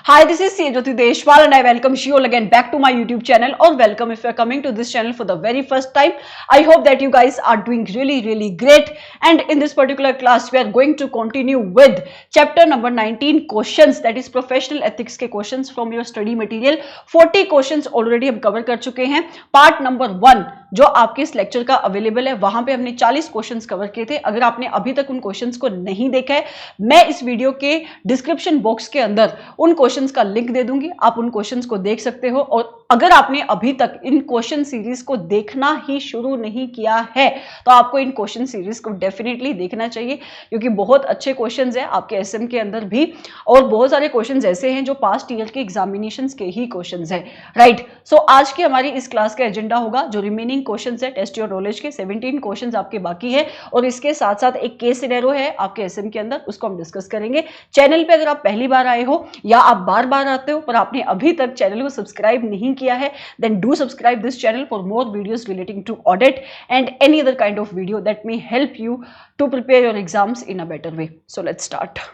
Hi, this is Jyoti Deshwal and I welcome you all again back to my YouTube channel, or welcome if you are coming to this channel for the very first time. I hope that you guys are doing really great, and in this particular class we are going to continue with chapter number 19 questions, that is professional ethics के questions from your study material. 40 questions already हम cover कर चुके हैं. Part number 1 जो आपके इस lecture का available है वहां पे हमने 40 क्वेश्चंस कवर किए थे. अगर आपने अभी तक उन क्वेश्चंस को नहीं देखा है, मैं इस वीडियो के डिस्क्रिप्शन बॉक्स के अंदर उन क्वेश्चंस का लिंक दे दूंगी, आप उन क्वेश्चंस को देख सकते हो. और अगर आपने अभी तक इन क्वेश्चन सीरीज को देखना ही शुरू नहीं किया है तो आपको इन क्वेश्चन सीरीज को डेफिनेटली देखना चाहिए, क्योंकि बहुत अच्छे क्वेश्चंस हैं आपके एसएम के अंदर भी, और बहुत सारे क्वेश्चंस ऐसे हैं जो पास्ट ईयर के एग्जामिनेशंस के ही क्वेश्चंस हैं. राइट, सो आज की हमारी इस क्लास का एजेंडा होगा जो रिमेनिंग क्वेश्चंस है टेस्ट योर नॉलेज के 17 क्वेश्चंस आपके बाकी है, और इसके साथ साथ एक केस सिनेरियो है आपके एसएम के अंदर, उसको हम डिस्कस करेंगे. चैनल पे अगर आप पहली बार आए हो या आप बार बार आते हो पर आपने अभी तक चैनल को सब्सक्राइब नहीं किया है, then do subscribe this channel for more videos relating to audit and any other kind of video that may help you to prepare your exams in a better way. So let's start.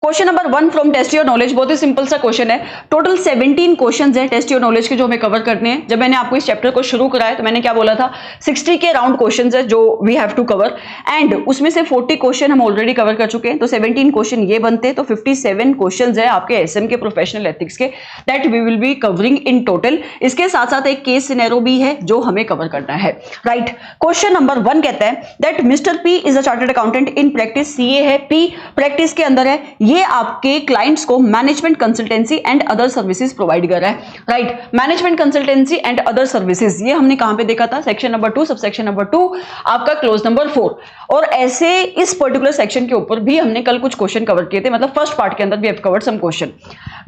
Question number 1 from test your knowledge, बहुत ही simple सा question है. Total 17 questions हैं test your knowledge के जो हमें cover करने हैं. जब मैंने आपको इस चैप्टर को शुरू कराया तो मैंने क्या बोला था, 60 के अराउंड क्वेश्चंस है जो we have to cover, and उसमें से 40 क्वेश्चन हम ऑलरेडी कवर कर चुके हैं. तो 17 क्वेश्चन ये बनते हैं, तो 57 क्वेश्चन है आपके एसएम के प्रोफेशनल एथिक्स के, that we will be covering in total. इसके साथ साथ एक केस सिनेरियो भी है जो हमें कवर करना है. राइट, क्वेश्चन नंबर 1 कहता है that mister P is a chartered accountant in practice. CA है, पी प्रैक्टिस के अंदर है, ये आपके क्लाइंट्स को management consultancy and other services provide कर रहा है. Right, management consultancy and other services ये हमने कहां पे देखा था, सेक्शन नंबर 2 सब सेक्शन नंबर 2 आपका क्लोज नंबर 4. और ऐसे इस पर्टिकुलर सेक्शन के ऊपर भी हमने कल कुछ क्वेश्चन कवर किए थे, मतलब फर्स्ट पार्ट के अंदर भी have covered some question.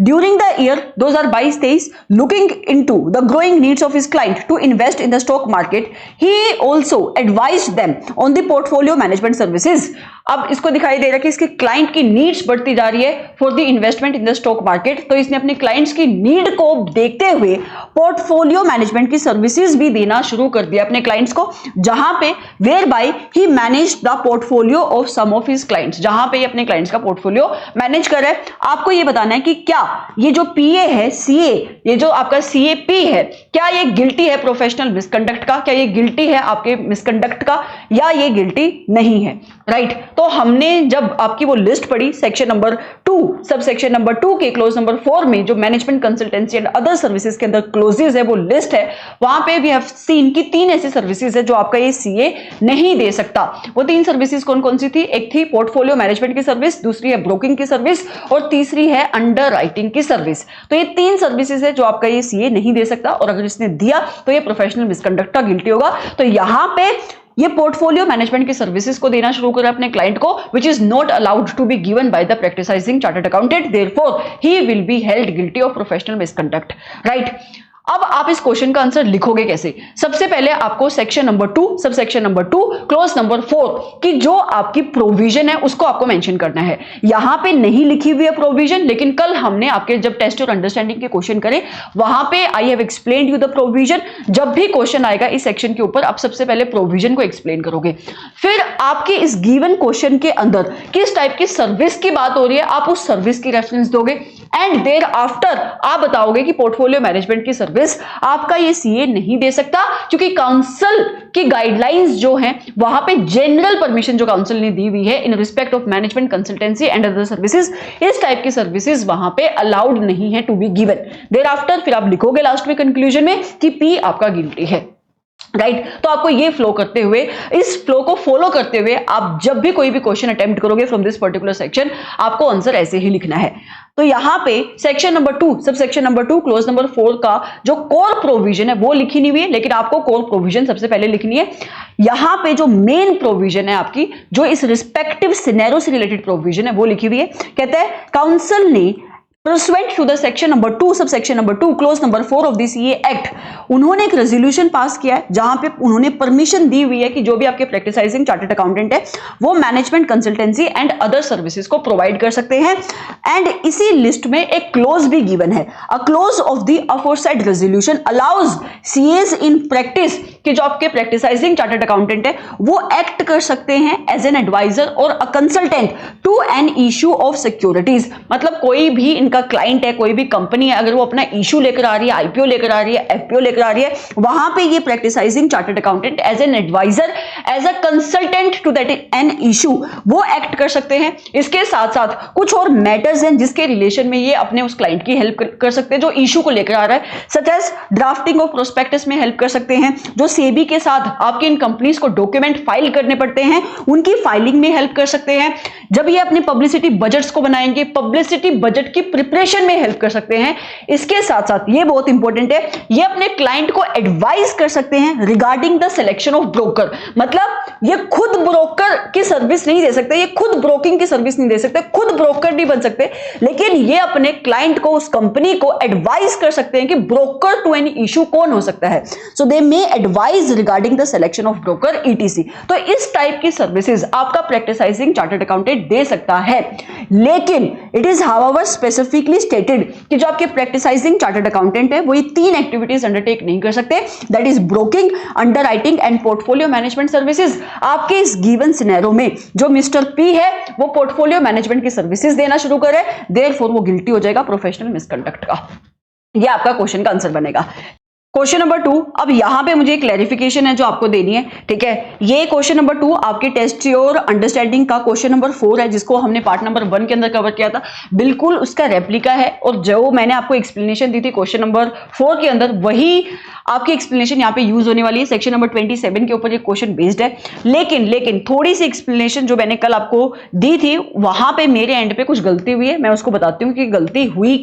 During the year 2022-23 looking into the growing needs of his client to invest in the stock market, he also advised them on the portfolio management services. अब इसको दिखाई दे रहा है कि इसके क्लाइंट की needs बढ़ती जा रही है for the investment in the stock market, तो इसने अपने क्लाइंट्स की नीड को देखते हुए पोर्टफोलियो मैनेजमेंट की सर्विसेज भी देना शुरू कर दिया अपने क्लाइंट्स को, जहां पे whereby he manage the portfolio of some of his clients, जहां पे ये अपने क्लाइंट्स का पोर्टफोलियो मैनेज कर रहा है. आपको ये बताना है कि क्या ये जो पीए है, सीए, ये जो आपका सीएपी है, क्या ये गिल्टी है प्रोफेशनल मिसकंडक्ट का, क्या ये गिल्टी है आपके मिसकंडक्ट का, या ये गिल्टी नहीं है. राइट, तो हमने जब आपकी वो लिस्ट पढ़ी सेक्शन नंबर 2 सब सेक्शन नंबर 2 के क्लोज नंबर 4 में जो management consultancy and other services के अंदर क्लोजेस है वो लिस्ट है, वहां पे वी हैव सीन की 3 ऐसी सर्विसेज है जो आपका ये सीए नहीं दे सकता. वो 3 सर्विसेज कौन कौन सी थी, एक थी पोर्टफोलियो मैनेजमेंट की सर्विस, दूसरी है ब्रोकिंग की सर्विस, और तीसरी है अंडर राइटिंग की सर्विस. तो ये 3 सर्विसेज है जो आपका ये सीए नहीं दे सकता, और अगर इसने दिया तो ये प्रोफेशनल मिसकंडक्ट का गिल्टी होगा. तो यहां पे ये पोर्टफोलियो मैनेजमेंट की सर्विसेज को देना शुरू करें अपने क्लाइंट को, which is not allowed to be given by the practicising chartered accountant, therefore he will be held guilty of professional misconduct. Right, अब आप इस क्वेश्चन का आंसर लिखोगे कैसे. सबसे पहले आपको सेक्शन नंबर 2 सब सेक्शन नंबर 2 क्लोज नंबर 4 की जो आपकी प्रोविजन है उसको आपको मेंशन करना है. यहां पे नहीं लिखी हुई है प्रोविजन, लेकिन कल हमने आपके जब टेस्ट और अंडरस्टैंडिंग के क्वेश्चन करे वहां पे I have explained you the provision. जब भी क्वेश्चन आएगा इस सेक्शन के ऊपर आप सबसे पहले प्रोविजन को एक्सप्लेन करोगे, फिर आपके इस गिवन क्वेश्चन के अंदर किस टाइप की सर्विस की बात हो रही है आप उस सर्विस की रेफरेंस दोगे, एंड देयर आफ्टर आप बताओगे कि पोर्टफोलियो मैनेजमेंट की सर्विस आपका ये सीए नहीं दे सकता, क्योंकि काउंसिल की गाइडलाइंस जो हैं वहां पे जनरल परमिशन जो काउंसिल ने दी हुई है in respect of management consultancy and other services, इस टाइप की सर्विसेज वहां पे अलाउड नहीं है to be given. Thereafter फिर आप लिखोगे लास्ट में कंक्लूजन में कि पी आपका गिल्टी है. राइट, तो आपको ये फ्लो करते हुए, इस फ्लो को फॉलो करते हुए आप जब भी कोई भी क्वेश्चन अटेम्प्ट करोगे फ्रॉम दिस पर्टिकुलर सेक्शन, आपको आंसर ऐसे ही लिखना है. तो यहां पे सेक्शन नंबर 2 सब सेक्शन नंबर 2 क्लोज नंबर 4 का जो कोर प्रोविजन है वो लिखी नहीं हुई है, लेकिन आपको कोर प्रोविजन सबसे पहले लिखनी है. यहां पे जो मेन प्रोविजन है आपकी, जो इस रिस्पेक्टिव सिनेरियो से रिलेटेड प्रोविजन है वो लिखी हुई है. कहते हैं काउंसिल ने Pursuant to the section number 2 subsection number 2 clause number 4 of the CA Act, उन्होंने एक रेजोल्यूशन पास किया है जहां पे उन्होंने परमिशन दी हुई है कि जो भी आपके प्रैक्टिसाइजिंग चार्टर्ड अकाउंटेंट है वो management consultancy and other services को प्रोवाइड कर सकते हैं. एंड इसी लिस्ट में एक क्लोज भी गिवन है, a clause of the aforesaid resolution allows CS in practice, कि जो आपके प्रैक्टिसाइजिंग चार्टर्ड अकाउंटेंट है वो एक्ट कर सकते हैं एज एन एडवाइजर और a consultant to an issue of securities. मतलब कोई भी का क्लाइंट है, कोई भी कंपनी है, अगर वो अपना इशू लेकर आ रही है, आईपीओ लेकर आ रही है, एफपीओ लेकर आ रही है, वहां पे ये practicising chartered accountant as an adviser, as a consultant to that an issue वो एक्ट कर सकते हैं। इसके साथ साथ कुछ और मैटर्स हैं जिसके रिलेशन में ये अपने उस क्लाइंट की हेल्प कर सकते हैं जो इशू को लेकर आ रहा है, such as drafting of prospectus में हेल्प कर सकते हैं, जो सेबी के साथ आपके इन कंपनीज को डॉक्यूमेंट फाइल करने पड़ते हैं उनकी फाइलिंग में हेल्प कर सकते हैं, जब ये अपने पब्लिसिटी बजट्स को बनाएंगे पब्लिसिटी बजट की प्रिपरेशन में हेल्प कर सकते हैं। इसके साथ साथ ये बहुत इंपॉर्टेंट है, ये अपने क्लाइंट को एडवाइस कर सकते हैं regarding the selection of broker, मतलब ये खुद ब्रोकर की सर्विस नहीं दे सकते, ये खुद ब्रोकिंग की सर्विस नहीं दे सकते, खुद ब्रोकर नहीं बन सकते, लेकिन ये अपने क्लाइंट को, उस कंपनी को एडवाइस कर सकते हैं कि ब्रोकर टू एनी इशू कौन हो सकता है। So they may advise regarding the selection of broker etc. तो इस टाइप की सर्विसेज आपका प्रैक्टिसाइजिंग चार्टर्ड अकाउंटेंट दे सकता है, लेकिन it is however specifically stated कि जो आपके प्रैक्टिसाइजिंग चार्टर्ड अकाउंटेंट है वो ये 3 एक्टिविटीज अंडरटेक नहीं कर सकते, that is broking, underwriting and portfolio management services. आपके इस गिवन सिनेरियो में जो मिस्टर पी है वो पोर्टफोलियो मैनेजमेंट की सर्विसेज देना शुरू करे, देयरफॉर वो गिल्टी हो जाएगा प्रोफेशनल मिसकंडक्ट का। ये आपका क्वेश्चन का आंसर बनेगा। क्वेश्चन नंबर 2, अब यहां पे मुझे क्लैरिफिकेशन है जो आपको देनी है, ठीक है। ये क्वेश्चन नंबर 2 आपके टेस्ट योर अंडरस्टैंडिंग का क्वेश्चन नंबर 4 है, जिसको हमने पार्ट नंबर 1 के अंदर कवर किया था, बिल्कुल उसका रेप्लिका है, और जो मैंने आपको एक्सप्लेनेशन दी थी क्वेश्चन नंबर 4 के अंदर वही आपकी एक्सप्लेनेशन यहाँ पे यूज होने वाली है। सेक्शन नंबर 27 के ऊपर ये क्वेश्चन बेस्ड है, लेकिन थोड़ी सी एक्सप्लेनेशन जो मैंने कल आपको दी थी वहां पे मेरे एंड पे कुछ गलती हुई है, मैं उसको बताती हूँ कि गलती हुई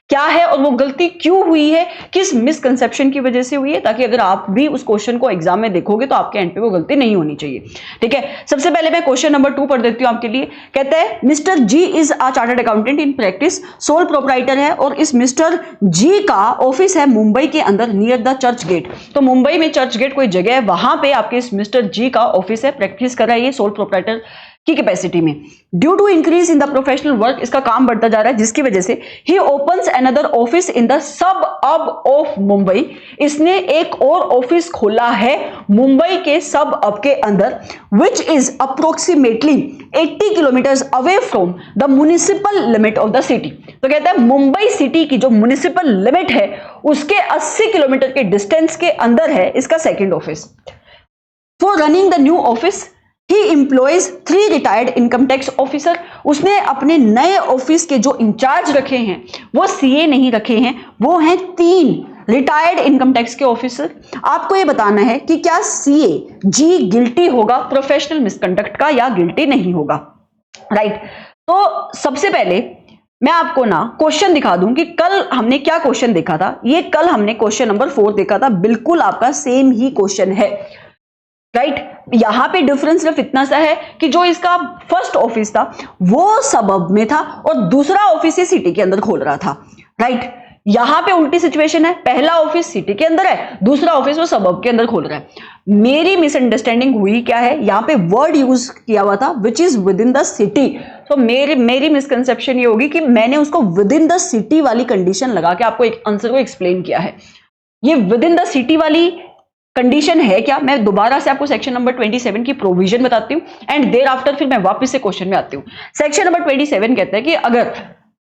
क्या है और वो गलती क्यों हुई है, किस मिसकंसेप्शन की वजह से हुई है, ताकि अगर आप भी उस क्वेश्चन को एग्जाम में देखोगे तो आपके एंड पे वो गलती नहीं होनी चाहिए, ठीक है। सबसे पहले मैं क्वेश्चन नंबर 2 पढ़ देती हूँ आपके लिए। कहते हैं mister G is a chartered accountant in practice, sole proprietor है, और इस मिस्टर जी का ऑफिस है मुंबई के अंदर नियर द चर्च गेट। तो मुंबई में चर्च गेट कोई जगह है, वहां पे आपके इस मिस्टर जी का ऑफिस है, प्रैक्टिस कर रहा है ये सोल प्रोप्राइटर की कैपेसिटी में। Due to increase in the professional work, इसका काम बढ़ता जा रहा है, जिसकी वजह से ही opens another office in the suburb of Mumbai, इसने एक और ऑफिस खोला है मुंबई के सब अब के अंदर, which is approximately 80 kilometres away from the municipal limit of the city. तो कहता है मुंबई सिटी की जो म्युनिसिपल लिमिट है उसके 80 किलोमीटर के डिस्टेंस के अंदर है इसका second office. For running the new office he employees 3 retired income tax officer, उसने अपने नए ऑफिस के जो इंचार्ज रखे हैं वो सीए नहीं रखे हैं, वो हैं 3 रिटायर्ड इनकम टैक्स के ऑफिसर। आपको ये बताना है कि क्या सीए जी गिल्टी होगा प्रोफेशनल मिसकंडक्ट का या गिल्टी नहीं होगा, राइट। तो सबसे पहले मैं आपको ना क्वेश्चन दिखा दूं कि कल हमने क्या क्वेश्चन देखा था। ये कल हमने क्वेश्चन नंबर 4 देखा था, बिल्कुल आपका सेम ही क्वेश्चन है, राइट। यहां पे डिफरेंस सिर्फ इतना सा है कि जो इसका फर्स्ट ऑफिस था वो सबब में था और दूसरा ऑफिस ये सिटी के अंदर खोल रहा था, राइट। यहां पे उल्टी सिचुएशन है, पहला ऑफिस सिटी के अंदर है, दूसरा ऑफिस वो सबब के अंदर खोल रहा है। मेरी मिसअंडरस्टैंडिंग हुई क्या है, यहां पे वर्ड यूज किया हुआ था which is with in the city. तो मेरी मिसकंसेप्शन ये होगी कि मैंने उसको विद इन द सिटी वाली कंडीशन लगा के आपको एक आंसर को एक्सप्लेन किया है। ये विद इन द सिटी वाली कंडीशन है क्या, मैं दोबारा से आपको सेक्शन नंबर 27 की प्रोविजन बताती हूँ एंड देर आफ्टर फिर मैं वापस से क्वेश्चन में आती हूँ। सेक्शन नंबर 27 कहता है कि अगर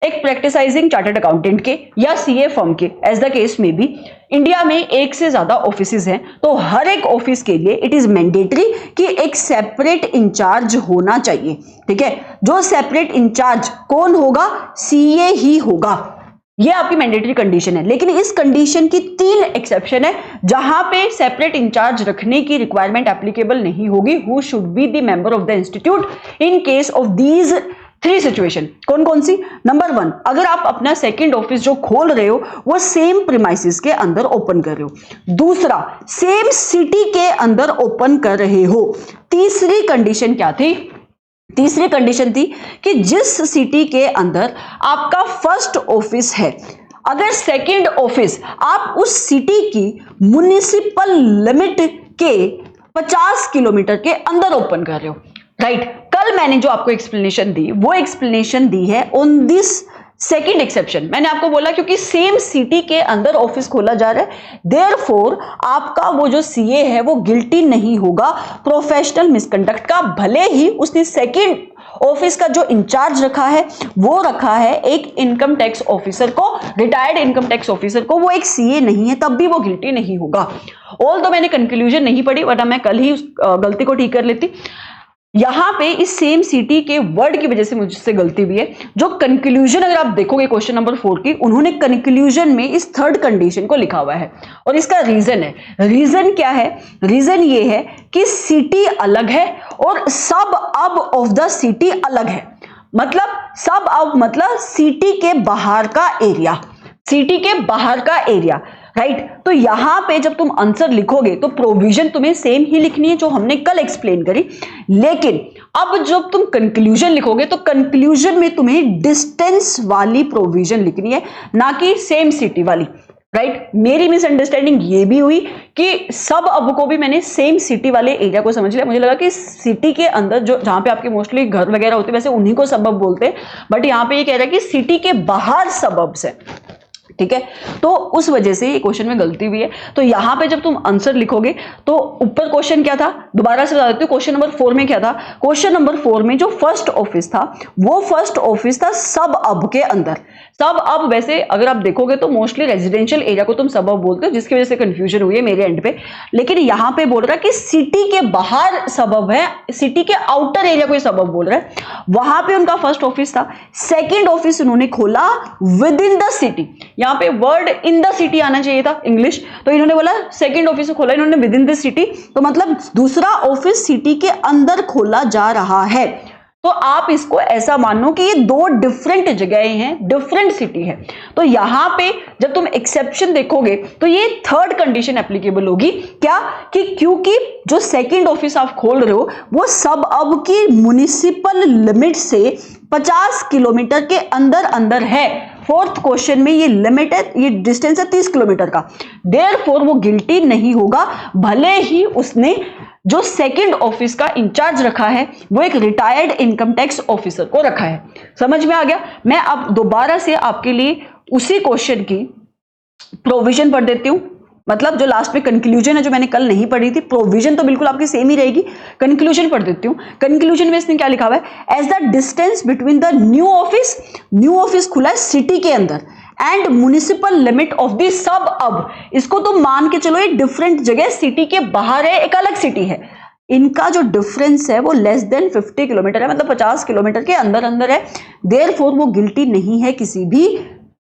एक प्रैक्टिसाइजिंग चार्टर्ड अकाउंटेंट के या सीए फर्म के एज द केस में भी इंडिया में एक से ज्यादा ऑफिसेज हैं, तो हर एक ऑफिस के लिए इट इज मैंडेटरी कि एक सेपरेट इंचार्ज होना चाहिए, ठीक है। जो सेपरेट इंचार्ज कौन होगा, सीए ही होगा, ये आपकी मैंडेटरी कंडीशन है। लेकिन इस कंडीशन की 3 एक्सेप्शन है जहां पे सेपरेट इंचार्ज रखने की रिक्वायरमेंट एप्लीकेबल नहीं होगी। Who should be the member of the institute in case of these 3 situation. कौन कौन सी? नंबर 1, अगर आप अपना सेकंड ऑफिस जो खोल रहे हो वो सेम प्रीमाइसेस के अंदर ओपन कर रहे हो। दूसरा, सेम सिटी के अंदर ओपन कर रहे हो। तीसरी कंडीशन क्या थी? तीसरी कंडीशन थी कि जिस सिटी के अंदर आपका फर्स्ट ऑफिस है, अगर सेकंड ऑफिस आप उस सिटी की म्युनिसिपल लिमिट के 50 किलोमीटर के अंदर ओपन कर रहे हो, राइट। कल मैंने जो आपको एक्सप्लेनेशन दी वो एक्सप्लेनेशन दी है ऑन दिस सेकेंड एक्सेप्शन। मैंने आपको बोला क्योंकि सेम सिटी के अंदर ऑफिस खोला जा रहा है, देयरफॉर आपका वो जो सीए है वो गिल्टी नहीं होगा प्रोफेशनल मिसकंडक्ट का, भले ही उसने सेकेंड ऑफिस का जो इंचार्ज रखा है वो रखा है एक इनकम टैक्स ऑफिसर को, रिटायर्ड इनकम टैक्स ऑफिसर को, वो एक सीए नहीं है, तब भी वो गिल्टी नहीं होगा। ऑल तो मैंने कंक्लूजन नहीं पढ़ी, वरना मैं कल ही उस गलती को ठीक कर लेती। यहां पे इस सेम सिटी के वर्ड की वजह से मुझसे गलती हुई है। जो कंक्लूजन अगर आप देखोगे क्वेश्चन नंबर 4 की, उन्होंने कंक्लूजन में इस थर्ड कंडीशन को लिखा हुआ है और इसका रीजन है। रीजन क्या है? रीजन ये है कि सिटी अलग है और सब अब ऑफ द सिटी अलग है। मतलब सब अब मतलब सिटी के बाहर का एरिया, सिटी के बाहर का एरिया, राइट। तो यहां पे जब तुम आंसर लिखोगे तो प्रोविजन तुम्हें सेम ही लिखनी है जो हमने कल एक्सप्लेन करी, लेकिन अब जब तुम कंक्लूजन लिखोगे तो कंक्लूजन में तुम्हें डिस्टेंस वाली प्रोविजन लिखनी है, ना कि सेम सिटी वाली, राइट। मेरी मिसअंडरस्टैंडिंग ये भी हुई कि सब अब को भी मैंने सेम सिटी वाले एरिया को समझ लिया। मुझे लगा कि सिटी के अंदर जो जहां पे आपके मोस्टली घर वगैरह होते हैं वैसे उन्हीं को सबब बोलते हैं, बट यहां पे ये कह रहा है कि सिटी के बाहर सबब्स है, ठीक है। तो उस वजह से ये क्वेश्चन में गलती हुई है। तो यहां पे जब तुम आंसर लिखोगे तो ऊपर क्वेश्चन क्या था, दोबारा से बता देती हूँ। क्वेश्चन नंबर 4 में क्या था? क्वेश्चन नंबर 4 में जो फर्स्ट ऑफिस था वो फर्स्ट ऑफिस था सब अब के अंदर। सब अब वैसे अगर आप देखोगे तो मोस्टली रेजिडेंशियल एरिया को तुम सब अब बोलते हो, जिसकी वजह से कंफ्यूजन हुई है मेरे एंड पे। लेकिन यहां पे बोल रहा है कि सिटी के बाहर सबब है, सिटी के आउटर एरिया को सबब बोल रहा है। वहां पे उनका फर्स्ट ऑफिस था। सेकेंड ऑफिस उन्होंने खोला विद इन द सिटी। यहां पे वर्ड इन द सिटी आना चाहिए था इंग्लिश, तो इन्होंने बोला सेकंड ऑफिस खोला इन्होंने विद इन द सिटी, तो मतलब दूसरा ऑफिस सिटी के अंदर खोला जा रहा है। तो आप इसको ऐसा मानो कि ये दो डिफरेंट जगहें हैं, डिफरेंट सिटी है। तो यहां पे जब तुम एक्सेप्शन देखोगे तो ये थर्ड कंडीशन एप्लीकेबल होगी, क्या कि क्योंकि जो सेकंड ऑफिस आप खोल रहे हो वो सब अब की म्युनिसिपल लिमिट से 50 किलोमीटर के अंदर अंदर है। फोर्थ क्वेश्चन में ये लिमिट है, ये डिस्टेंस है 30 किलोमीटर का, देयरफॉर वो गिल्टी नहीं होगा, भले ही उसने जो सेकंड ऑफिस का इंचार्ज रखा है वो एक रिटायर्ड इनकम टैक्स ऑफिसर को रखा है। समझ में आ गया? मैं अब दोबारा से आपके लिए उसी क्वेश्चन की प्रोविजन पढ़ देती हूं, मतलब जो लास्ट में कंक्लूजन है जो मैंने कल नहीं पढ़ी थी, प्रोविजन तो बिल्कुल आपकी सेम ही रहेगी, कंक्लूजन पढ़ देती हूं। कंक्लूजन में इसने क्या लिखा हुआ है? As the distance between the new office खुला है सिटी के अंदर and municipal limit of the suburb, इसको तो मान के चलो ये डिफरेंट जगह सिटी के बाहर है, एक अलग सिटी है, इनका जो डिफरेंस है वो लेस देन 50 किलोमीटर है, मतलब 50 किलोमीटर के अंदर अंदर है, देयरफॉर वो गिल्टी नहीं है किसी भी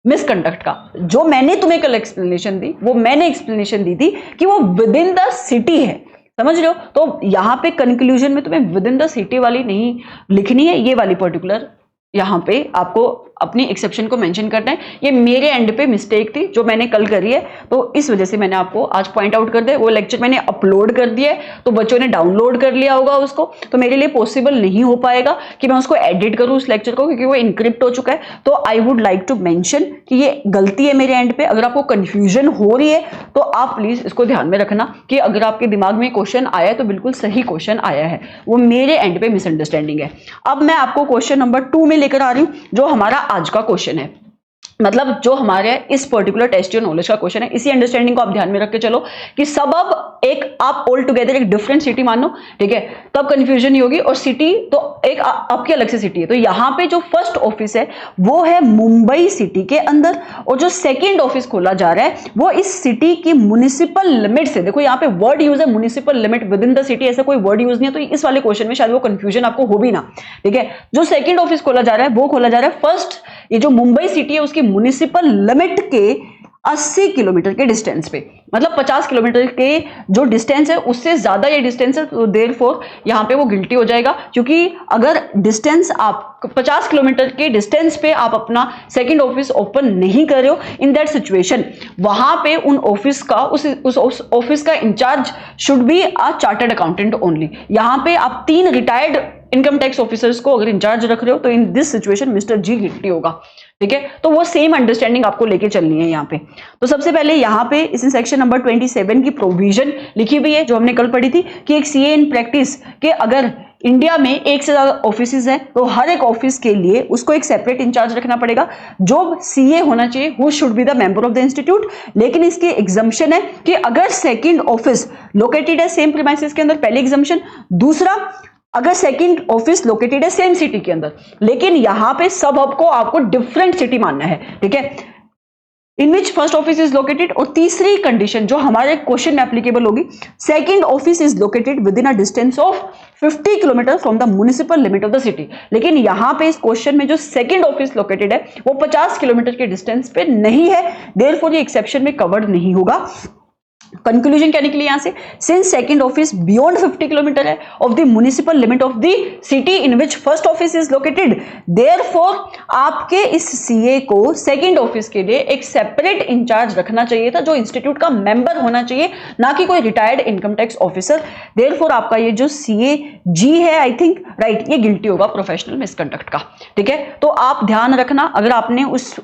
मिसकंडक्ट का। जो मैंने तुम्हें कल एक्सप्लेनेशन दी वो मैंने एक्सप्लेनेशन दी थी कि वो विद इन द सिटी है, समझ रहे हो? तो यहां पे कंक्लूजन में तुम्हें विद इन द सिटी वाली नहीं लिखनी है, ये वाली पर्टिकुलर यहां पे आपको अपनी एक्सेप्शन को मेंशन करना है। ये मेरे एंड पे मिस्टेक थी जो मैंने कल करी है, तो इस वजह से मैंने आपको आज पॉइंट आउट कर दिया। वो लेक्चर मैंने अपलोड कर दिया है तो बच्चों ने डाउनलोड कर लिया होगा उसको, तो मेरे लिए पॉसिबल नहीं हो पाएगा कि मैं उसको एडिट करूं उस लेक्चर को, क्योंकि वो इनक्रिप्ट हो चुका है। तो I would like to mention कि ये गलती है मेरे एंड पे। अगर आपको कंफ्यूजन हो रही है तो आप प्लीज इसको ध्यान में रखना कि अगर आपके दिमाग में क्वेश्चन आया है तो बिल्कुल सही क्वेश्चन आया है, वो मेरे एंड पे मिसअंडरस्टैंडिंग है। अब मैं आपको क्वेश्चन नंबर 2 में लेकर आ रही हूं जो हमारा आज का क्वेश्चन है, मतलब जो हमारे इस पर्टिकुलर टेस्ट योर नॉलेज का क्वेश्चन है। इसी अंडरस्टैंडिंग को आप ध्यान में रख के चलो कि सबब एक आप ऑल टुगेदर एक डिफरेंट सिटी मान लो, ठीक है, तब कंफ्यूजन नहीं होगी, और सिटी तो एक आपकी अलग से सिटी है। तो यहां पे जो फर्स्ट ऑफिस है वो है मुंबई सिटी के अंदर, और जो सेकंड ऑफिस खोला जा रहा है वो इस सिटी की म्युनिसिपल लिमिट से, देखो यहां पे वर्ड यूज है municipal limit with in the city, ऐसा कोई वर्ड यूज नहीं है, तो इस वाले क्वेश्चन में शायद वो कंफ्यूजन आपको हो भी ना, ठीक है। जो सेकंड ऑफिस खोला जा रहा है वो खोला जा रहा है फर्स्ट, ये जो मुंबई सिटी है उसकी म्युनिसिपल लिमिट के 80 किलोमीटर के डिस्टेंस पे, मतलब 50 किलोमीटर के जो डिस्टेंस है उससे ज्यादा ये डिस्टेंस है, तो देयरफॉर यहां पे वो गिल्टी हो जाएगा। क्योंकि अगर डिस्टेंस आप 50 किलोमीटर के डिस्टेंस पे आप अपना सेकंड ऑफिस ओपन नहीं कर रहे हो, इन दैट सिचुएशन वहां पे उन ऑफिस का उस ऑफिस का incharge should be a chartered accountant only. यहां पे आप 3 रिटायर्ड इनकम टैक्स ऑफिसर्स को अगर इंचार्ज रख रहे हो तो in this situation mister G guilty होगा, ठीक है। तो वो सेम अंडरस्टैंडिंग आपको लेके चलनी है यहाँ पे। तो सबसे पहले यहाँ पे इस सेक्शन नंबर 27 की प्रोविजन लिखी हुई है जो हमने कल पढ़ी थी कि एक सीए इन प्रैक्टिस के अगर इंडिया में एक से ज्यादा ऑफिस हैं तो हर एक ऑफिस के लिए उसको एक सेपरेट इंचार्ज रखना पड़ेगा जो सीए होना चाहिए, who should be the member of the institute. लेकिन इसकी एग्जम्पशन है कि अगर सेकंड ऑफिस लोकेटेड है सेम प्रीमाइसेस के अंदर, पहले एग्जम्पशन। दूसरा, अगर सेकंड ऑफिस लोकेटेड है सेम सिटी के अंदर, लेकिन यहां पे सब हब को आपको डिफरेंट सिटी मानना है, ठीक है, इन which first office is located, और तीसरी कंडीशन जो हमारे क्वेश्चन में एप्लीकेबल होगी, second office is located with in a distance of 50 kilometre from the municipal limit of the city. लेकिन यहां पे इस क्वेश्चन में जो सेकंड ऑफिस लोकेटेड है वो 50 किलोमीटर के डिस्टेंस पे नहीं है, देयरफॉर ये एक्सेप्शन में कवर्ड नहीं होगा। कंक्लूजन क्या निकली यहां से, since second office beyond 50 kilometre है of the municipal limit of the city in which first office is located, therefore आपके इस सीए को सेकंड ऑफिस के लिए एक सेपरेट इंचार्ज रखना चाहिए था जो इंस्टीट्यूट का मेंबर होना चाहिए, ना कि कोई retired income tax officer. Therefore आपका ये जो सीए जी है आई थिंक राइट, ये गिल्टी होगा प्रोफेशनल मिसकंडक्ट का, ठीक है। तो आप ध्यान रखना, अगर आपने उस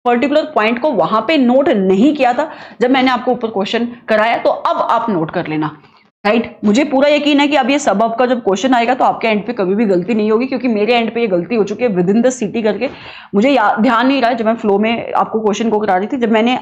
पर्टिकुलर पॉइंट को वहां पे नोट नहीं किया था जब मैंने आपको ऊपर क्वेश्चन कराया, तो अब आप नोट कर लेना, राइट। मुझे पूरा यकीन है कि अब ये सबब का जब क्वेश्चन आएगा तो आपके एंड पे कभी भी गलती नहीं होगी, क्योंकि मेरे एंड पे ये गलती हो चुकी है विद इन द सिटी करके। मुझे ध्यान नहीं रहा जब मैं फ्लो में आपको क्वेश्चन को करा रही थी, जब मैंने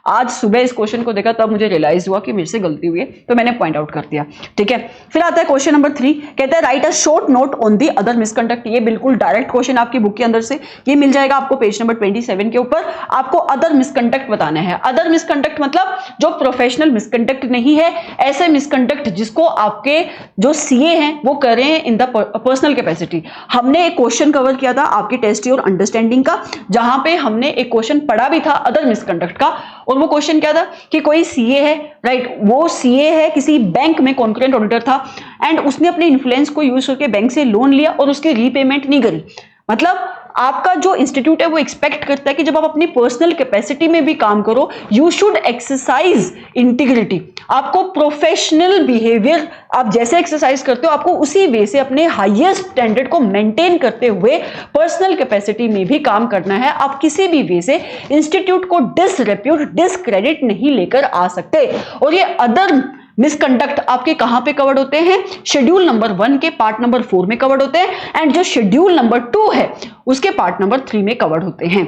आज सुबह इस क्वेश्चन को देखा तब मुझे रियलाइज हुआ कि मेरे से गलती हुई है, तो मैंने पॉइंट आउट कर दिया, ठीक है। फिर आता है क्वेश्चन नंबर 3, कहता है right a short note on the other misconduct. ये बिल्कुल डायरेक्ट क्वेश्चन आपकी बुक के अंदर से ये मिल जाएगा आपको पेज नंबर 27 के ऊपर। आपको अदर मिसकंडक्ट बताना है। अदर मिसकंडक्ट मतलब जो प्रोफेशनल मिसकंडक्ट नहीं है, ऐसे मिसकंडक्ट जिसको आपके जो सीए हैं वो करें इन द पर्सनल कैपेसिटी। हमने एक क्वेश्चन कवर किया था आपके टेस्ट और अंडरस्टैंडिंग का, जहां पे हमने एक क्वेश्चन पढ़ा भी था अदर मिसकंडक्ट का, और वो क्वेश्चन क्या था कि कोई सीए है, राइट, वो सीए है किसी बैंक में कॉन्करेंट ऑडिटर था, एंड उसने अपने इन्फ्लुएंस को यूज करके बैंक से लोन लिया और उसकी रीपेमेंट नहीं करी। मतलब आपका जो इंस्टीट्यूट है वो एक्सपेक्ट करता है कि जब आप अपनी पर्सनल कैपेसिटी में भी काम करो, यू शुड एक्सरसाइज इंटीग्रिटी। आपको प्रोफेशनल बिहेवियर आप जैसे एक्सरसाइज करते हो, आपको उसी वे से अपने हाईएस्ट स्टैंडर्ड को मेंटेन करते हुए पर्सनल कैपेसिटी में भी काम करना है। आप किसी भी वे से इंस्टीट्यूट को डिसरेप्यूट, डिसक्रेडिट नहीं लेकर आ सकते। और ये अदर मिसकंडक्ट आपके कहां पे कवर्ड होते हैं, शेड्यूल नंबर 1 के पार्ट नंबर 4 में कवर्ड होते हैं, एंड जो शेड्यूल नंबर 2 है उसके पार्ट नंबर 3 में कवर्ड होते हैं।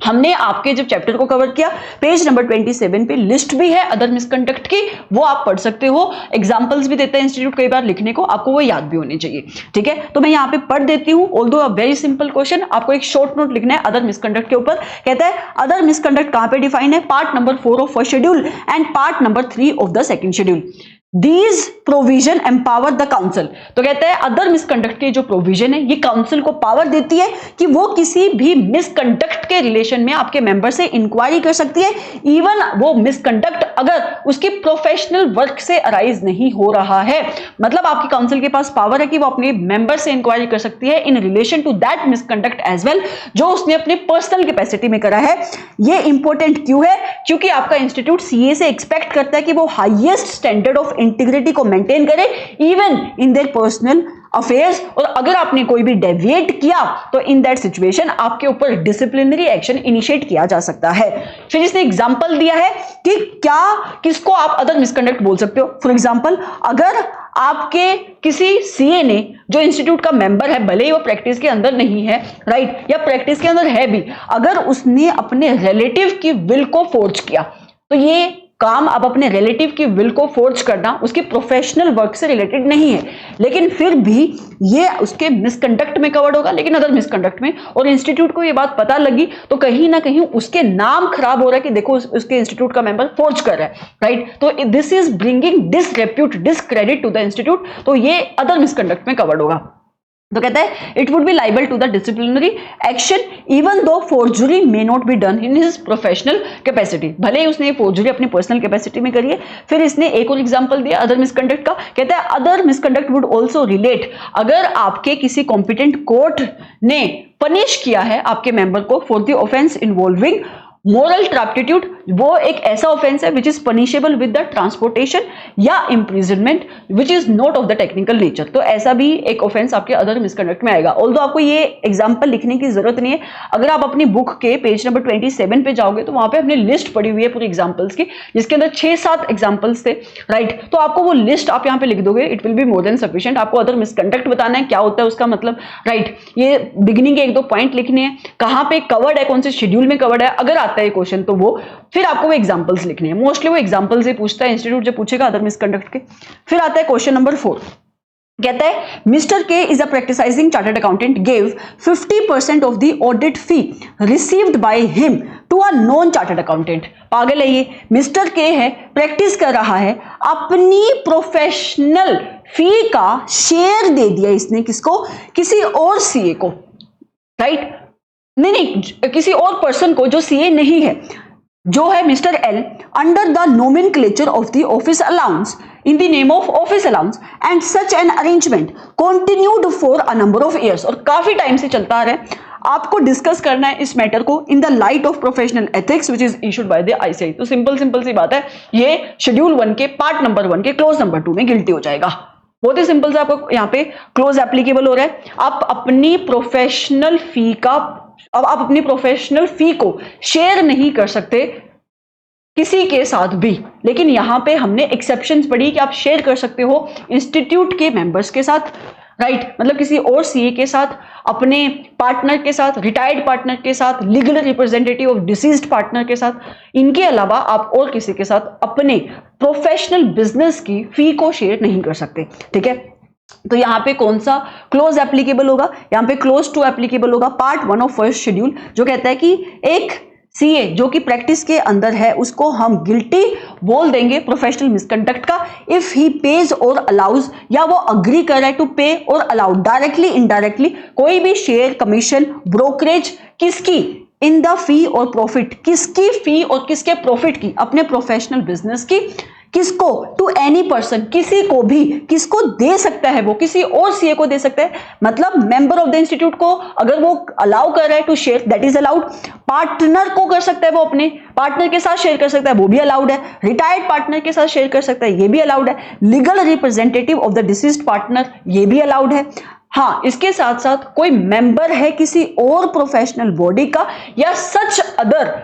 हमने आपके जब चैप्टर को कवर किया, पेज नंबर 27 पे लिस्ट भी है अदर मिसकंडक्ट की, वो आप पढ़ सकते हो। एग्जांपल्स भी देता है इंस्टीट्यूट कई बार लिखने को, आपको वो याद भी होने चाहिए, ठीक है। तो मैं यहाँ पे पढ़ देती हूँ, although a very simple question. आपको एक शॉर्ट नोट लिखना है अदर मिसकंडक्ट के ऊपर। कहता है अदर मिसकंडक्ट कहां पे डिफाइन है, part number 4 of first schedule and part number 3 of the second schedule. These provision empower the council। तो कहता है अदर मिसकंडक्ट की जो प्रोविजन है ये काउंसिल को पावर देती है कि वो किसी भी मिसकंडक्ट के रिलेशन में आपके मेंबर से इंक्वायरी कर सकती है, इवन वो मिसकंडक्ट अगर उसकी प्रोफेशनल वर्क से अराइज नहीं हो रहा है। मतलब आपकी काउंसिल के पास पावर है कि वो अपने मेंबर से इंक्वायरी कर सकती है in relation to that misconduct as well, जो उसने अपने पर्सनल कैपेसिटी में करा है। ये इंपॉर्टेंट क्यों है, क्योंकि आपका इंस्टीट्यूट सीए से एक्सपेक्ट करता है कि वो हाईएस्ट स्टैंडर्ड ऑफ इंटीग्रिटी को मेंटेन करे even in their personal affairs. और अगर आपने कोई भी डेविएट किया तो इन दैट सिचुएशन आपके ऊपर डिसिप्लिनरी एक्शन इनिशिएट किया जा सकता है। फिर इसने एग्जांपल दिया है कि क्या किसको आप अदर मिसकंडक्ट बोल सकते हो। फॉर एग्जांपल, अगर आपके किसी सीए ने जो इंस्टीट्यूट का मेंबर है, भले ही वो प्रैक्टिस के अंदर नहीं है, राइट, या प्रैक्टिस के अंदर है भी, अगर उसने अपने रिलेटिव की विल को फोर्ज किया, तो ये काम अब अपने रिलेटिव की विल को फोर्ज करना उसकी प्रोफेशनल वर्क से रिलेटेड नहीं है, लेकिन फिर भी ये उसके मिसकंडक्ट में कवर्ड होगा, लेकिन अदर मिसकंडक्ट में। और इंस्टीट्यूट को ये बात पता लगी तो कहीं ना कहीं उसके नाम खराब हो रहा है कि देखो उसके इंस्टीट्यूट का मेंबर फोर्ज कर रहा है, राइट। तो this is bringing disrepute, discredit to the institute, तो ये अदर मिसकंडक्ट में कवर्ड होगा। तो कहता है it would be liable to the disciplinary action even though forgery may not be done in his professional capacity. भले ही उसने फोर्जरी अपनी पर्सनल कैपेसिटी में करी है। फिर इसने एक और एग्जांपल दिया अदर मिसकंडक्ट का। कहता है other misconduct would also relate, अगर आपके किसी कॉम्पिटेंट कोर्ट ने पनिश किया है आपके मेंबर को for the offence involving moral turpitude, वो एक ऐसा ऑफेंस है which is punishable with the transportation या imprisonment which is not of the technical nature, तो ऐसा भी एक ऑफेंस आपके अदर मिसकंडक्ट में आएगा। ऑल्दो आपको ये एग्जांपल लिखने की जरूरत नहीं है, अगर आप अपनी बुक के पेज नंबर 27 पे जाओगे तो वहां पे अपनी लिस्ट पड़ी हुई है पूरी एग्जांपल्स की, जिसके अंदर 6-7 एग्जांपल्स थे, राइट। तो आपको वो लिस्ट आप यहाँ पे लिख दोगे, it will be more than sufficient. आपको अदर मिसकंडक्ट बताना है क्या होता है उसका मतलब, राइट। ये बिगिनिंग के 1-2 पॉइंट लिखने हैं, कहां पे कवर्ड है, कौन से शेड्यूल में कवर्ड है, अगर आता है क्वेश्चन तो वो, फिर आपको वो एग्जांपल्स लिखने हैं। मोस्टली वो एग्जांपल्स ही पूछता है इंस्टीट्यूट जब पूछेगा अदर मिसकंडक्ट के। फिर आता है क्वेश्चन नंबर 4। कहता है mister K is a practicising chartered accountant gave 50% of the audit fee received by him to a non chartered accountant. पागल है ये, मिस्टर के है, प्रैक्टिस कर रहा है, अपनी प्रोफेशनल फी का शेयर दे दिया इसने किसको, किसी और सीए को, राइट? नहीं, किसी और पर्सन को जो सीए नहीं है, जो है mister L, under the nomenclature of the office allowance in the name of office allowance and such an arrangement continued for a number of years। और काफी टाइम से चलता आ रहा है। आपको डिस्कस करना है इस मैटर को in the light of professional ethics which is issued by the ICI. तो सिंपल सी बात है, ये शेड्यूल 1 के पार्ट नंबर 1 के क्लोज नंबर 2 में गिल्टी हो जाएगा। बहुत ही सिंपल से आपको यहाँ पे क्लोज एप्लीकेबल हो रहा है। आप अपनी प्रोफेशनल फी को शेयर नहीं कर सकते किसी के साथ भी, लेकिन यहां पे हमने एक्सेप्शंस पढ़ी कि आप शेयर कर सकते हो इंस्टीट्यूट के मेंबर्स के साथ, राइट? मतलब किसी और सीए के साथ, अपने पार्टनर के साथ, रिटायर्ड पार्टनर के साथ, legal representative of deceased partner के साथ। इनके अलावा आप और किसी के साथ अपने प्रोफेशनल बिजनेस की फी को शेयर नहीं कर सकते, ठीक है? तो यहां पे कौन सा क्लोज एप्लीकेबल होगा? यहां पे क्लोज 2 एप्लीकेबल होगा, पार्ट 1 ऑफ फर्स्ट शेड्यूल, जो कहता है कि एक सीए जो कि प्रैक्टिस के अंदर है उसको हम गिल्टी बोल देंगे प्रोफेशनल मिसकंडक्ट का इफ ही पेज और अलाउज, या वो अग्री कर रहा है टू पे और अलाउ डायरेक्टली इनडायरेक्टली कोई भी शेयर, कमीशन, ब्रोकरेज, किसकी, इन द फी और प्रॉफिट, किसकी फी और किसके प्रॉफिट की, अपने प्रोफेशनल बिजनेस की, किसको, टू एनी पर्सन, किसी को भी, किसको दे सकता है वो, किसी और सीए को दे सकता है। मतलब मेंबर ऑफ द इंस्टीट्यूट को अगर वो अलाउ कर रहा है to share, that is allowed. Partner को कर सकता है, वो अपने पार्टनर के साथ शेयर कर सकता है, वो भी अलाउड है। रिटायर्ड पार्टनर के साथ शेयर कर सकता है, ये भी अलाउड है। Legal representative of the deceased partner, ये भी अलाउड है। हाँ, इसके साथ साथ कोई मेंबर है किसी और प्रोफेशनल बॉडी का, या सच अदर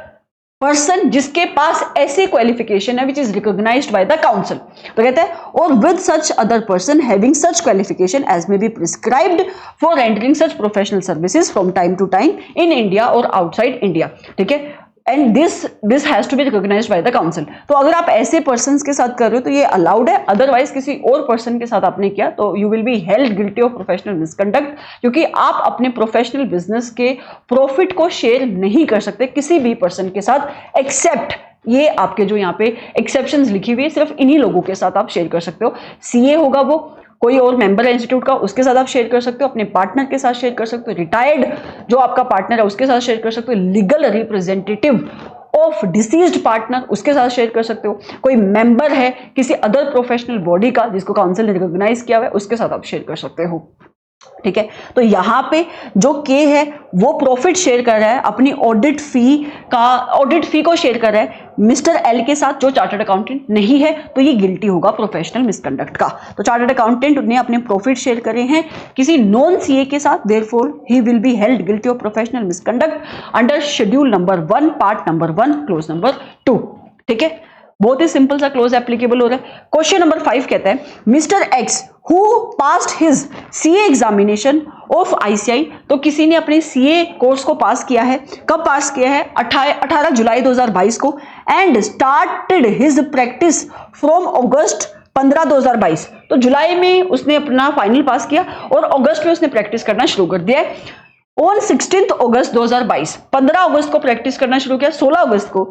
पर्सन जिसके पास ऐसी क्वालिफिकेशन है which is recognised by the council. तो कहते हैं और with such other person having such qualification as may be prescribed for rendering such professional services from time to time in India और outside India, ठीक है? And this has to be recognised by the council. तो अगर आप ऐसे person के साथ कर रहे हो तो ये अलाउड है, अदरवाइज किसी और पर्सन के साथ आपने किया तो you will be held guilty of professional misconduct, क्योंकि आप अपने प्रोफेशनल बिजनेस के प्रॉफिट को शेयर नहीं कर सकते किसी भी पर्सन के साथ, एक्सेप्ट ये आपके जो यहाँ पे एक्सेप्शंस लिखी हुई है, सिर्फ इन्हीं लोगों के साथ आप शेयर कर सकते हो। सीए होगा वो, कोई और मेंबर है इंस्टीट्यूट का, उसके साथ आप शेयर कर सकते हो, अपने पार्टनर के साथ शेयर कर सकते हो, रिटायर्ड जो आपका पार्टनर है उसके साथ शेयर कर सकते हो, legal representative of deceased partner उसके साथ शेयर कर सकते हो, कोई मेंबर है किसी अदर प्रोफेशनल बॉडी का जिसको काउंसिल ने रिकॉग्नाइज किया हुआ है उसके साथ आप शेयर कर सकते हो, ठीक है? तो यहां पे जो के है वो प्रॉफिट शेयर कर रहा है, अपनी ऑडिट फी को शेयर कर रहा है मिस्टर एल के साथ जो चार्टर्ड अकाउंटेंट नहीं है, तो ये गिल्टी होगा प्रोफेशनल मिसकंडक्ट का। तो चार्टर्ड अकाउंटेंट ने अपने प्रॉफिट शेयर करे हैं किसी नॉन सीए के साथ, therefore he will be held guilty of professional misconduct under schedule number 1 part number 1 clause number 2, ठीक है? बहुत ही सिंपल सा क्लोज एप्लीकेबल हो रहा है। क्वेश्चन नंबर 5 कहता है mister x who passed his CA examination of ICI, तो किसी ने अपने सीए कोर्स को पास किया है, कब पास किया है? 18 जुलाई 2022 को, and started his practice from अगस्त 15 2022। तो जुलाई में उसने अपना फाइनल पास किया और अगस्त में उसने प्रैक्टिस करना शुरू कर दिया है। ऑन 16 अगस्त 2022, 15 अगस्त को प्रैक्टिस करना शुरू किया। 16 अगस्त को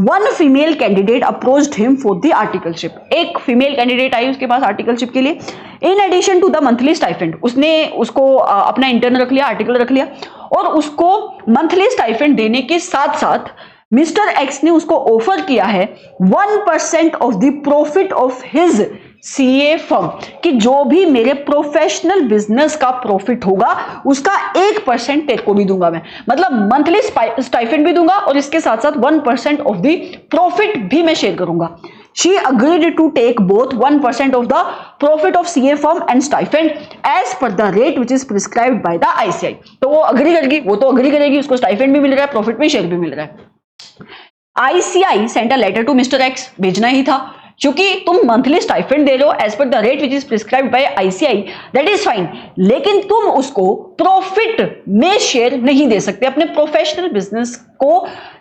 one female candidate approached him for the articleship, एक फीमेल कैंडिडेट आई उसके पास आर्टिकलशिप के लिए। In addition to the monthly stipend, उसने उसको अपना इंटर्न रख लिया, आर्टिकल रख लिया, और उसको मंथली स्टाइफेंड देने के साथ साथ मिस्टर एक्स ने उसको ऑफर किया है 1% of the profit of his CA firm, कि जो भी मेरे प्रोफेशनल बिजनेस का प्रॉफिट होगा उसका 1% तेरे को भी दूंगा मैं, मतलब मंथली स्टाइफेंड भी दूंगा और इसके साथ साथ 1% ऑफ द प्रॉफिट भी मैं शेयर करूंगा। She agreed to take both 1% of the profit of CA firm and stipend as per the rate which is prescribed by the ICI। तो वो अग्री करेगी, वो तो अग्री करेगी, उसको स्टाइफेंड भी मिल रहा है, प्रॉफिट भी शेयर भी मिल रहा है। ICI sent a letter to mister X, भेजना ही था, क्योंकि तुम मंथली स्टाइफेंड दे रहे हो as per the rate which is prescribed by ICI, that is fine, लेकिन तुम उसको प्रॉफिट में शेयर नहीं दे सकते, अपने प्रोफेशनल बिजनेस को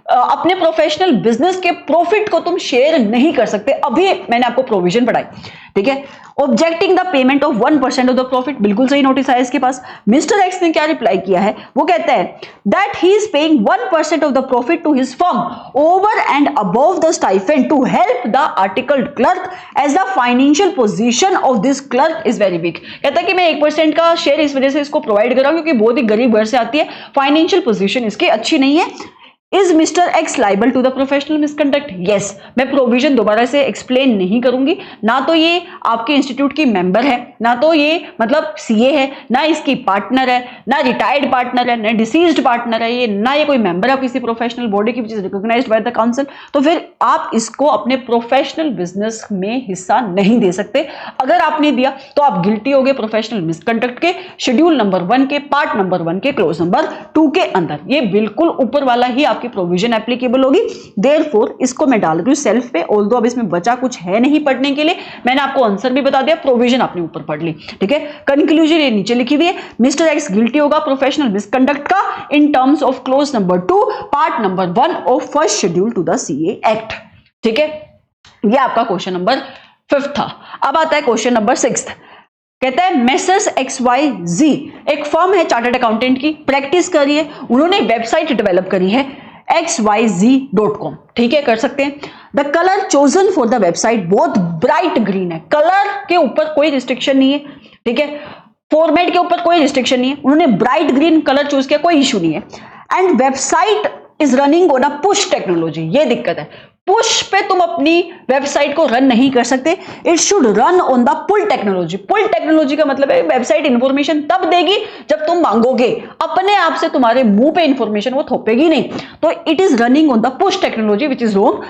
अपने प्रोफेशनल बिजनेस के प्रॉफिट को तुम शेयर नहीं कर सकते। अभी मैंने आपको प्रोविजन पढ़ाई, ठीक है। Objecting the payment of 1% of the profit, बिल्कुल सही नोटिस है इसके पास। मिस्टर एक्स ने क्या रिप्लाई किया है, वो कहता है that he is paying 1% of the profit to his firm over and above the stipend to help the article clerk as the financial position of this clerk is very weak. कहता है कि मैं 1% का शेयर इस वजह से इसको provide कर रहा हूं क्योंकि बहुत ही गरीब घर से आती है, फाइनेंशियल पोजीशन इसकी अच्छी नहीं है। Is mister X liable to the professional misconduct? Yes. मैं प्रोविजन दोबारा से एक्सप्लेन नहीं करूंगी, ना तो ये आपके इंस्टीट्यूट की मेंबर है, ना तो ये मतलब सीए है, ना इसकी पार्टनर है, ना रिटायर्ड पार्टनर है, ना डिसीज्ड पार्टनर है, ये ना ये कोई मेंबर है किसी प्रोफेशनल बॉडी की which is recognised by the council. तो फिर आप इसको अपने प्रोफेशनल बिजनेस में हिस्सा नहीं दे सकते। अगर आपने दिया तो आप गिल्टी हो गए प्रोफेशनल मिसकंडक्ट के शेड्यूल नंबर 1 के पार्ट नंबर 1 के क्लोज नंबर 2 के अंदर। ये बिल्कुल ऊपर वाला ही आपकी प्रोविजन एप्लीकेबल होगी। देयरफॉर इसको मैं डाल रही हूं सेल्फ पे, ऑल्दो अब इसमें बचा कुछ है नहीं पढ़ने के लिए, मैंने आपको आंसर भी बता दिया, प्रोविजन आपने ऊपर पढ़ ली, ठीक है। कंक्लूजन ये नीचे लिखी हुई है, मिस्टर एक्स गिल्टी होगा प्रोफेशनल मिसकंडक्ट का in terms of clause number 2 part number 1 of first schedule to the CA act, ठीक है। ये आपका क्वेश्चन नंबर 5 था। अब आता है क्वेश्चन नंबर 6। कहता है मेसर्स XYZ एक फर्म है चार्टर्ड अकाउंटेंट की, प्रैक्टिस करी है, उन्होंने वेबसाइट डेवलप करी है xyz.com, ठीक है, कर सकते हैं। The colour chosen for the website बहुत ब्राइट ग्रीन है, कलर के ऊपर कोई रिस्ट्रिक्शन नहीं है, ठीक है, फॉर्मेट के ऊपर कोई रिस्ट्रिक्शन नहीं है, उन्होंने ब्राइट ग्रीन कलर चूज किया, कोई इशू नहीं है। And website is running on a push technology, ये दिक्कत है, पुश पे तुम अपनी वेबसाइट को रन नहीं कर सकते, it should run on the pull technology. Pull technology का मतलब है वेबसाइट इंफॉर्मेशन तब देगी जब तुम मांगोगे, अपने आप से तुम्हारे मुंह पे इंफॉर्मेशन वो थोपेगी नहीं। तो it is running on the push technology which is wrong,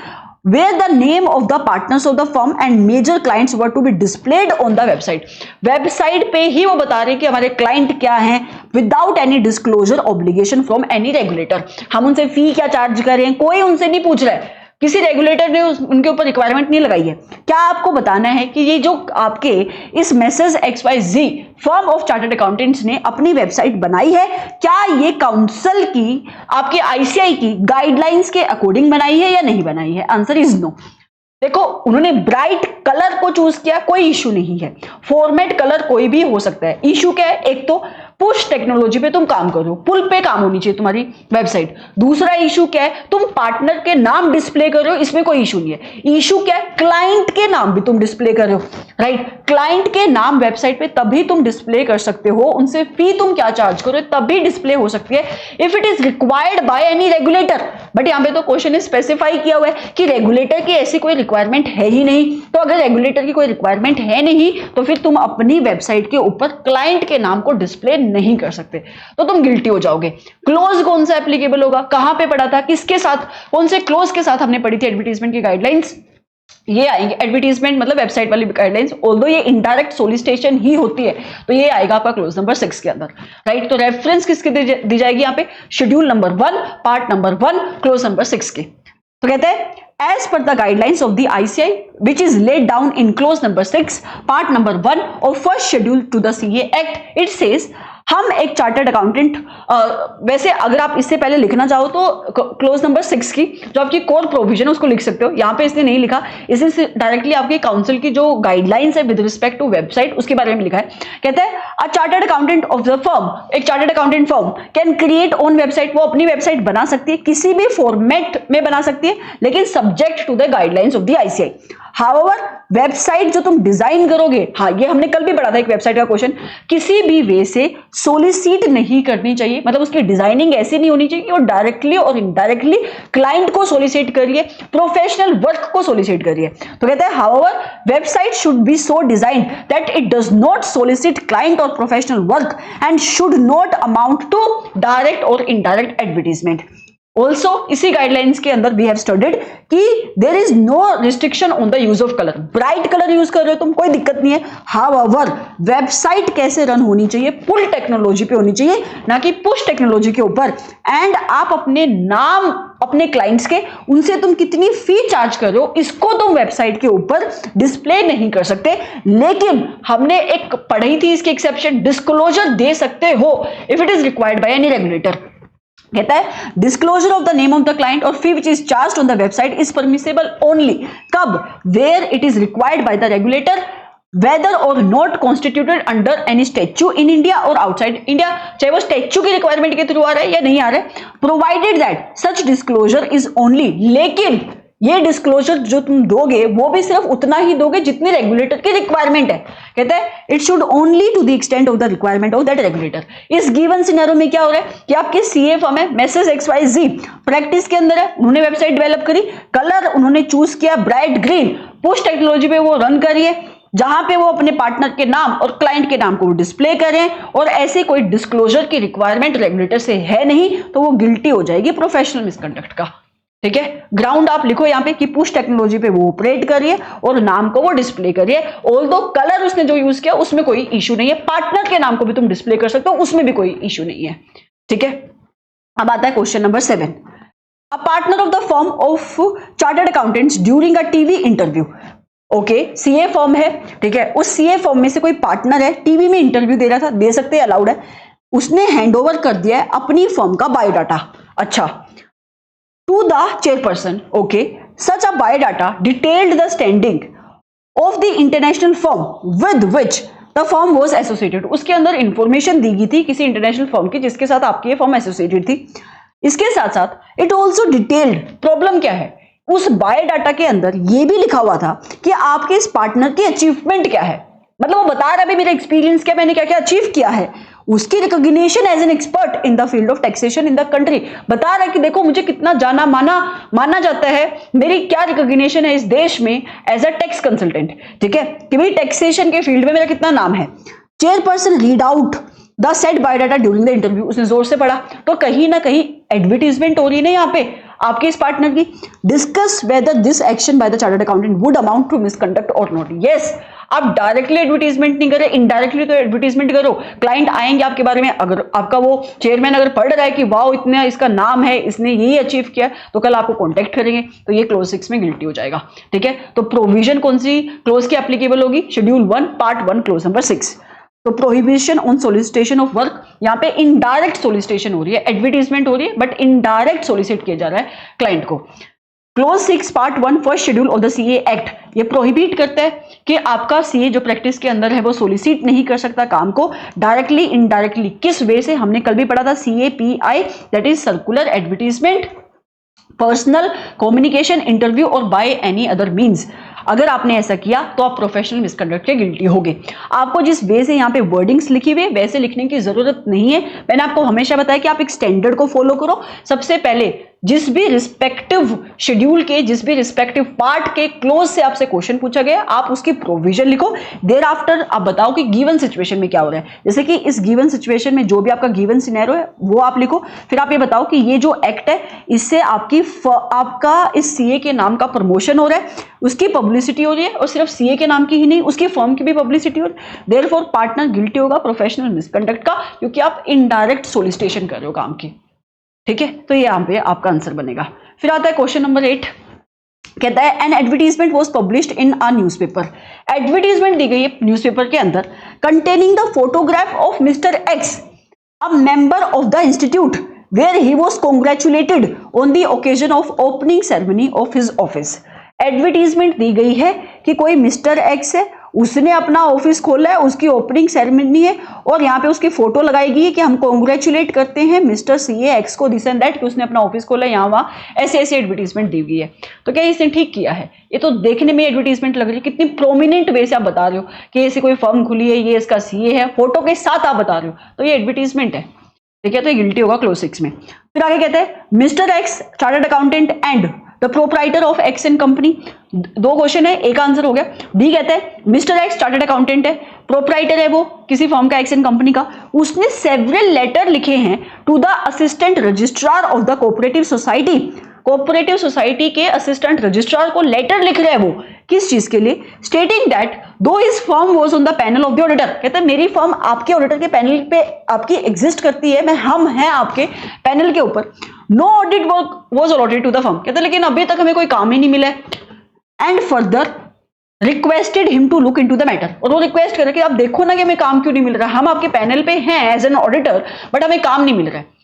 where the name of the partners of the firm and major clients were to be displayed on the website। Website पे ही वो बता रहे कि हमारे client क्या हैं, without any disclosure obligation from any regulator. हम उनसे फी क्या चार्ज कर रहे हैं कोई उनसे नहीं पूछ रहा है, किसी रेगुलेटर ने उनके ऊपर रिक्वायरमेंट नहीं लगाई है। क्या आपको बताना है कि ये जो आपके इस messrs XYZ firm of chartered accountants ने अपनी वेबसाइट बनाई है, क्या ये काउंसिल की आपकी ICAI की गाइडलाइंस के अकॉर्डिंग बनाई है या नहीं बनाई है? Answer is no. देखो उन्होंने ब्राइट कलर को चूज किया, कोई इशू नहीं है, फॉर्मेट कलर कोई भी हो सकता है। इशू क्या है, एक तो पुश टेक्नोलॉजी पे तुम काम कर रहे हो, पुल पे काम होनी चाहिए तुम्हारी वेबसाइट। दूसरा इशू क्या है, तुम पार्टनर के नाम डिस्प्ले कर रहे हो, इसमें कोई इशू नहीं है। इशू क्या है, क्लाइंट के नाम भी तुम डिस्प्ले कर रहे हो, राइट। क्लाइंट के नाम वेबसाइट पे तभी तुम डिस्प्ले कर सकते हो, उनसे फी तुम क्या चार्ज करो तभी डिस्प्ले हो सकती है, if it is required by any regulator. But यहां पे तो क्वेश्चन ने स्पेसिफाई किया हुआ है कि रेगुलेटर की ऐसी कोई रिक्वायरमेंट है ही नहीं। तो अगर रेगुलेटर की कोई रिक्वायरमेंट है नहीं तो फिर तुम अपनी वेबसाइट के ऊपर क्लाइंट के नाम को डिस्प्ले नहीं कर सकते, तो तुम गिल्टी हो जाओगे। क्लोज कौन सा एप्लीकेबल होगा, कहां पे पढ़ा था, किसके साथ, कौन से क्लोज के साथ हमने पढ़ी थी एडवर्टाइजमेंट की गाइडलाइंस? ये आएंगे एडवर्टाइजमेंट मतलब वेबसाइट वाली गाइडलाइंस, ऑल्दो ये इनडायरेक्ट सोलिसिटेशन ही होती है, तो ये आएगा आपका क्लोज नंबर 6 के अंदर, राइट। तो रेफरेंस किसकी दी जाएगी यहाँ पे, schedule number 1 part number 1 clause number 6 के। तो कहते हैं as per the guidelines of the ICAI which is laid down in clause number 6 part number 1 of first schedule to the CA Act, it says हम एक chartered accountant, वैसे अगर आप इससे पहले लिखना चाहो तो क्लोज नंबर 6 की जो आपकी कोर प्रोविजन है उसको लिख सकते हो, यहाँ पे इसने नहीं लिखा, इसने डायरेक्टली आपकी काउंसिल की जो गाइडलाइंस है विद रिस्पेक्ट टू वेबसाइट उसके बारे में लिखा है। कहता है a chartered accountant of the firm, एक chartered accountant firm can create own website, वो अपनी वेबसाइट बना सकती है, किसी भी फॉर्मेट में बना सकती है, लेकिन subject to the guidelines of the ICAI। However website जो तुम डिजाइन करोगे, हाँ ये हमने कल भी पढ़ा था एक वेबसाइट का क्वेश्चन, किसी भी वे से सोलिसिट नहीं करनी चाहिए, मतलब उसकी डिजाइनिंग ऐसी नहीं होनी चाहिए कि वो डायरेक्टली और इनडायरेक्टली क्लाइंट को सोलिसिट करिए, प्रोफेशनल वर्क को सोलिसिट करिए। तो कहते हैं however website should be so designed that it does not solicit client or professional work and should not amount to direct or indirect advertisement. Also इसी guidelines के अंदर वी हैव स्टडीड कि there is no restriction on the use of colour, bright colour use कर रहे हो तुम कोई दिक्कत नहीं है। हाउएवर वेबसाइट कैसे रन होनी चाहिए, पुल टेक्नोलॉजी पे होनी चाहिए, ना कि पुश टेक्नोलॉजी के ऊपर। एंड आप अपने नाम अपने क्लाइंट्स के, उनसे तुम कितनी फी चार्ज कर रहे हो इसको तुम वेबसाइट के ऊपर डिस्प्ले नहीं कर सकते, लेकिन हमने एक पढ़ी थी इसकी एक्सेप्शन, डिस्क्लोजर दे सकते हो if it is required by any regulator. कहता है disclosure of the name of the client or fee which is charge on the website is permissible only कब, where it is required by the regulator, whether or not constituted under any statute in India और outside India, चाहे वो statue की requirement के through आ रहा है या नहीं आ रहा है, provided that such disclosure is only, लेकिन ये डिस्क्लोजर जो तुम दोगे वो भी सिर्फ उतना ही दोगे जितनी रेगुलेटर की रिक्वायरमेंट है। कहता है it should only to the extent of the requirement of that regulator. इस गिवन सिनेरियो में क्या हो रहा है कि आपके सीए फर्म है मैसेज XYZ, प्रैक्टिस के अंदर है, उन्होंने वेबसाइट डेवलप करी, कलर उन्होंने चूज किया ब्राइट ग्रीन, पुश टेक्नोलॉजी पे वो रन करिए जहां पे वो अपने पार्टनर के नाम और क्लाइंट के नाम को डिस्प्ले करें, और ऐसे कोई डिस्क्लोजर की रिक्वायरमेंट रेगुलेटर से है नहीं, तो वो गिल्टी हो जाएगी प्रोफेशनल मिसकंडक्ट का। ठीक है, ग्राउंड आप लिखो यहाँ पे कि पुश टेक्नोलॉजी पे वो ऑपरेट करिए और नाम को वो डिस्प्ले करिए, ऑल्दो कलर उसने जो यूज किया उसमें कोई इशू नहीं है, पार्टनर के नाम को भी तुम डिस्प्ले कर सकते हो, उसमें भी कोई इशू नहीं है। ठीक है, अब आता है question number 7, a partner of the firm of chartered accountants during a TV interview. Okay, CA firm है, ठीक है, उस सीए फर्म में से कोई पार्टनर है, टीवी में इंटरव्यू दे रहा था, दे सकते हैं, अलाउड है, उसने हैंडओवर कर दिया है अपनी फर्म का बायोडाटा, अच्छा, to the chairperson, okay, such a biodata detailed the standing of the international firm with which the firm was associated। उसके अंदर इंफॉर्मेशन दी गई थी किसी इंटरनेशनल फर्म की जिसके साथ आपकी ये फर्म एसोसिएटेड थी। इसके साथ साथ इट ऑल्सो डिटेल्ड, प्रॉब्लम क्या है, उस बायोडाटा के अंदर ये भी लिखा हुआ था कि आपके इस पार्टनर की अचीवमेंट क्या है, मतलब वो बता रहा है मेरा एक्सपीरियंस क्या, मैंने क्या क्या अचीव किया है, उसकी recognition as an expert in the field of taxation in the country, बता रहा है कि देखो मुझे कितना जाना माना जाता है, मेरी क्या रिकॉग्निशन है इस देश में एज अ टैक्स कंसल्टेंट। ठीक है, कि भाई टैक्सेशन के फील्ड में मेरा कितना नाम है। Chairperson read out the set biodata during the interview, उसने जोर से पढ़ा, तो कहीं ना कहीं एडवर्टीजमेंट हो रही है ना यहाँ पे आपके इस पार्टनर की। Discuss whether this action by the chartered accountant would amount to misconduct और नॉट। यस, आप डायरेक्टली एडवर्टीजमेंट नहीं कर रहे, इनडायरेक्टली तो एडवर्टीजमेंट करो, क्लाइंट आएंगे आपके बारे में, अगर आपका वो चेयरमैन अगर पढ़ रहा है कि वाओ इतना इसका नाम है, इसने यही अचीव किया, तो कल आपको कॉन्टेक्ट करेंगे, तो ये क्लोज 6 में गिल्टी हो जाएगा। ठीक है, तो प्रोविजन कौन सी क्लोज की एप्लीकेबल होगी, शेड्यूल 1 पार्ट 1 क्लोज नंबर 6। तो प्रोहिबिशन ऑन सोलिसिटेशन ऑफ वर्क, यहाँ पे इनडायरेक्ट सोलिसिटेशन हो रही है, एडवर्टीजमेंट हो रही है बट इनडायरेक्ट सोलिसिट किया जा रहा है क्लाइंट को। Close 6 part 1 first schedule of the CA act, ये प्रोहिबिट करता है कि आपका सीए जो प्रैक्टिस के अंदर है वो सोलिसिट नहीं कर सकता काम को डायरेक्टली इनडायरेक्टली। किस वे से, हमने कल भी पढ़ा था, CAPI that is circular, advertisement, personal communication, interview और बाय एनी अदर मींस। अगर आपने ऐसा किया तो आप प्रोफेशनल मिसकंडक्ट के गिल्टी होगे। आपको जिस वे से यहाँ पे वर्डिंग्स लिखी हुई वैसे लिखने की जरूरत नहीं है। मैंने आपको हमेशा बताया कि आप एक स्टैंडर्ड को फॉलो करो। सबसे पहले जिस भी रिस्पेक्टिव शेड्यूल के, जिस भी रिस्पेक्टिव पार्ट के क्लोज से आपसे क्वेश्चन पूछा गया, आप उसकी प्रोविजन लिखो। देयर आफ्टर आप बताओ कि गिवन सिचुएशन में क्या हो रहा है, जैसे कि इस गिवन सिचुएशन में जो भी आपका गिवन सिनेरियो है वो आप लिखो। फिर आप ये बताओ कि ये जो एक्ट है इससे आपका इस सीए के नाम का प्रमोशन हो रहा है, उसकी पब्लिसिटी हो रही है, और सिर्फ सीए के नाम की ही नहीं उसकी फर्म की भी पब्लिसिटी हो रही है। देयरफॉर पार्टनर गिल्टी होगा प्रोफेशनल मिसकंडक्ट का, क्योंकि आप इनडायरेक्ट सोलिसिटेशन कर रहे हो काम की। ठीक है, तो ये यहाँ पे आपका आंसर बनेगा। फिर आता है क्वेश्चन नंबर 8, कहता है an advertisement was published in a newspaper. Advertisement दी गई है न्यूज़पेपर के अंदर, containing the photograph of mister X, a member of the institute, where he was congratulated on the occasion of opening ceremony of his office. Advertisement दी गई है कि कोई मिस्टर एक्स है, उसने अपना ऑफिस खोला है, उसकी ओपनिंग सेरेमनी है, और यहाँ पे उसकी फोटो लगाई गई है कि हम कॉन्ग्रेचुलेट करते हैं मिस्टर सीए एक्स को, दिस एंड दैट, कि उसने अपना ऑफिस खोला है, यहाँ वहाँ ऐसे ऐसे एडवर्टीजमेंट दी गई है। तो क्या इसने ठीक किया है? ये तो देखने में एडवर्टीजमेंट लग रही है, कितनी प्रोमिनेंट वे से आप बता रहे हो कि ऐसी कोई फर्म खुली है, ये इसका सीए है, फोटो के साथ आप बता रहे हो, तो ये एडवर्टीजमेंट है। ठीक है, तो ये गिल्टी होगा क्लोज 6 में। फिर आगे कहते हैं mister x chartered accountant and the proprietor of x and company. 2 question है, एक आंसर हो गया। बी कहता है मिस्टर एक्स चार्टर्ड अकाउंटेंट है, प्रोप्राइटर है वो किसी फर्म का, एक्स एंड कंपनी का, उसने सेवरल लेटर लिखे हैं to the assistant registrar of the cooperative society. Cooperative society के असिस्टेंट रजिस्ट्रार को लेटर लिख रहे हैं वो, किस चीज के लिए? Stating that though his firm was on the panel of the auditor, कहते हैं मेरी फर्म आपके ऑडिटर के पैनल पे आपकी एग्जिस्ट करती है, हम हैं आपके पैनल के ऊपर। No audit work was allotted to the firm, कहते हैं लेकिन अभी तक हमें कोई काम ही नहीं मिला है। And further requested him to look into the matter, और वो रिक्वेस्ट करे कि आप देखो ना कि हमें काम क्यों नहीं मिल रहा है, हम आपके पैनल पे हैं एज एन ऑडिटर बट हमें काम नहीं मिल रहा है।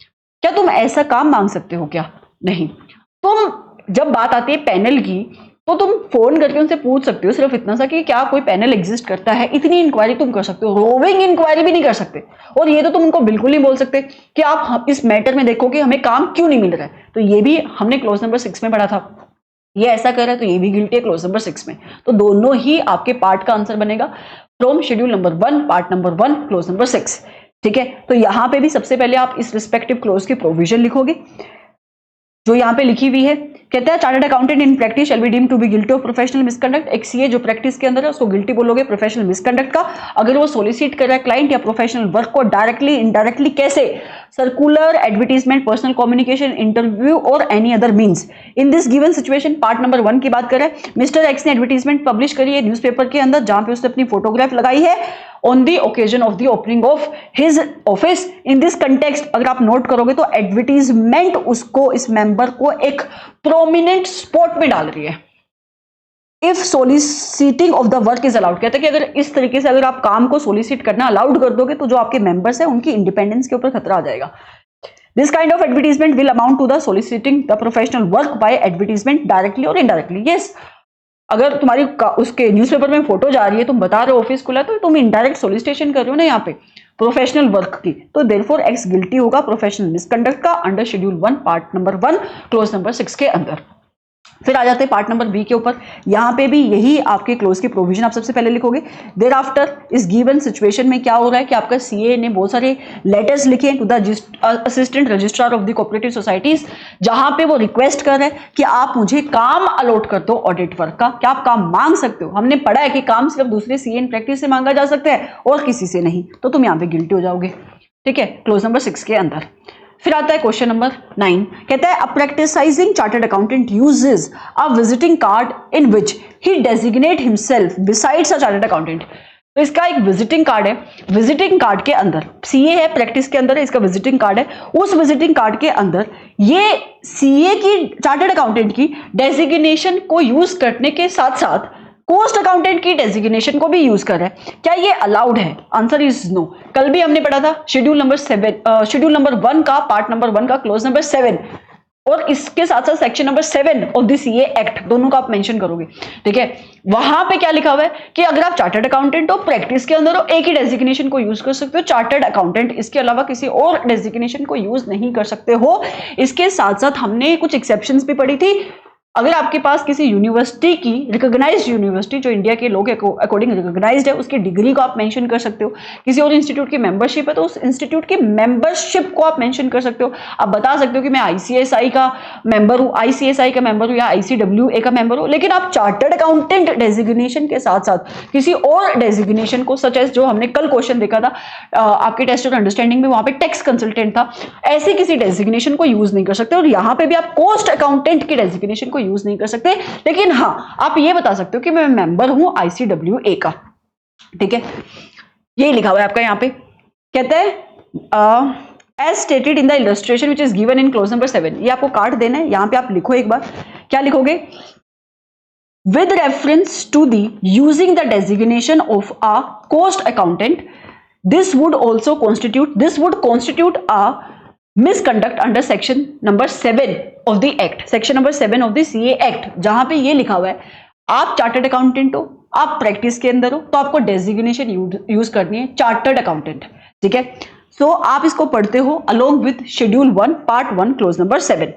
क्या तुम ऐसा काम मांग सकते हो क्या? नहीं। तुम जब बात आती है पैनल की तो तुम फोन करके उनसे पूछ सकते हो सिर्फ इतना सा कि क्या कोई पैनल एग्जिस्ट करता है, इतनी इंक्वायरी तुम कर सकते हो, रोविंग इंक्वायरी भी नहीं कर सकते। और ये तो तुम उनको बिल्कुल नहीं बोल सकते कि आप इस मैटर में देखो कि हमें काम क्यों नहीं मिल रहा है। तो ये भी हमने क्लोज नंबर 6 में पढ़ा था, ये ऐसा कर रहा है तो ये भी गिल्टी है क्लोज नंबर 6 में। तो दोनों ही आपके पार्ट का आंसर बनेगा from schedule number 1 part number 1 clause number 6। ठीक है, तो यहां पे भी सबसे पहले आप इस रिस्पेक्टिव क्लोज की प्रोविजन लिखोगे जो यहां पे लिखी हुई है। कहता है chartered accountant in practice shall be deemed to be guilty of professional misconduct. एक सीए जो प्रैक्टिस के अंदर है उसको गिल्टी बोलोगे प्रोफेशनल मिसकंडक्ट का, अगर वो सोलिसिट कर रहा है क्लाइंट या प्रोफेशनल वर्क को डायरेक्टली इनडायरेक्टली, कैसे? Circular, advertisement, personal communication, interview or any other means. In this given situation part number 1 की बात करें, मिस्टर एक्स ने एडवर्टीजमेंट पब्लिश करी है न्यूज़पेपर के अंदर जहां पे उसने अपनी फोटोग्राफ लगाई है on the occasion of the opening of his office. In this context अगर आप नोट करोगे तो एडवर्टीजमेंट उसको, इस मेंबर को एक प्रोमिनेंट स्पॉट में डाल रही है। If सोलिसिटिंग of the work is allowed, कहते हैं कि अगर इस तरीके से अगर आप काम को सोलिसिट करना अलाउड कर दोगे तो जो आपके मेंबर्स हैं उनकी इंडिपेंडेंस के ऊपर खतरा आ जाएगा। This kind of advertisement will amount to the soliciting the professional work by advertisement directly और इनडायरेक्टली। यस, अगर तुम्हारी उसके न्यूज़पेपर में फोटो जा रही है, तुम बता रहे हो ऑफिस खुला, तो तुम इनडायरेक्ट सोलिसिटेशन कर रहे हो ना यहाँ पे प्रोफेशनल वर्क की, तो देयरफॉर एक्स गिल्टी होगा प्रोफेशनल मिसकंडक्ट का under schedule 1 part number 1 clause number 6 के अंदर। फिर आ जाते हैं पार्ट नंबर बी के ऊपर। यहां पे भी यही आपके क्लोज की प्रोविजन आप सबसे पहले लिखोगे। देयर आफ्टर इस गिवन सिचुएशन में क्या हो रहा है कि आपका सीए ने बहुत सारे लेटर्स लिखे to the assistant registrar of the cooperative societies, जहां पे वो रिक्वेस्ट कर रहे हैं कि आप मुझे काम अलॉट कर दो ऑडिट वर्क का। क्या आप काम मांग सकते हो? हमने पढ़ा है कि काम सिर्फ दूसरे सीए इन प्रैक्टिस से मांगा जा सकता है और किसी से नहीं, तो तुम यहाँ पे गिल्टी हो जाओगे। ठीक है, क्लोज नंबर 6 के अंदर। फिर आता है क्वेश्चन नंबर 9, कहता है a practicising chartered accountant uses a visiting card in which he designate himself besides a chartered accountant. तो इसका एक विजिटिंग कार्ड है, विजिटिंग कार्ड के अंदर सीए है, प्रैक्टिस के अंदर है, इसका विजिटिंग कार्ड है। उस विजिटिंग कार्ड के अंदर ये सीए की, चार्टर्ड अकाउंटेंट की डेजिग्नेशन को यूज करने के साथ साथ कोस्ट अकाउंटेंट की डेजिग्नेशन को भी यूज कर रहा है। क्या ये अलाउड है? Answer is no. कल भी हमने पढ़ा था शेड्यूल नंबर 1 का पार्ट नंबर 1 का क्लोज नंबर 7 और इसके साथ साथ section number 7 of the CA act, दोनों का आप मेंशन करोगे। ठीक है, वहां पे क्या लिखा हुआ है कि अगर आप चार्टर्ड अकाउंटेंट हो, प्रैक्टिस के अंदर हो, एक ही डेजिग्नेशन को यूज कर सकते हो चार्टर्ड अकाउंटेंट, इसके अलावा किसी और डेजिग्नेशन को यूज नहीं कर सकते हो। इसके साथ साथ हमने कुछ एक्सेप्शंस भी पढ़ी थी। अगर आपके पास किसी यूनिवर्सिटी की, रिकॉग्नाइज्ड यूनिवर्सिटी जो इंडिया के लोग अकॉर्डिंग रिकॉग्नाइज्ड है, उसकी डिग्री को आप मेंशन कर सकते हो। किसी और इंस्टीट्यूट की मेंबरशिप है तो उस इंस्टीट्यूट की मेंबरशिप को आप मेंशन कर सकते हो। आप बता सकते हो कि मैं आईसीएसआई का मेंबर हूं, आईसीएसआई का मेंबर हूं या आईसीडब्ल्यूए का मेंबर हूं। लेकिन आप चार्टर्ड अकाउंटेंट डेजिग्नेशन के साथ साथ किसी और डेजिग्नेशन को, सच एज जो हमने कल क्वेश्चन देखा था आपके टेस्ट और अंडरस्टैंडिंग में, वहां पे टैक्स कंसल्टेंट था, ऐसे किसी डेजिग्नेशन को यूज नहीं कर सकते। और यहां पे भी आप कोस्ट अकाउंटेंट की डेजिग्नेशन को यूज नहीं कर सकते। लेकिन हां, आप ये बता सकते हो कि मैं मेंबर हूं आईसीडब्ल्यूए का। ठीक है, ये लिखा हुआ है आपका यहां पे। कहते हैं as stated in the illustration which is given in clause number 7। ये आपको कार्ड देना है, यहां पे आप लिखो एक बार। क्या लिखोगे? With reference to the using the designation of a cost accountant, this would constitute a misconduct under section number 7 of the act, section number 7 of the CA act, जहां पे ये लिखा हुआ है आप चार्टर्ड अकाउंटेंट हो, आप प्रैक्टिस के अंदर हो, तो आपको डेजिग्नेशन यूज करनी है चार्टर्ड अकाउंटेंट। ठीक है, सो आप इसको पढ़ते हो along with schedule 1 part 1 clause number 7।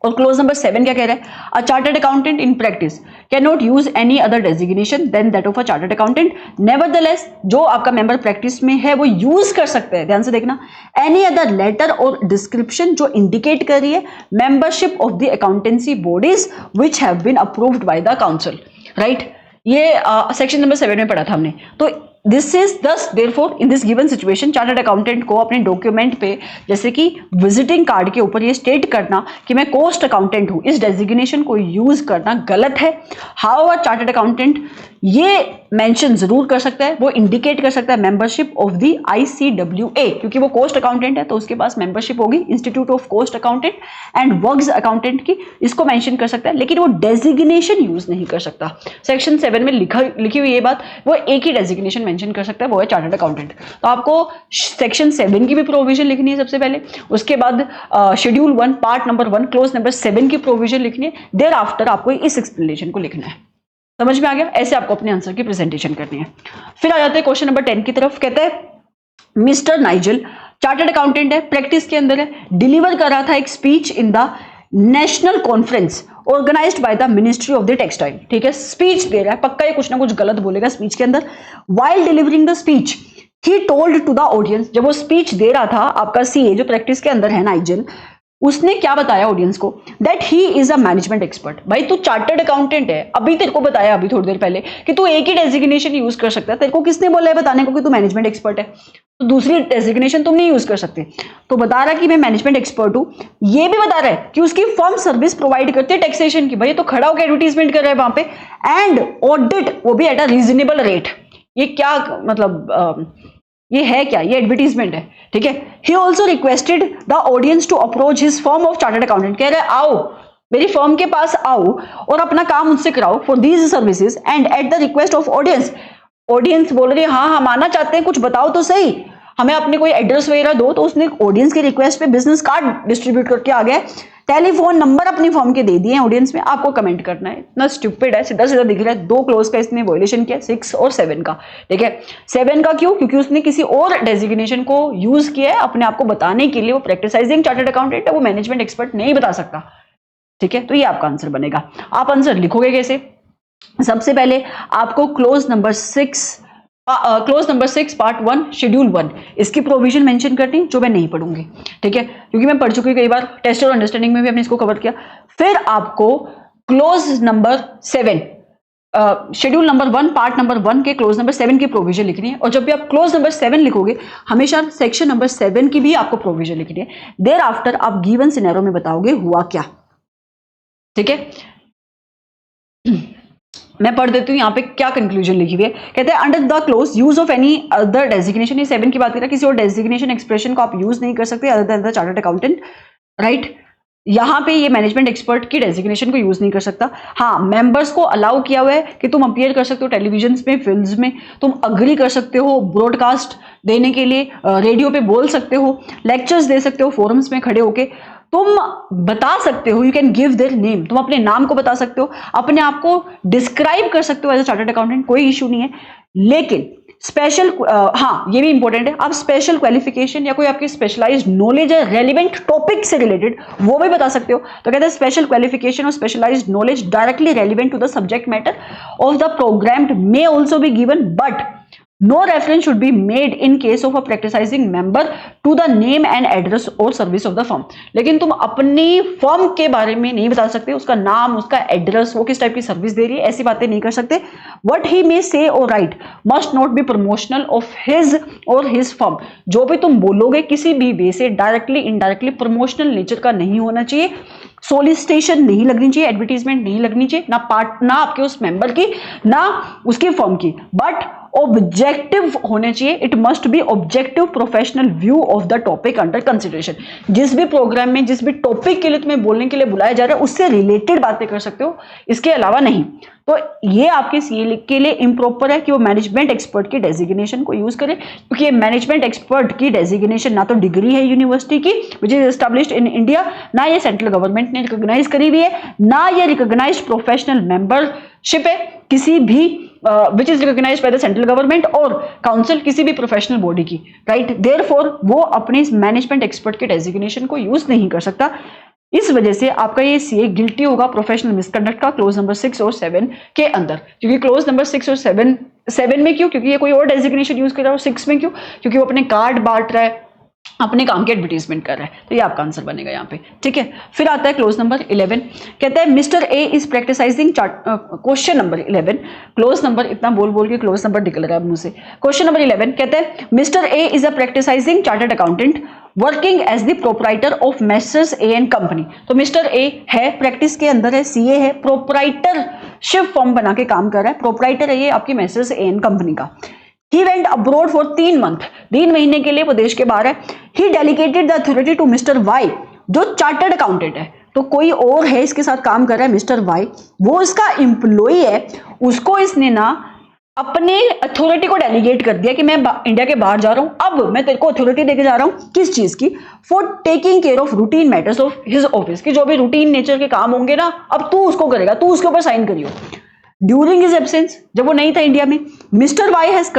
और क्लोज नंबर 7 क्या कह रहा है? A chartered accountant in practice can not use any other designation than that of a chartered accountant. Nevertheless, जो आपका मेंबर प्रैक्टिस में है वो यूज कर सकते हैं, ध्यान से देखना, एनी अदर लेटर और डिस्क्रिप्शन जो इंडिकेट कर रही है membership of the accountancy bodies which have been approved by the council. Right, ये सेक्शन नंबर 7 में पढ़ा था हमने। तो this is thus therefore in this given situation chartered accountant को अपने डॉक्यूमेंट पे, जैसे कि विजिटिंग कार्ड के ऊपर ये स्टेट करना कि मैं कोस्ट अकाउंटेंट हूं, इस डेजिग्नेशन को यूज करना गलत है। हाउएवर चार्टर्ड अकाउंटेंट ये मेंशन जरूर कर सकता है, वो इंडिकेट कर सकता है मेंबरशिप ऑफ द ICWA, क्योंकि वो कोस्ट अकाउंटेंट है तो उसके पास मेंबरशिप होगी institute of cost accountant and works accountant की, इसको मेंशन कर सकता है, लेकिन वो डेजिग्नेशन यूज नहीं कर सकता। सेक्शन 7 में लिखी हुई ये बात, वो एक ही डेजिग्नेशन मेंशन कर सकता है, वो है चार्टर्ड अकाउंटेंट। तो आपको सेक्शन 7 की भी प्रोविजन लिखनी है सबसे पहले, उसके बाद schedule 1 part number 1 clause number 7 की प्रोविजन लिखनी है, देयर आफ्टर आपको इस एक्सप्लेनेशन को लिखना है। समझ में आ गया? ऐसे आपको अपने आंसर की प्रेजेंटेशन करनी है। फिर आ जाते हैं क्वेश्चन नंबर 10 की तरफ। कहते हैं मिस्टर नाइजल चार्टर्ड अकाउंटेंट है, प्रैक्टिस के अंदर है, डिलीवर कर रहा था एक speech in the national conference organised by the ministry of the textile. ठीक है, स्पीच दे रहा है, पक्का ये कुछ ना कुछ गलत बोलेगा स्पीच के अंदर। While delivering the speech he told to the audience, जब वो स्पीच दे रहा था आपका सीए जो प्रैक्टिस के अंदर है नाइजल, उसने क्या बताया ऑडियंस को, that he is a management expert. भाई तू चार्टर्ड अकाउंटेंट है, अभी तेरे को बताया अभी थोड़ी देर पहले कि तू एक ही डेजिग्नेशन यूज कर सकता है, तेरे को किसने बोला है बताने को कि तू मैनेजमेंट एक्सपर्ट है, तो दूसरी डेजिग्नेशन तुम नहीं यूज कर सकते। तो बता रहा है कि मैं मैनेजमेंट एक्सपर्ट हूं, ये भी बता रहा है कि उसकी फर्म सर्विस प्रोवाइड करती है टैक्सेशन की। भाई तो खड़ा होकर एडवर्टीजमेंट कर रहा है वहां पे, एंड ऑडिट वो भी एट अ रीजनेबल रेट। ये क्या मतलब ये है क्या? ये एडवर्टीजमेंट है। ठीक है, he also requested the audience to approach his firm of chartered accountant. कह रहे हैं आओ मेरी फर्म के पास आओ और अपना काम मुझसे कराओ for these services and at the request of audience. Audience बोल रही है हाँ हम आना चाहते हैं, कुछ बताओ तो सही, हमें अपने कोई एड्रेस वगैरह दो। तो उसने ऑडियंस के रिक्वेस्ट पे बिजनेस कार्ड डिस्ट्रीब्यूट करके आ गया, टेलीफोन नंबर अपनी फॉर्म के दे दिए ऑडियंस में, आपको कमेंट करना है। इतना स्टूपिड है, सीधा सीधा दिख रहा है। 2 क्लोज का इसने वॉयलेशन किया, 6 और 7 का। ठीक है, 7 का क्यों? क्योंकि उसने किसी और डेजिग्नेशन को यूज किया है अपने आप को बताने के लिए। वो प्रैक्टिसाइजिंग चार्टर्ड अकाउंटेंट है, वो मैनेजमेंट एक्सपर्ट नहीं बता सकता। ठीक है, तो ये आपका आंसर बनेगा। आप आंसर लिखोगे कैसे? सबसे पहले आपको क्लोज नंबर 6 पार्ट 1 शेड्यूल 1 इसकी प्रोविजन मेंशन करनी, जो मैं नहीं पढ़ूंगी। ठीक है, क्योंकि मैं पढ़ चुकी कई बार, टेस्ट और अंडरस्टैंडिंग में भी हमने इसको कवर किया। फिर आपको close number 7 schedule number 1 part number 1 के क्लोज नंबर 7 की प्रोविजन लिखनी है। और जब भी आप क्लोज नंबर 7 लिखोगे हमेशा सेक्शन नंबर 7 की भी आपको प्रोविजन लिखनी है। देयर आफ्टर आप गिवन सिनेरियो में बताओगे हुआ क्या। ठीक है, मैं पढ़ देती हूँ यहाँ पे क्या कंक्लूजन लिखी हुई है। कहते हैं under the close use of any other designation, ये 7 की बात कर रहा है, किसी और डेजिग्नेशन एक्सप्रेशन को आप यूज नहीं कर सकते other than the chartered accountant. Right, यहाँ पे ये मैनेजमेंट एक्सपर्ट की डेजिग्नेशन को यूज नहीं कर सकता। हाँ, मेंबर्स को अलाउ किया हुआ है कि तुम अपीयर कर सकते हो टेलीविजन में, फिल्म्स में, तुम अग्री कर सकते हो ब्रॉडकास्ट देने के लिए, रेडियो पे बोल सकते हो, लेक्चर्स दे सकते हो फोरम्स में खड़े होके, तुम बता सकते हो, you can give their name, तुम अपने नाम को बता सकते हो, अपने आप को डिस्क्राइब कर सकते हो एज अ चार्टर्ड अकाउंटेंट, कोई इशू नहीं है। लेकिन स्पेशल हाँ ये भी इंपॉर्टेंट है, आप स्पेशल क्वालिफिकेशन या कोई आपकी स्पेशलाइज्ड नॉलेज है रेलिवेंट टॉपिक से रिलेटेड वो भी बता सकते हो। तो कहते हैं स्पेशल क्वालिफिकेशन और specialised knowledge directly relevant to the subject matter of the programme may also be given, but no reference should be made in case of a practicing member to the name and address or service of the firm। लेकिन तुम अपनी firm के बारे में नहीं बता सकते, उसका नाम, उसका एड्रेस, वो किस टाइप की सर्विस दे रही है, ऐसी बातें नहीं कर सकते। What he may say or write must not be promotional of his or his firm। जो भी तुम बोलोगे किसी भी वे से डायरेक्टली इनडायरेक्टली प्रमोशनल नेचर का नहीं होना चाहिए, सोलिसिटेशन नहीं लगनी चाहिए, एडवर्टीजमेंट नहीं लगनी चाहिए, ना आपके उस मेंबर की ना उसकी फर्म की, बट ऑब्जेक्टिव होने चाहिए। It must be objective professional view of the topic under consideration. जिस भी प्रोग्राम में जिस भी टॉपिक के लिए तुम्हें बोलने के लिए बुलाया जा रहा है उससे रिलेटेड बातें कर सकते हो, इसके अलावा नहीं। तो ये आपके सीए के लिए इम्प्रॉपर है कि वो मैनेजमेंट एक्सपर्ट की डेजिग्नेशन को यूज करें, क्योंकि ये मैनेजमेंट एक्सपर्ट की डेजिग्नेशन ना तो डिग्री है यूनिवर्सिटी की which is established in India, ना ये सेंट्रल गवर्नमेंट ने रिकॉग्नाइज करी हुई है, ना ये रिकॉग्नाइज्ड प्रोफेशनल मेंबरशिप है किसी भी which is recognised by the central government और काउंसिल, किसी भी प्रोफेशनल बॉडी की। राइट, देयरफॉर वो अपने मैनेजमेंट एक्सपर्ट के डेजिग्नेशन को यूज नहीं कर सकता। इस वजह से आपका ये सीए गिल्टी होगा प्रोफेशनल मिसकंडक्ट का क्लोज नंबर 6 और 7 के अंदर। क्योंकि क्लोज नंबर 6 और 7 में क्यों? क्योंकि ये कोई और डेजिग्नेशन यूज कर रहा है। 6 में क्यों? क्योंकि वो अपने कार्ड बांट रहा है, अपने काम की एडवर्टीजमेंट कर रहा है। तो ये आपका आंसर बनेगा यहाँ पे। ठीक है, फिर आता है क्लोज नंबर 11। कहता है mister A is practicising question number 11। Clause number इतना बोल बोल के क्लोज नंबर निकल रहा है मुंह से। क्वेश्चन नंबर 11 कहते हैं mister A is a practicising chartered accountant working as the proprietor of messrs A and company. तो मिस्टर ए है, प्रैक्टिस के अंदर है, सीए है, प्रोपराइटर शिप फॉर्म बना के काम कर रहा है, प्रोप्राइटर है ये आपकी मेसर्स एन कंपनी का। He went abroad for 3 month, 3 महीने के लिए वो देश के बाहर है। He delegated the authority to Mr. Y, जो चार्टर्ड अकाउंटेंट है, तो कोई और है इसके साथ काम कर रहा है, मिस्टर वाई, वो इसका एम्प्लॉई है, उसको इसने ना अपने अथॉरिटी को डेलीगेट कर दिया कि मैं इंडिया के बाहर जा रहा हूं, अब मैं तेरे को अथॉरिटी देके जा रहा हूं किस चीज की, for taking care of routine matters of his office, की जो भी रूटीन नेचर के काम होंगे ना अब तू उसको करेगा, तू उसके ऊपर साइन करियो। ड्यूरिंग हिज एब्सेंस, जब वो नहीं था इंडिया में, mister Y has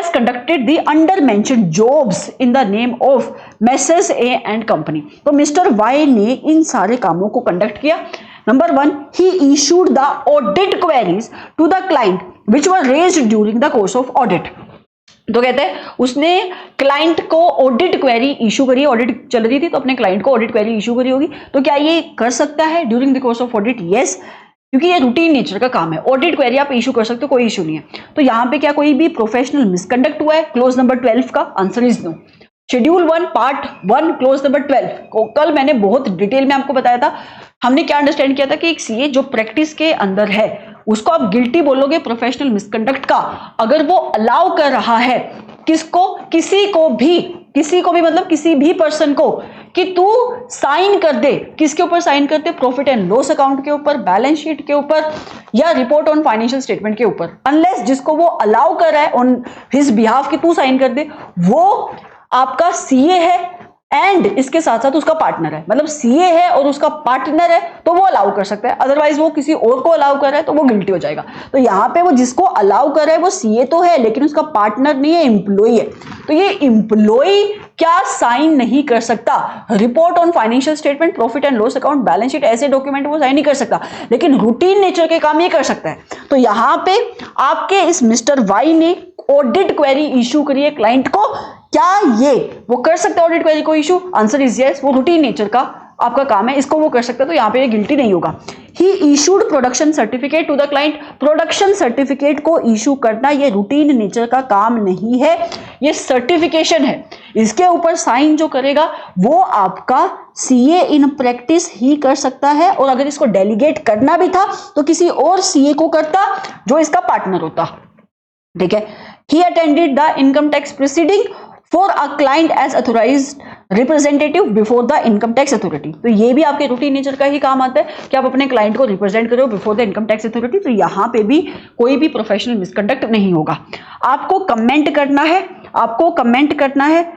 conducted the under mentioned jobs in the name of messrs A and company. तो मिस्टर वाई ने इन सारे कामों को कंडक्ट किया। Number 1, he issued the audit queries to the client which were raised during the course of audit. तो कहते हैं उसने क्लाइंट को ऑडिट क्वेरी इशू करी, ऑडिट चल रही थी तो अपने क्लाइंट को ऑडिट क्वेरी इशू करी होगी। तो क्या ये कर सकता है during the course of audit? Yes, क्योंकि ये रूटीन नेचर का काम है, ऑडिट क्वेरी आप इशू कर सकते हो, कोई इशू नहीं है। तो यहाँ पे क्या कोई भी प्रोफेशनल मिसकंडक्ट हुआ है? क्लोज नंबर 12 का answer is no. Schedule 1 part 1 clause number 12 को कल मैंने बहुत डिटेल में आपको बताया था। हमने क्या अंडरस्टैंड किया था कि एक सीए जो प्रैक्टिस के अंदर है उसको आप गिल्टी बोलोगे प्रोफेशनल मिसकंडक्ट का, अगर वो अलाउ कर रहा है किसको, किसी को भी मतलब किसी भी पर्सन को कि तू साइन कर दे, किसके ऊपर साइन करते? प्रॉफिट एंड लॉस अकाउंट के ऊपर, बैलेंस शीट के ऊपर या रिपोर्ट ऑन फाइनेंशियल स्टेटमेंट के ऊपर, अनलेस जिसको वो अलाउ कर रहा है ऑन हिज बिहाफ कि तू साइन कर दे वो आपका सीए है एंड इसके साथ साथ उसका पार्टनर है, मतलब सीए है और उसका पार्टनर है तो वो अलाउ कर सकता है, अदरवाइज वो किसी और को अलाउ कर रहा है तो वो गिल्टी हो जाएगा। तो यहाँ पे वो जिसको अलाउ कर रहा है वो सीए तो है लेकिन उसका पार्टनर नहीं है, एम्प्लॉई है। तो ये एम्प्लॉई क्या साइन नहीं कर सकता? Report on financial statement, profit and loss account, balance sheet, ऐसे डॉक्यूमेंट वो साइन नहीं कर सकता, लेकिन रूटीन नेचर के काम ये कर सकता है। तो यहाँ पे आपके इस मिस्टर वाई ने ऑडिट क्वेरी इशू करी है क्लाइंट को, क्या ये वो कर सकते हैं ऑडिट क्वेरी को इशू? आंसर इज यस, वो रूटीन नेचर का आपका काम है, इसको वो कर सकता है, तो यहाँ पे ये गिल्टी नहीं होगा। He issued production certificate to the client, production certificate को इशू करना ये रूटीन नेचर का काम नहीं है, ये सर्टिफिकेशन है, इसके ऊपर साइन जो करेगा वो आपका सीए इन प्रैक्टिस ही कर सकता है, और अगर इसको डेलीगेट करना भी था तो किसी और सीए को करता जो इसका पार्टनर होता। ठीक है, he attended the income tax proceeding for a client as authorized representative before the income tax authority। तो ये भी आपके रूटीन नेचर का ही काम आता है कि आप अपने क्लाइंट को रिप्रेजेंट करो before the income tax authority. तो यहाँ पे भी कोई भी प्रोफेशनल मिसकंडक्ट नहीं होगा। आपको कमेंट करना है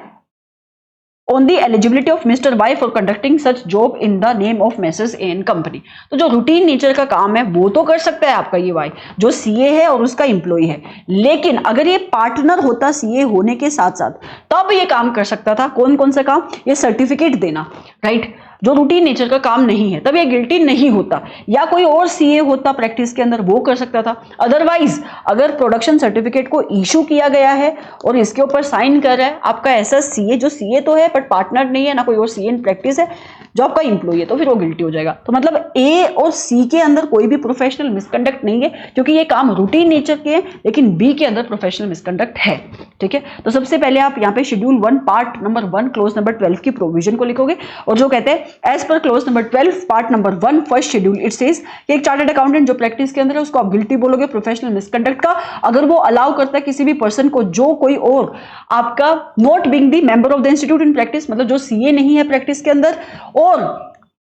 on the eligibility of Mr. Y for conducting such job in the name of Messrs. A and Company। तो जो रूटीन नेचर का काम है वो तो कर सकता है आपका ये वाई जो सीए है और उसका एम्प्लॉय है, लेकिन अगर ये पार्टनर होता सीए होने के साथ साथ तब ये काम कर सकता था। कौन कौन सा काम? ये सर्टिफिकेट देना, राइट, जो रूटीन नेचर का काम नहीं है, तब ये गिल्टी नहीं होता। या कोई और सीए होता प्रैक्टिस के अंदर, वो कर सकता था। अदरवाइज अगर प्रोडक्शन सर्टिफिकेट को इशू किया गया है और इसके ऊपर साइन कर रहा है आपका ऐसा सीए जो सीए तो है बट पार्टनर नहीं है, ना कोई और सीए इन प्रैक्टिस है, जो आपका इंप्लॉय है, तो फिर वो गिल्टी हो जाएगा। तो मतलब ए और सी के अंदर कोई भी प्रोफेशनल मिसकंडक्ट नहीं है क्योंकि ये काम रूटीन नेचर के है, लेकिन बी के अंदर प्रोफेशनल मिसकंडक्ट है। ठीक है, तो सबसे पहले आप यहाँ पे schedule 1 part number 1 clause number 12 की प्रोविजन को लिखोगे, और जो कहते हैं as per clause number 12 part number 1 first schedule it says कि एक चार्टर्ड अकाउंटेंट जो प्रैक्टिस के अंदर है उसको आप गिल्टी बोलोगे प्रोफेशनल मिसकंडक्ट का, अगर वो अलाउ करता है किसी भी पर्सन को जो कोई और आपका not being the member of the institute in practice, मतलब जो सीए नहीं है प्रैक्टिस के अंदर, और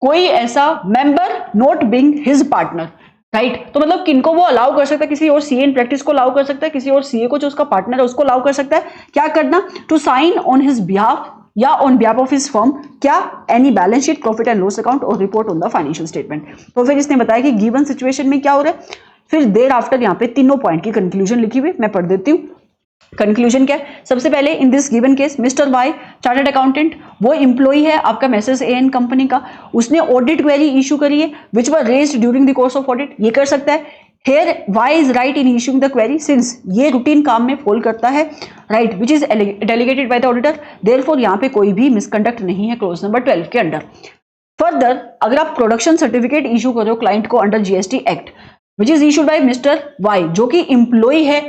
कोई ऐसा member not being his partner, right. तो मतलब किनको वो अलाउ कर सकता है, किसी और सीए इन प्रैक्टिस को अलाउ कर सकता है, किसी और सीए को जो उसका पार्टनर है उसको अलाउ कर सकता है। क्या करना? To sign on his behalf या on behalf of his firm, क्या? Any balance sheet, profit and loss account or report on the financial statement. तो फिर इसने बताया कि गिवन सिचुएशन में क्या हो रहा है, फिर देर आफ्टर यहाँ पे तीनों पॉइंट की कंक्लूजन लिखी हुई, मैं पढ़ देती हूँ। कंक्लूजन क्या है? सबसे पहले in this given case mister Y chartered accountant, वो एम्प्लॉई है आपका मेसर्स ए एन कंपनी का, उसने ऑडिट क्वेरी इशू करी है which were raised during the course of audit, ये कर सकता है। Here Y is right in issuing the query since ये रूटीन काम में फॉल करता है, right, which is delegated by the auditor, therefore यहाँ पे कोई भी मिसकंडक्ट नहीं है क्लोज नंबर 12 के अंडर। फर्दर अगर आप प्रोडक्शन सर्टिफिकेट इशू करो क्लाइंट को under GST act which is issued by mister Y जो कि एम्प्लॉय है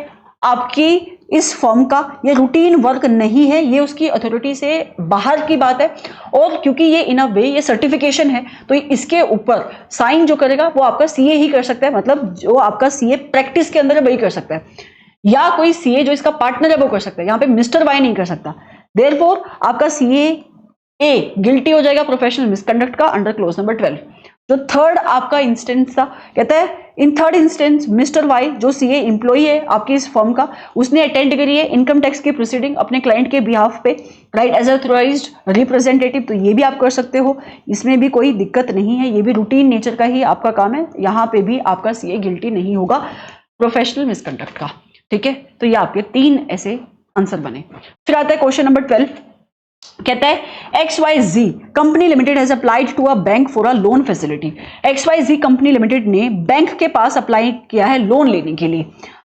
आपकी इस फर्म का ये रूटीन वर्क नहीं है, ये उसकी अथॉरिटी से बाहर की बात है, और क्योंकि ये इन अ वे ये सर्टिफिकेशन है, तो इसके ऊपर साइन जो करेगा वो आपका सीए ही कर सकता है, मतलब जो आपका सीए प्रैक्टिस के अंदर है वही कर सकता है, या कोई सीए जो इसका पार्टनर है वो कर सकता है, यहाँ पे मिस्टर वाई नहीं कर सकता। देयरफॉर आपका सीए ए गिल्टी हो जाएगा प्रोफेशनल मिसकंडक्ट का अंडर क्लोज नंबर 12। जो थर्ड आपका इंस्टेंस था, कहता है in third instance mister Y जो सीए एम्प्लॉई है आपकी इस फर्म का, उसने अटेंड करी है इनकम टैक्स की प्रोसीडिंग अपने क्लाइंट के बिहाफ पे, राइट, एज ऑथराइज्ड रिप्रेजेंटेटिव, तो ये भी आप कर सकते हो, इसमें भी कोई दिक्कत नहीं है, ये भी रूटीन नेचर का ही आपका काम है, यहाँ पे भी आपका सीए गिल्टी नहीं होगा प्रोफेशनल मिसकंडक्ट का, ठीक है। तो ये आपके 3 ऐसे आंसर बने। फिर आता है क्वेश्चन नंबर 12, कहता है XYZ company limited has applied to a bank for a loan facility. XYZ company limited ने बैंक के पास अप्लाई किया है लोन लेने के लिए।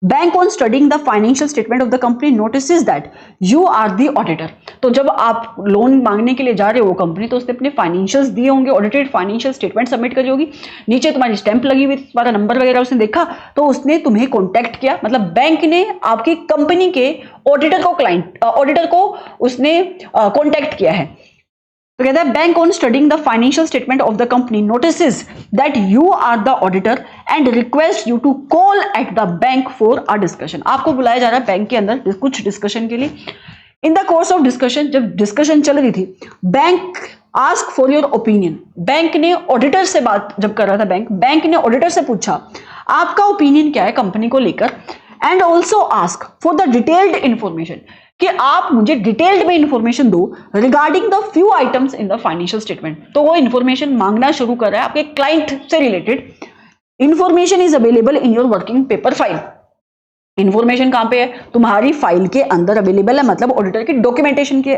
Bank on studying the financial statement of the company notices that you are the auditor. तो जब आप लोन मांगने के लिए जा रहे हो कंपनी, तो उसने अपने फाइनेंशियल्स दिए होंगे, ऑडिटेड फाइनेंशियल स्टेटमेंट सबमिट करी होगी, नीचे तुम्हारी स्टैंप लगी हुई, तुम्हारा नंबर वगैरह उसने देखा, तो उसने तुम्हें कॉन्टैक्ट किया, मतलब बैंक ने आपकी कंपनी के ऑडिटर को उसने कॉन्टैक्ट किया है। तो कहता है bank on studying the financial statement of the company notices that you are the auditor and request you to call at the bank for a discussion. आपको बुलाया जा रहा है बैंक के अंदर कुछ डिस्कशन के लिए। इन द कोर्स ऑफ डिस्कशन, जब डिस्कशन चल रही थी, bank ask for your opinion. Bank ने ऑडिटर से बात जब कर रहा था, बैंक ने ऑडिटर से पूछा आपका ओपिनियन क्या है कंपनी को लेकर, and also ask for the detailed information, कि आप मुझे डिटेल्ड में इंफॉर्मेशन दो regarding the few items in the financial statement. तो वो इंफॉर्मेशन मांगना शुरू कर रहा है आपके क्लाइंट से related. Information is available in your working paper file. Information कहां पे है? तुम्हारी फाइल के अंदर अवेलेबल है, मतलब ऑडिटर की डॉक्यूमेंटेशन के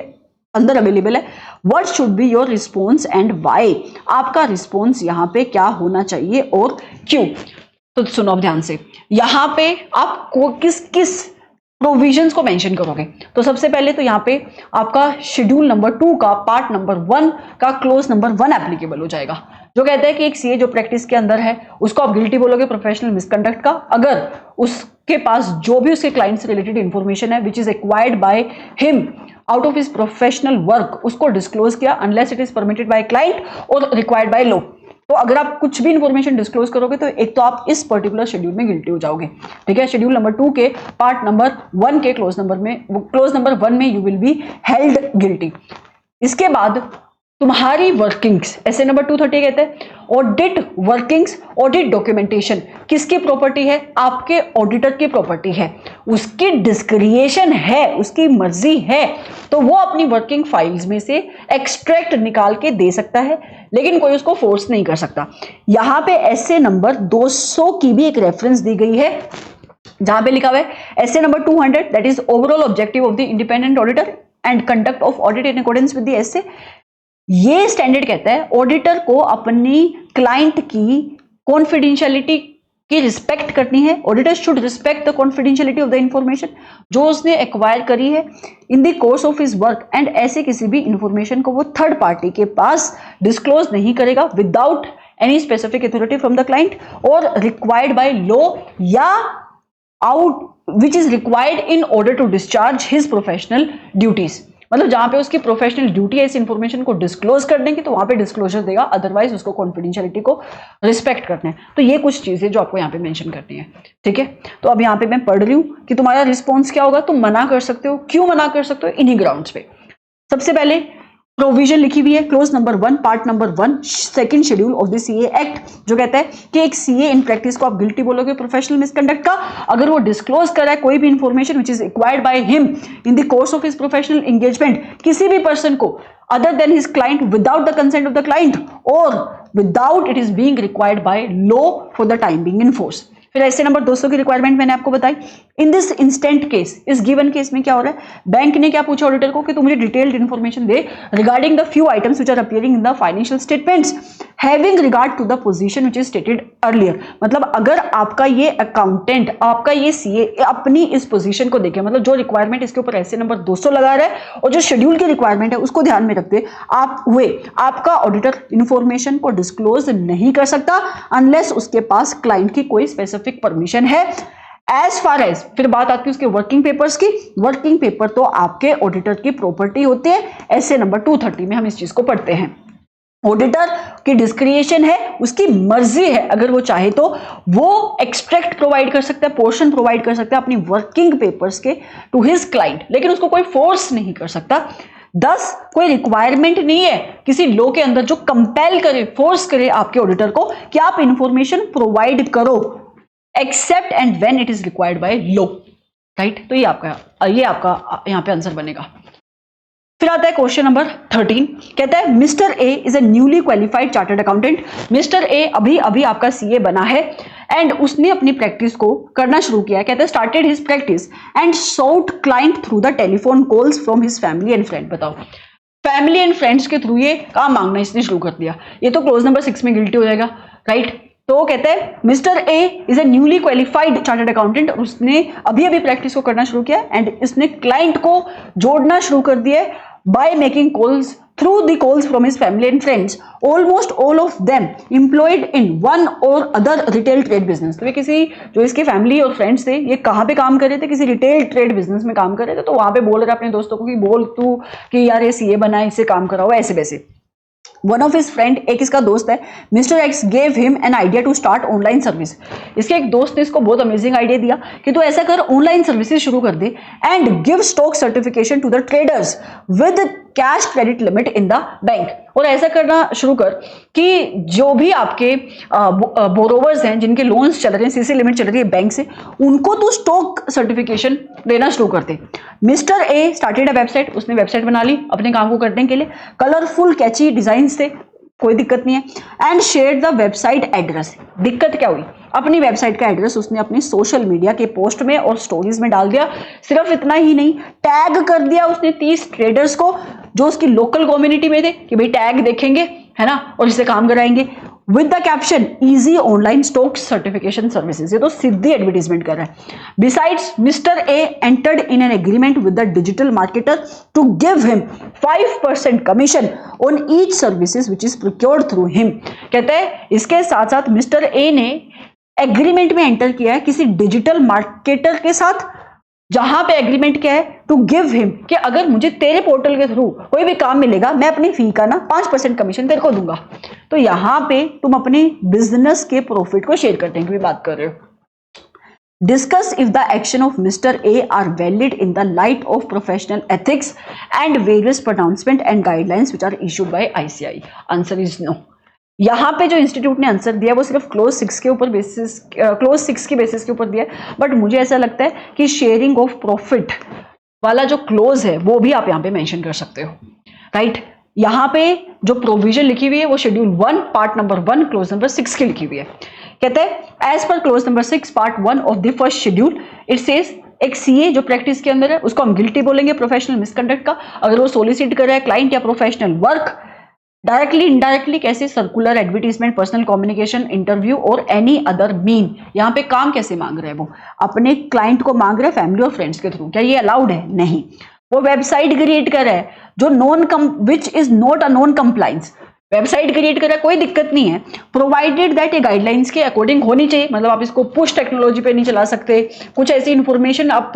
अंदर अवेलेबल है। What should be your response and why? आपका रिस्पॉन्स यहां पे क्या होना चाहिए और क्यों? तो सुनो अब ध्यान से, यहां पे आप किस किस प्रोविजंस को मेंशन करोगे। तो सबसे पहले तो यहाँ पे आपका शेड्यूल नंबर 2 का पार्ट नंबर 1 का क्लोज नंबर 1 एप्लीकेबल हो जाएगा, जो कहता है कि एक सीए जो प्रैक्टिस के अंदर है उसको आप गिल्टी बोलोगे प्रोफेशनल मिसकंडक्ट का, अगर उसके पास जो भी उसके क्लाइंट से रिलेटेड इंफॉर्मेशन है which is acquired by him out of his professional work, उसको डिस्क्लोज किया unless it is permitted by client और रिक्वायर्ड बाय लॉ। तो अगर आप कुछ भी इंफॉर्मेशन डिस्क्लोज करोगे तो एक तो आप इस पर्टिकुलर शेड्यूल में गिल्टी हो जाओगे, ठीक है। शेड्यूल नंबर 2 के पार्ट नंबर 1 के क्लोज नंबर 1 में you will be held guilty. इसके बाद तुम्हारी वर्किंग्स, ऐसे नंबर 230 कहते हैं ऑडिट वर्किंग्स, ऑडिट डॉक्यूमेंटेशन किसकी प्रॉपर्टी है? आपके ऑडिटर की प्रॉपर्टी है, उसकी डिस्क्रिएशन है, उसकी मर्जी है, तो वो अपनी वर्किंग फाइल्स में से एक्सट्रैक्ट निकाल के दे सकता है, लेकिन कोई उसको फोर्स नहीं कर सकता। यहां पे ऐसे नंबर 200 की भी एक रेफरेंस दी गई है, जहां पे लिखा हुआ है ऐसे number 200 that is overall objective of the independent auditor and conduct of audit in accordance with the ऐसे। ये स्टैंडर्ड कहता है ऑडिटर को अपनी क्लाइंट की कॉन्फिडेंशियलिटी की रिस्पेक्ट करनी है। Auditor should respect the confidentiality of the information जो उसने एक्वायर करी है इन the course of his work, and ऐसे किसी भी इंफॉर्मेशन को वो थर्ड पार्टी के पास डिस्क्लोज नहीं करेगा without any specific authority from the client और रिक्वायर्ड बाय लॉ या out which is required in order to discharge his professional duties. मतलब जहां पे उसकी प्रोफेशनल ड्यूटी है इस इंफॉर्मेशन को डिस्क्लोज करने की, तो वहां पे डिस्क्लोजर देगा, अदरवाइज उसको कॉन्फिडेंशियलिटी को रिस्पेक्ट करना है। तो ये कुछ चीजें जो आपको यहाँ पे मेंशन करनी है, ठीक है। तो अब यहाँ पे मैं पढ़ रही हूँ कि तुम्हारा रिस्पॉन्स क्या होगा। तुम मना कर सकते हो, क्यों मना कर सकते हो? इन्हीं ग्राउंड्स पे। सबसे पहले प्रोविजन लिखी हुई है close number 1 part number 1 second schedule of the CA act, जो कहता है कि एक सीए इन प्रैक्टिस को आप गिल्टी बोलोगे प्रोफेशनल मिसकंडक्ट का अगर वो डिस्क्लोज कर रहा है कोई भी information which is acquired by him in the course of his professional engagement, किसी भी पर्सन को other than his client without the consent of the client or without it is being required by law for the time being in force. फिर ऐसे number 200 की requirement मैंने आपको बताई। In this instant case, इस given case में क्या हो रहा है? बैंक ने क्या पूछा ऑडिटर को कि तू मुझे डिटेल्ड इंफॉर्मेशन दे regarding the few items which are appearing in the financial statements having regard to the position which is stated earlier. मतलब अगर आपका ये अकाउंटेंट, आपका ये सीए अपनी इस पोजीशन को देखे, मतलब जो रिक्वायरमेंट इसके ऊपर ऐसे नंबर 200 लगा रहा है और जो शेड्यूल की रिक्वायरमेंट है उसको ध्यान में रखते आपका ऑडिटर इंफॉर्मेशन को डिस्क्लोज नहीं कर सकता अनलेस उसके पास क्लाइंट की कोई स्पेसिफिक परमिशन है। एज फार एज, फिर बात आती है उसके वर्किंग पेपर्स की। वर्किंग पेपर तो आपके ऑडिटर की प्रॉपर्टी होती है। ऐसे नंबर 230 में हम इस चीज को पढ़ते हैं। ऑडिटर की डिस्क्रिएशन है, उसकी मर्जी है, अगर वो चाहे तो वो एक्सट्रैक्ट प्रोवाइड कर सकता है, पोर्शन प्रोवाइड कर सकता है अपनी वर्किंग पेपर्स के टू हिज क्लाइंट, लेकिन उसको कोई फोर्स नहीं कर सकता। 10 कोई रिक्वायरमेंट नहीं है किसी लॉ के अंदर जो कंपेल करे, फोर्स करे आपके ऑडिटर को कि आप इंफॉर्मेशन प्रोवाइड करो, except and when it is required by law, right. तो ये आपका यहां पे आंसर बनेगा। फिर आता है क्वेश्चन नंबर 13, कहता है mister A is a newly qualified chartered accountant. Mister A अभी अभी आपका सीए बना है एंड उसने अपनी प्रैक्टिस को करना शुरू किया है। कहता है started his practice and sought client through the telephone calls from his family and friend. बताओ, फैमिली एंड फ्रेंड्स के थ्रू ये काम मांगना इसने शुरू कर दिया, ये तो क्लोज नंबर 6 में गिल्टी हो जाएगा, राइट। तो कहते हैं mister A is a newly qualified chartered accountant, उसने अभी अभी प्रैक्टिस को करना शुरू किया एंड इसने क्लाइंट को जोड़ना शुरू कर दिया by making calls through the calls from his family and friends, almost all of them employed in one और अदर रिटेल ट्रेड बिजनेस। तो ये किसी जो इसके फैमिली और फ्रेंड्स थे, ये कहाँ पे काम कर रहे थे, किसी रिटेल ट्रेड बिजनेस में काम कर रहे थे। तो वहां पे बोल रहे अपने दोस्तों को कि बोल तू कि यार ये सीए बना है, इससे काम कराओ, ऐसे वैसे। वन ऑफ हिज फ्रेंड, एक इसका दोस्त है, mister X gave him an idea to start online service. इसके एक दोस्त ने इसको बहुत अमेजिंग आइडिया दिया कि तू ऐसा कर, ऑनलाइन सर्विसेज शुरू कर दे and give stock certification to the traders with cash credit limit in the bank. और ऐसा करना शुरू कर कि जो भी आपके बोरोवर्स हैं, जिनके लोन्स चल रहे हैं, सीसी लिमिट चल रही है बैंक से, उनको तू स्टॉक सर्टिफिकेशन देना शुरू कर दे। Mister A started a website, उसने वेबसाइट बना ली अपने काम को करने के लिए, कलरफुल कैची डिजाइन से, कोई दिक्कत नहीं है। And share the website address. दिक्कत क्या हुई, अपनी वेबसाइट का एड्रेस उसने अपनी सोशल मीडिया के पोस्ट में और स्टोरीज में डाल दिया। सिर्फ इतना ही नहीं, टैग कर दिया उसने 30 ट्रेडर्स को जो उसकी लोकल कम्युनिटी में थे कि भाई टैग देखेंगे, है ना, और इससे काम कराएंगे, with the caption easy online stock certification services. ये तो सीधी एडवर्टीजमेंट कर रहा है। Besides mister A entered in an agreement with the digital marketer to give him 5% commission on each services which is procured through him. कहते हैं इसके साथ साथ मिस्टर ए ने एग्रीमेंट में एंटर किया है किसी डिजिटल मार्केटर के साथ, जहां पे एग्रीमेंट क्या है, टू गिव हिम, कि अगर मुझे तेरे पोर्टल के थ्रू कोई भी काम मिलेगा, मैं अपनी फी का ना 5% कमीशन तेरे को दूंगा। तो यहां पे तुम अपने बिजनेस के प्रॉफिट को शेयर करने की भी बात कर रहे हो। Discuss if the action of Mr. A are valid in the light of professional ethics and various pronouncement and guidelines which are issued by ICI. Answer is no. यहाँ पे जो इंस्टीट्यूट ने आंसर दिया वो सिर्फ क्लोज 6 के ऊपर basis, close 6 के बेसिस के ऊपर दिया, बट मुझे ऐसा लगता है कि शेयरिंग ऑफ प्रॉफिट वाला जो क्लोज है वो भी आप यहाँ पे मेंशन कर सकते हो, राइट। यहाँ पे जो प्रोविजन लिखी हुई है वो schedule 1 part number 1 clause number 6 की लिखी हुई है। कहते हैं as per clause number 6 part 1 of the first schedule it says एक सीए जो प्रैक्टिस के अंदर है उसको हम गिल्टी बोलेंगे प्रोफेशनल मिसकंडक्ट का, अगर वो सोलिसिट कर रहा है क्लाइंट या प्रोफेशनल वर्क, डायरेक्टली इनडायरेक्टली कैसे, circular, advertisement, personal communication, interview or any other mean. यहाँ पे काम कैसे मांग रहे हैं, वो अपने क्लाइंट को मांग रहे हैं फैमिली और फ्रेंड्स के थ्रू। क्या ये अलाउड है? नहीं। वो वेबसाइट क्रिएट कर रहा है जो विच is not a non compliance. Website create कर रहा है, कोई दिक्कत नहीं है, प्रोवाइडेड दैट ये गाइडलाइंस के अकॉर्डिंग होनी चाहिए। मतलब आप इसको पुश टेक्नोलॉजी पे नहीं चला सकते, कुछ ऐसी इंफॉर्मेशन आप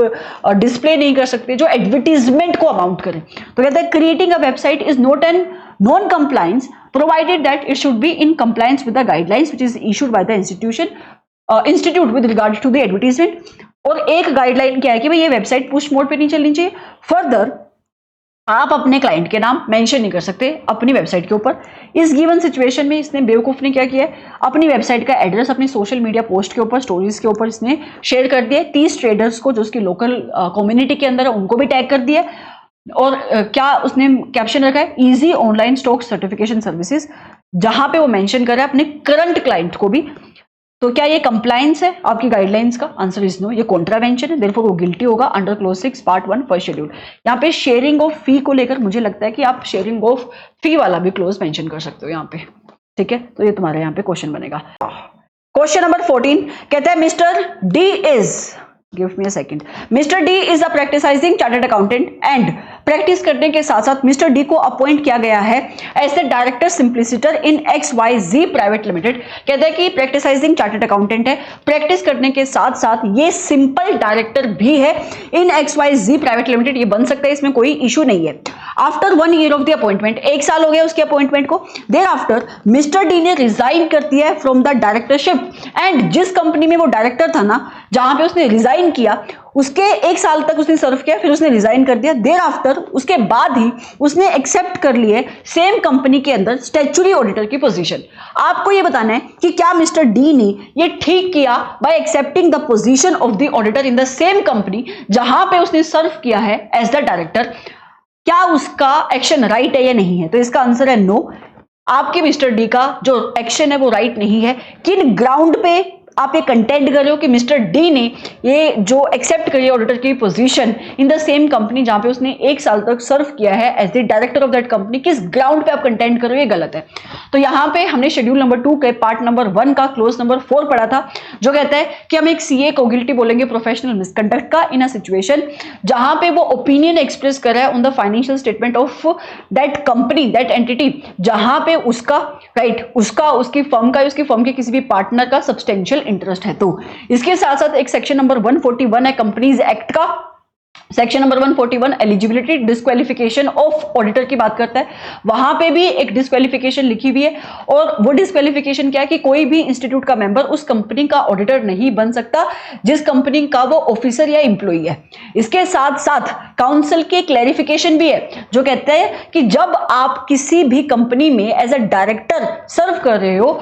डिस्प्ले नहीं कर सकते जो एडवर्टीजमेंट को अमाउंट करे। तो कहते हैं creating a website is not an non compliance provided that it should be in compliance with the guidelines which is issued by the institute with regard to the advertisement. और एक guideline क्या है कि भाई ये वेबसाइट पुश मोड पे नहीं चलनी चाहिए। फर्दर आप अपने क्लाइंट के नाम मेंशन नहीं कर सकते अपनी वेबसाइट के ऊपर। इस गिवन सिचुएशन में इसने बेवकूफ ने क्या किया है, अपनी वेबसाइट का एड्रेस अपनी सोशल मीडिया पोस्ट के ऊपर, स्टोरीज के ऊपर इसने शेयर कर दिया। 30 ट्रेडर्स को जो उसकी लोकल कम्युनिटी के अंदर है उनको भी टैग कर दिया। और क्या उसने कैप्शन रखा है, easy online stock certification services, जहां पे वो मेंशन कर रहा है अपने करंट क्लाइंट को भी। तो क्या ये कंप्लायंस है आपकी गाइडलाइंस का? आंसर इज नो, ये कॉन्ट्रावेंशन है, देयरफॉर वो गिल्टी होगा under close 6 part 1 first schedule. यहाँ पे शेयरिंग ऑफ फी को लेकर मुझे लगता है कि आप शेयरिंग ऑफ फी वाला भी क्लोज मेंशन कर सकते हो यहाँ पे, ठीक है। तो ये तुम्हारे यहाँ पे क्वेश्चन बनेगा। क्वेश्चन नंबर 14 कहता है mister D is give me a second. Mister D is a practicising chartered accountant and practice करने के साथ साथ मिस्टर डी को अपॉइंट किया गया है as the director simpliciter in XYZ private limited. कहते हैं कि प्रैक्टिसाइजिंग चार्टर्ड अकाउंटेंट है, प्रैक्टिस करने के साथ साथ ये सिंपल डायरेक्टर भी है इन XYZ प्राइवेट लिमिटेड, ये बन सकता है, इसमें कोई इशू नहीं है। After 1 year of the appointment, 1 साल हो गया उसके अपॉइंटमेंट को, देयर आफ्टर मिस्टर डी ने रिजाइन कर दिया है फ्रॉम द डायरेक्टरशिप एंड जिस कंपनी में वो डायरेक्टर था ना, जहां पे उसने रिजाइन किया, उसके 1 साल तक उसने सर्व किया, फिर उसने रिजाइन कर दिया। देयर आफ्टर उसके बाद ही उसने एक्सेप्ट कर लिए सेम कंपनी के अंदर स्टैट्यूटरी ऑडिटर की पोजीशन। आपको ये बताना है कि क्या मिस्टर डी ने ये ठीक किया bye accepting the position of the auditor in the same company जहां पे उसने सर्व किया है एज द डायरेक्टर। क्या उसका एक्शन राइट है या नहीं है? तो इसका आंसर है नो। आपके मिस्टर डी का जो एक्शन है वो राइट नहीं है। किन ग्राउंड पे आप ये कंटेंट कर रहे हो कि मिस्टर डी ने ये जो एक्सेप्ट करी ऑडिटर की position in the same company जहां पे उसने 1 साल तक सर्व किया है as the director of that company, किस ग्राउंड पे आप कंटेंट कर रहे हो, ये गलत है। तो यहां पे हमने शेड्यूल नंबर 2 के पार्ट नंबर 1 का क्लोज नंबर 4 पढ़ा था, जो कहता है कि हम एक सीए को गिल्टी बोलेंगे प्रोफेशनल मिसकंडक्ट का इन अ सिचुएशन जहां पे वो ओपिनियन एक्सप्रेस कर रहा है on the financial statement of that company, that entity, जहां पे उसका उसकी फर्म का, उसकी फर्म के किसी भी पार्टनर का सब्सटेंशियल इंटरेस्ट है। तो इसके साथ साथ एक सेक्शन नंबर 141 है कंपनीज एक्ट का, section number 141 eligibility disqualification of auditor की बात करता है। वहां पे भी एक डिस्क्वालिफिकेशन लिखी हुई है और वो डिस्क्वालिफिकेशन क्या है कि कोई भी इंस्टीट्यूट का मेंबर उस कंपनी का ऑडिटर नहीं बन सकता जिस कंपनी का वो ऑफिसर या एम्प्लॉई है। इसके साथ साथ काउंसिल की क्लैरिफिकेशन भी है जो कहते हैं कि जब आप किसी भी कंपनी में एज अ डायरेक्टर सर्व कर रहे हो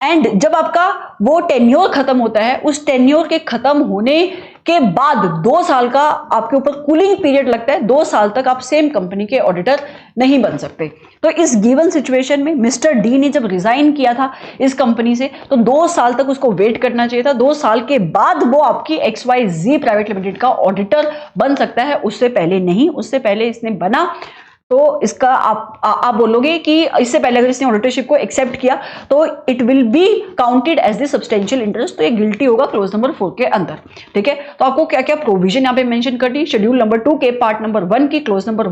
एंड जब आपका वो टेन्योर खत्म होता है, उस टेन्योर के खत्म होने के बाद 2 साल का आपके ऊपर कूलिंग पीरियड लगता है। 2 साल तक आप सेम कंपनी के ऑडिटर नहीं बन सकते। तो इस गिवन सिचुएशन में मिस्टर डी ने जब रिजाइन किया था इस कंपनी से, तो 2 साल तक उसको वेट करना चाहिए था। 2 साल के बाद वो आपकी XYZ प्राइवेट लिमिटेड का ऑडिटर बन सकता है, उससे पहले नहीं। उससे पहले इसने बना तो इसका आप बोलोगे कि इससे पहले अगर इसने ऑडिटरशिप को एक्सेप्ट किया तो it will be counted as the substantial interest, तो ये गिल्टी होगा क्लोज नंबर 4 के अंदर। ठीक है, तो आपको क्या क्या प्रोविजन यहाँ पे मेंशन करनी है, शेड्यूल नंबर 2 के पार्ट नंबर 1 की क्लोज नंबर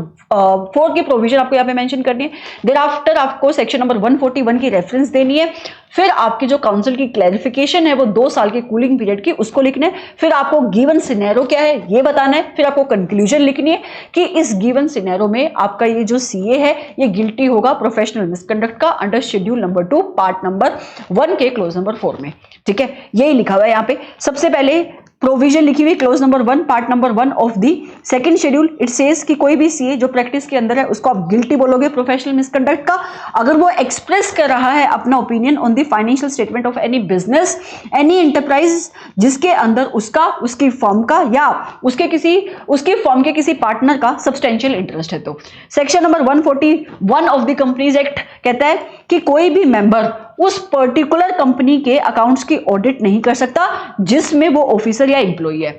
4 की प्रोविजन आपको यहाँ पे मेंशन करनी है। देयर आफ्टर आपको सेक्शन नंबर 141 की रेफरेंस देनी है। फिर आपकी जो काउंसिल की क्लैरिफिकेशन है वो 2 साल के कूलिंग पीरियड की, उसको लिखना है। फिर आपको गिवन सिनेरियो क्या है ये बताना है। फिर आपको कंक्लूजन लिखनी है कि इस गिवन सिनेरियो में आपका ये जो सीए है ये गिल्टी होगा प्रोफेशनल मिसकंडक्ट का under schedule number 2 part number 1 के क्लोज नंबर 4 में। ठीक है, यही लिखा हुआ है यहाँ पे। सबसे पहले प्रोविजन लिखी हुई close number 1 part number 1 of the second schedule. It says कि कोई भी सीए जो प्रैक्टिस के अंदर है उसको आप गिल्टी बोलोगे प्रोफेशनल मिसकंडक्ट का अगर वो एक्सप्रेस कर रहा है अपना opinion on the financial statement of any business, any enterprise जिसके अंदर उसका, उसकी फर्म का या उसकी फर्म के किसी पार्टनर का सब्सटेंशियल इंटरेस्ट है। तो section number 141 of the companies act कहता है कि कोई भी मेंबर उस पर्टिकुलर कंपनी के अकाउंट्स की ऑडिट नहीं कर सकता जिसमें वो ऑफिसर या एम्प्लॉई है।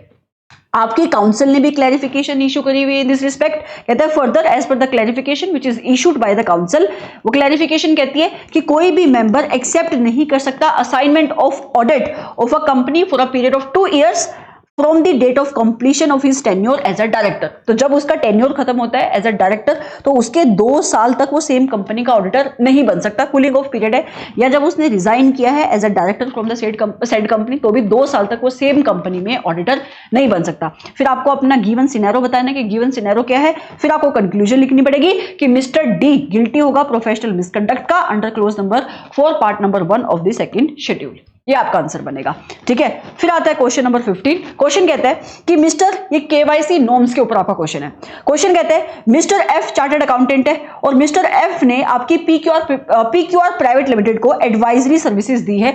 आपकी काउंसिल ने भी क्लैरिफिकेशन इशू करी हुई इन दिस रिस्पेक्ट। कहता है further as per the clarification which is issued by the council, वो क्लैरिफिकेशन कहती है कि कोई भी मेंबर एक्सेप्ट नहीं कर सकता assignment of audit of a company for a period of 2 years from the date of completion of his tenure as a director. तो जब उसका टेन्योर खत्म होता है एज अ डायरेक्टर तो उसके 2 साल तक वो सेम कंपनी का ऑडिटर नहीं बन सकता, कूलिंग ऑफ पीरियड है। या जब उसने रिजाइन किया है as a director from the said company तो भी 2 साल तक वो सेम कंपनी में ऑडिटर नहीं बन सकता। फिर आपको अपना गिवन सिनेरियो बताना है कि गिवन सिनेरियो क्या है। फिर आपको कंक्लूजन लिखनी पड़ेगी कि मिस्टर डी गिल्टी होगा प्रोफेशनल मिसकंडक्ट का under clause number 4 part number 1 of the second schedule. ये आपका आंसर बनेगा। ठीक है, फिर आता है क्वेश्चन नंबर 15। क्वेश्चन कहता है कि मिस्टर, ये केवाईसी नॉर्म्स के ऊपर आपका क्वेश्चन है। क्वेश्चन कहता है मिस्टर एफ चार्टर्ड अकाउंटेंट है और मिस्टर एफ ने आपकी पीक्यूआर प्राइवेट लिमिटेड को एडवाइजरी सर्विसेज दी है।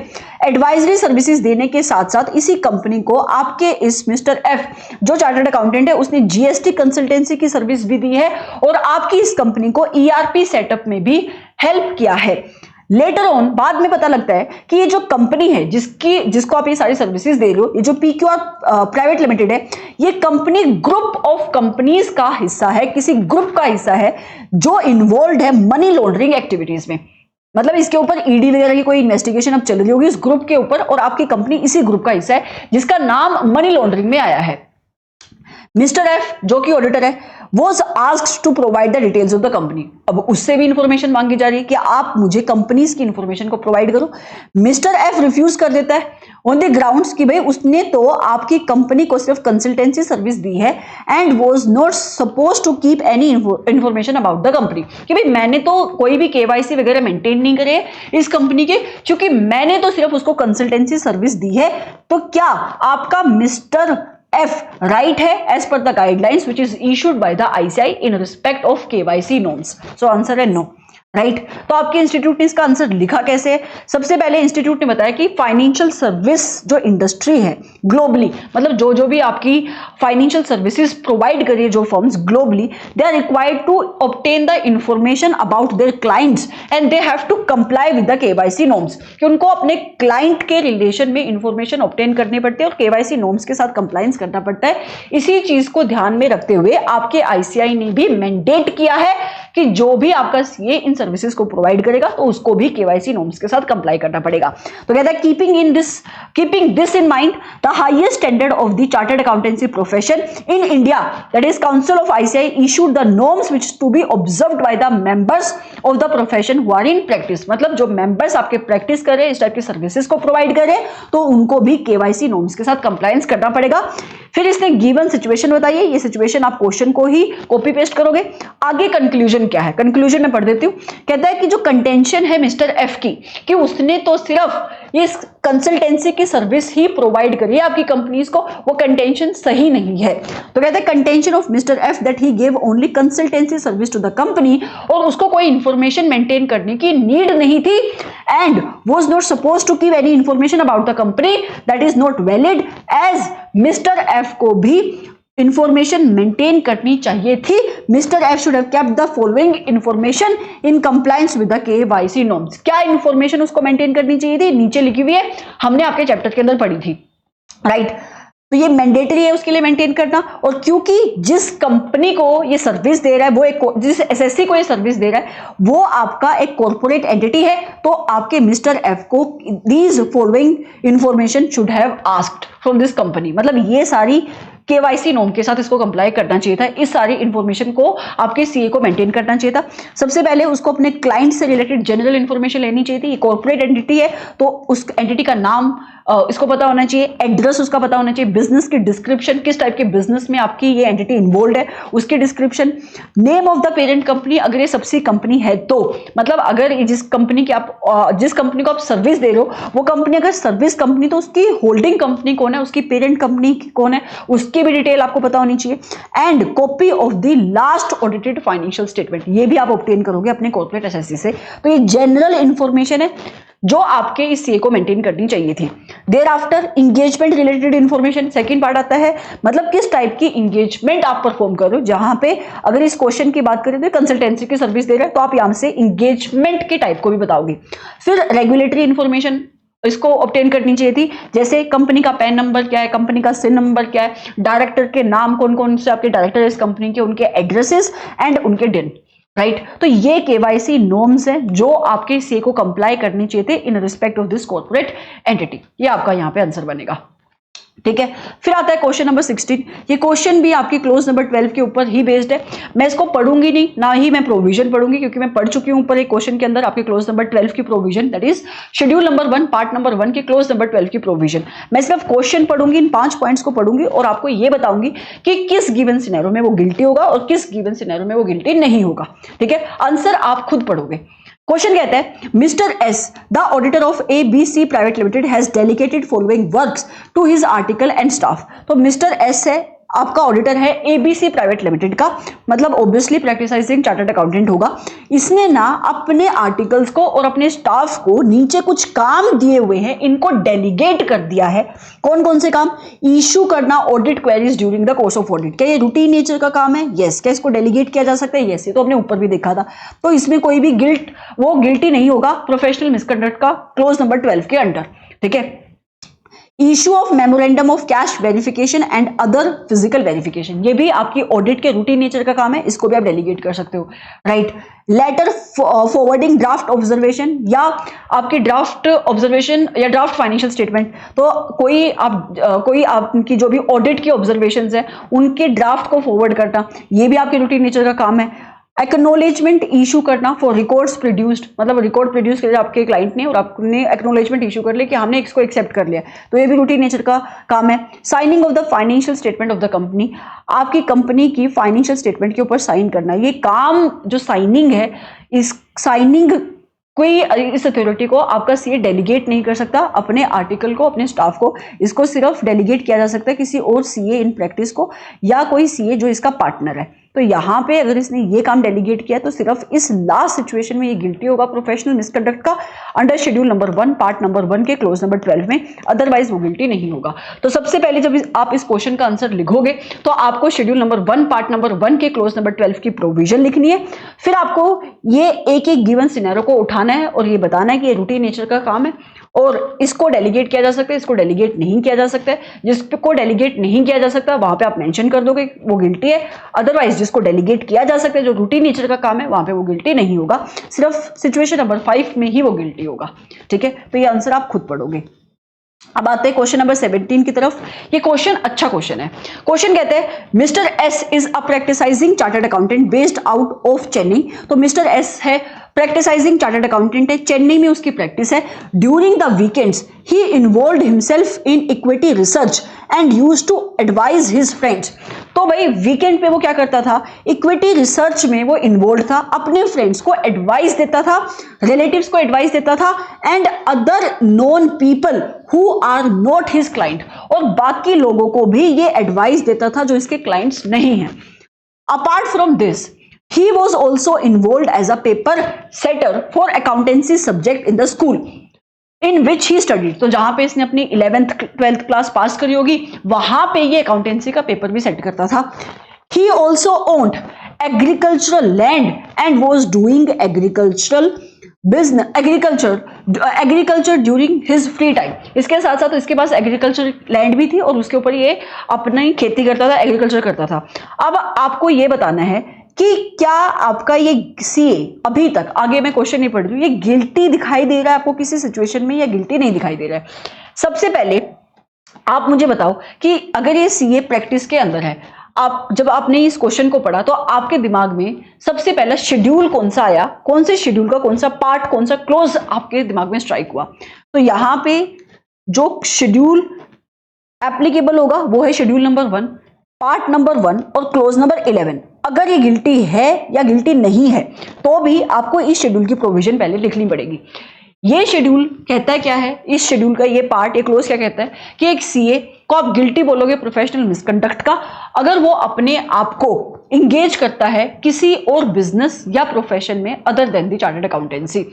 एडवाइजरी सर्विसेज देने के साथ साथ इसी कंपनी को आपके इस मिस्टर एफ जो चार्टर्ड अकाउंटेंट है उसने जीएसटी कंसल्टेंसी की सर्विस भी दी है और आपकी इस कंपनी को ईआरपी सेटअप में भी हेल्प किया है। लेटर ऑन बाद में पता लगता है कि ये जो कंपनी है जिसको आप ये सारी सर्विसेज दे रहे हो, ये जो पीक्यूआर प्राइवेट लिमिटेड है, ये कंपनी ग्रुप ऑफ कंपनीज का हिस्सा है, किसी ग्रुप का हिस्सा है जो इन्वॉल्व है मनी लॉन्ड्रिंग एक्टिविटीज में। मतलब इसके ऊपर ईडी वगैरह की कोई इन्वेस्टिगेशन अब चल रही होगी इस ग्रुप के ऊपर, और आपकी कंपनी इसी ग्रुप का हिस्सा है जिसका नाम मनी लॉन्ड्रिंग में आया है। मिस्टर एफ जो कि ऑडिटर है, was asked to provide the details of the company. अब उससे भी इंफॉर्मेशन मांगी जा रही है कि आप मुझे कंपनीज की इंफॉर्मेशन को प्रोवाइड करो। मिस्टर एफ रिफ्यूज कर देता है ऑन द ग्राउंड्स कि भाई उसने तो आपकी कंपनी को सिर्फ कंसल्टेंसी सर्विस दी है and was not suppose to keep any information about the company, कि भाई मैंने तो कोई भी केवाईसी वगैरह मेंटेन नहीं करे इस कंपनी के, क्योंकि मैंने तो सिर्फ उसको कंसल्टेंसी सर्विस दी है। तो क्या आपका मिस्टर F right है as per the guidelines which is issued by the ICI in respect of KYC norms? So answer है no. राइट तो आपके इंस्टीट्यूट ने इसका आंसर लिखा कैसे है? सबसे पहले इंस्टीट्यूट ने बताया कि फाइनेंशियल सर्विस जो इंडस्ट्री है ग्लोबली, मतलब जो भी आपकी फाइनेंशियल सर्विसेज प्रोवाइड करिए जो firms globally, they are required to obtain the information about their clients and they have to comply with the KYC norms, कि उनको अपने क्लाइंट के रिलेशन में इंफॉर्मेशन ऑब्टेन करनी पड़ती है और केवाईसी नॉर्म्स के साथ कंप्लायंस करना पड़ता है। इसी चीज को ध्यान में रखते हुए आपके आईसीआई ने भी मैंडेट किया है कि जो भी आपका सीए इन सर्विसेज को प्रोवाइड करेगा तो उसको भी केवाईसी नॉर्म्स के साथ कंप्लाई करना पड़ेगा। तो कहता है keeping this in mind the highest standard of the chartered accountancy profession in India, that is council of ICAI, issued the norms which to be observed by the members of the profession who are in practice. मतलब जो members आपके practice कर रहे हैं, इस type की services को provide कर रहे हैं, तो उनको भी केवाईसी नॉर्म्स के साथ कंप्लायंस करना पड़ेगा। फिर इसने गिवन सिचुएशन बताइए, ये सिचुएशन आप क्वेश्चन को ही कॉपी पेस्ट करोगे। आगे कंक्लूजन क्या है, कंक्लूजन में पढ़ देती हूं। कहता है कि जो कंटेंशन है मिस्टर एफ की, कि उसने तो सिर्फ ये कंसल्टेंसी की सर्विस ही प्रोवाइड करी है आपकी कंपनीज को, वो कंटेंशन सही नहीं है। तो कहते हैं contention of mister F that he gave only consultancy service to the company, और उसको कोई इंफॉर्मेशन मेंटेन करने की नीड नहीं थी, and was not suppose to give any information about the company, that is not valid, as mister F को भी information maintain करनी चाहिए थी। Mister F should have kept the following information in compliance with the KYC norms. क्या information उसको maintain करनी चाहिए थी? नीचे लिखी हुई है, हमने आपके चैप्टर के अंदर पढ़ी थी, राइट। तो ये मैंडेटरी है उसके लिए मेंटेन करना, और क्योंकि जिस कंपनी को ये सर्विस दे रहा है, वो एक जिस एसएससी को ये सर्विस दे रहा है वो आपका एक कॉर्पोरेट एंटिटी है, तो आपके मिस्टर एफ को these following information should have asked from this company. मतलब ये सारी केवाईसी नॉर्म के साथ इसको कंप्लाई करना चाहिए था, इस सारी इंफॉर्मेशन को आपके सीए को मेंटेन करना चाहिए था। सबसे पहले उसको अपने क्लाइंट से रिलेटेड जनरल इंफॉर्मेशन लेनी चाहिए थी। ये कॉर्पोरेट एंटिटी है तो उस एंटिटी का नाम इसको पता होना चाहिए, एड्रेस उसका पता होना चाहिए, बिजनेस की डिस्क्रिप्शन, किस टाइप के बिजनेस में आपकी ये एंटिटी इन्वॉल्व है उसकी description, name of the parent company अगर ये सबसी कंपनी है तो, मतलब अगर जिस कंपनी की आप जिस कंपनी को आप सर्विस दे रहे हो वो कंपनी अगर सर्विस कंपनी, तो उसकी होल्डिंग कंपनी कौन है, उसकी पेरेंट कंपनी कौन है, उसकी भी डिटेल आपको पता होनी चाहिए। And copy of the last audited financial statement, ये भी आप ऑब्टेन करोगे अपने कॉर्पोरेट एसएससी से। तो ये जनरल इंफॉर्मेशन है जो आपके इस सीए को मेंटेन करनी चाहिए थी। Thereafter engagement related information, second part आता है, मतलब किस टाइप की इंगेजमेंट आप परफॉर्म करो। जहां पे अगर इस क्वेश्चन की बात करें तो कंसल्टेंसी की सर्विस दे रहे हैं, तो आप यहां से इंगेजमेंट के टाइप को भी बताओगे। फिर रेगुलेटरी इंफॉर्मेशन इसको ऑब्टेन करनी चाहिए थी, जैसे कंपनी का पैन नंबर क्या है, कंपनी का सिन नंबर क्या है, डायरेक्टर के नाम कौन कौन से आपके डायरेक्टर इस कंपनी के, उनके एड्रेसेस एंड उनके दिन, राइट। तो ये केवाईसी नॉर्म्स हैं जो आपके सीए को कंप्लाई करनी चाहिए थे इन respect of this corporate entity. ये आपका यहां पे आंसर बनेगा, ठीक है। फिर आता है क्वेश्चन नंबर 16। ये क्वेश्चन भी आपकी क्लोज नंबर 12 के ऊपर ही बेस्ड है। मैं इसको पढ़ूंगी नहीं, ना ही मैं प्रोविजन पढ़ूंगी, क्योंकि मैं पढ़ चुकी हूं ऊपर एक क्वेश्चन के अंदर आपके क्लोज नंबर 12 की provision, that is schedule number 1 part number 1 के क्लोज नंबर 12 की प्रोविजन। मैं सिर्फ क्वेश्चन पढ़ूंगी, इन 5 पॉइंट्स को पढ़ूंगी और आपको ये बताऊंगी कि किस गिवन सिनेरियो में वो गिल्टी होगा और किस गिवन सिनेरियो में वो गिल्टी नहीं होगा, ठीक है। आंसर आप खुद पढ़ोगे। क्वेश्चन कहता है mister S the auditor of ABC private limited has delegated following works to his article and staff. तो मिस्टर एस है आपका ऑडिटर है ABC प्राइवेट लिमिटेड का, मतलब ऑब्वियसली प्रैक्टिसाइजिंग चार्टर्ड अकाउंटेंट होगा। इसने ना अपने आर्टिकल्स को और अपने स्टाफ को नीचे कुछ काम दिए हुए हैं, इनको डेलीगेट कर दिया है। कौन कौन से काम? इशू करना audit queries during the course of audit. क्या ये रूटीन नेचर का काम है? यस। क्या इसको डेलीगेट किया जा सकता है? यस। ये तो हमने ऊपर भी देखा था। तो इसमें कोई भी गिल्टी नहीं होगा प्रोफेशनल मिसकंडक्ट का क्लोज नंबर 12 के अंडर, ठीक है। Issue of memorandum of cash verification and other physical verification, ये भी आपकी ऑडिट के रूटीन नेचर का काम है, इसको भी आप डेलीगेट कर सकते हो, right. Letter forwarding draft observation, या आपकी ड्राफ्ट ऑब्जर्वेशन या ड्राफ्ट फाइनेंशियल स्टेटमेंट, तो कोई आपकी जो भी ऑडिट की ऑब्जर्वेशन है उनके ड्राफ्ट को फॉरवर्ड करना, ये भी आपके रूटीन नेचर का काम है। एक्नोलेजमेंट इशू करना फॉर रिकॉर्ड्स प्रोड्यूस्ड, मतलब रिकॉर्ड प्रोड्यूस कर आपके क्लाइंट ने और आपने एक्नोलेजमेंट इशू कर लिया कि हमने इसको एक्सेप्ट कर लिया, तो ये भी रूटीन नेचर का काम है। Signing off the financial statement of the company, आपकी कंपनी की फाइनेंशियल स्टेटमेंट के ऊपर साइन करना, ये काम जो साइनिंग है, इस साइनिंग कोई इस अथॉरिटी को आपका सीए डेलीगेट नहीं कर सकता अपने आर्टिकल को, अपने स्टाफ को, इसको सिर्फ डेलीगेट किया जा सकता है किसी और सीए इन प्रैक्टिस को या कोई सीए जो इसका पार्टनर है। तो यहाँ पे अगर इसने ये काम डेलीगेट किया तो सिर्फ इस लास्ट सिचुएशन में ये गिल्टी होगा प्रोफेशनल मिसकंडक्ट का under schedule number 1 part number 1 के क्लोज नंबर 12 में, अदरवाइज वो गिल्टी नहीं होगा। तो सबसे पहले जब आप इस क्वेश्चन का आंसर लिखोगे तो आपको शेड्यूल नंबर 1 पार्ट नंबर 1 के क्लोज नंबर 12 की प्रोविजन लिखनी है, फिर आपको ये एक एक गिवन सिनेरियो को उठाना है और ये बताना है कि ये रूटीन नेचर का काम है और इसको डेलीगेट किया जा सकता है, इसको डेलीगेट नहीं किया जा सकता है। जिसको डेलीगेट नहीं किया जा सकता वहां पे आप मेंशन कर दोगे वो गिल्टी है, अदरवाइज जिसको डेलीगेट किया जा सकता है जो रूटीन नेचर का काम है वहां पे वो गिल्टी नहीं होगा, सिर्फ सिचुएशन नंबर 5 में ही वो गिल्टी होगा, ठीक है। तो ये आंसर आप खुद पढ़ोगे। अब आते हैं क्वेश्चन नंबर 17 की तरफ। ये क्वेश्चन अच्छा क्वेश्चन है। क्वेश्चन कहते हैं mister S is a practicising chartered accountant based out of Chennai. तो मिस्टर एस है प्रैक्टिसाइजिंग चार्टर्ड अकाउंटेंट है, चेन्नई में उसकी प्रैक्टिस है। During the weekends he involved himself in equity research and used to advise his friends. तो भाई वीकेंड पे वो क्या करता था, इक्विटी रिसर्च में वो इन्वॉल्व था, अपने फ्रेंड्स को एडवाइस देता था, रिलेटिव्स को एडवाइस देता था, and other known people who are not his client, और बाकी लोगों को भी ये एडवाइस देता था जो इसके क्लाइंट्स नहीं हैं। Apart from this he was also involved as a paper setter for accountancy subject in the school in which he studied। तो जहां पे इसने अपनी 11th 12th क्लास पास करी होगी वहां पे ये अकाउंटेंसी का पेपर भी सेट करता था। he also owned agricultural land and was doing agricultural agriculture during his free time. इसके साथ साथ इसके पास एग्रीकल्चर लैंड भी थी और उसके ऊपर ये अपनी खेती करता था, एग्रीकल्चर करता था। अब आपको ये बताना है कि क्या आपका ये सीए अभी तक, आगे मैं क्वेश्चन नहीं पढ़ रही हूँ, ये गिल्टी दिखाई दे रहा है आपको किसी सिचुएशन में या गिल्टी नहीं दिखाई दे रहा है। सबसे पहले आप मुझे बताओ कि अगर ये सीए प्रैक्टिस के अंदर है, आप जब आपने इस क्वेश्चन को पढ़ा तो आपके दिमाग में सबसे पहला शेड्यूल कौन सा आया, कौन से शेड्यूल का कौन सा पार्ट, कौन सा क्लोज आपके दिमाग में स्ट्राइक हुआ। तो यहां पे जो शेड्यूल एप्लीकेबल होगा वो है शेड्यूल नंबर 1 पार्ट नंबर 1 और क्लोज नंबर 11। अगर ये गिल्टी है या गिल्टी नहीं है तो भी आपको इस शेड्यूल की प्रोविजन पहले लिखनी पड़ेगी। ये शेड्यूल कहता है क्या है, इस शेड्यूल का ये पार्ट, ये क्लोज क्या कहता है कि एक सीए को आप गिल्टी बोलोगे प्रोफेशनल मिसकंडक्ट का अगर वो अपने आप को इंगेज करता है किसी और बिजनेस या प्रोफेशन में other than the chartered accountancy,